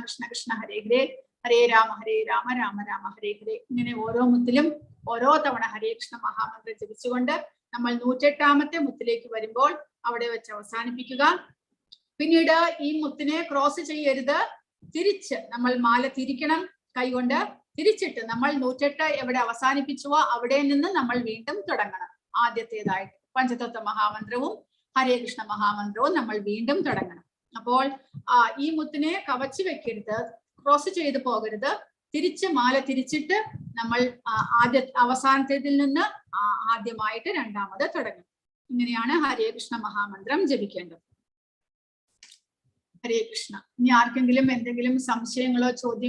A: കൃഷ്ണ കൃഷ്ണ ഹരേ ഹരേ, ഹരേ രാമ രാമ രാമ ഹരേ ഹരേ. ഇങ്ങനെ ഓരോ മുത്തിലും ഓരോ തവണ ഹരേ കൃഷ്ണ മഹാമന്ത്രം ജപിച്ചുകൊണ്ട് നമ്മൾ 108ാമത്തെ മുത്തിലേക്ക് വരുമ്പോൾ അവിടെ വെച്ച് അവസാനിപ്പിക്കുക. പിന്നീട് ഈ മുത്തിനെ ക്രോസ് ചെയ്യരുത്. തിരിച്ച് നമ്മൾ മാല തിരിക്കണം, കൈകൊണ്ട് തിരിച്ചിട്ട് നമ്മൾ 108 എവിടെ അവസാനിപ്പിച്ചുവോ അവിടെ നിന്ന് നമ്മൾ വീണ്ടും തുടങ്ങണം. ആദ്യത്തേതായിട്ട് പഞ്ചതത്വ മഹാമന്ത്രവും ഹരേ കൃഷ്ണ മഹാമന്ത്രവും നമ്മൾ വീണ്ടും തുടങ്ങണം. അപ്പോൾ ഈ മുത്തിനെ കവച്ചു വെക്കരുത്, ക്രോസ് ചെയ്ത് പോകരുത്. തിരിച്ച് മാല തിരിച്ചിട്ട് നമ്മൾ അവസാനത്തേതിൽ നിന്ന് ആദ്യമായിട്ട് രണ്ടാമത് തുടങ്ങും. ഇങ്ങനെയാണ് ഹരേ കൃഷ്ണ മഹാമന്ത്രം ജപിക്കേണ്ടത്. ഹരേ കൃഷ്ണ. ഇനി ആർക്കെങ്കിലും എന്തെങ്കിലും സംശയങ്ങളോ ചോദ്യങ്ങളോ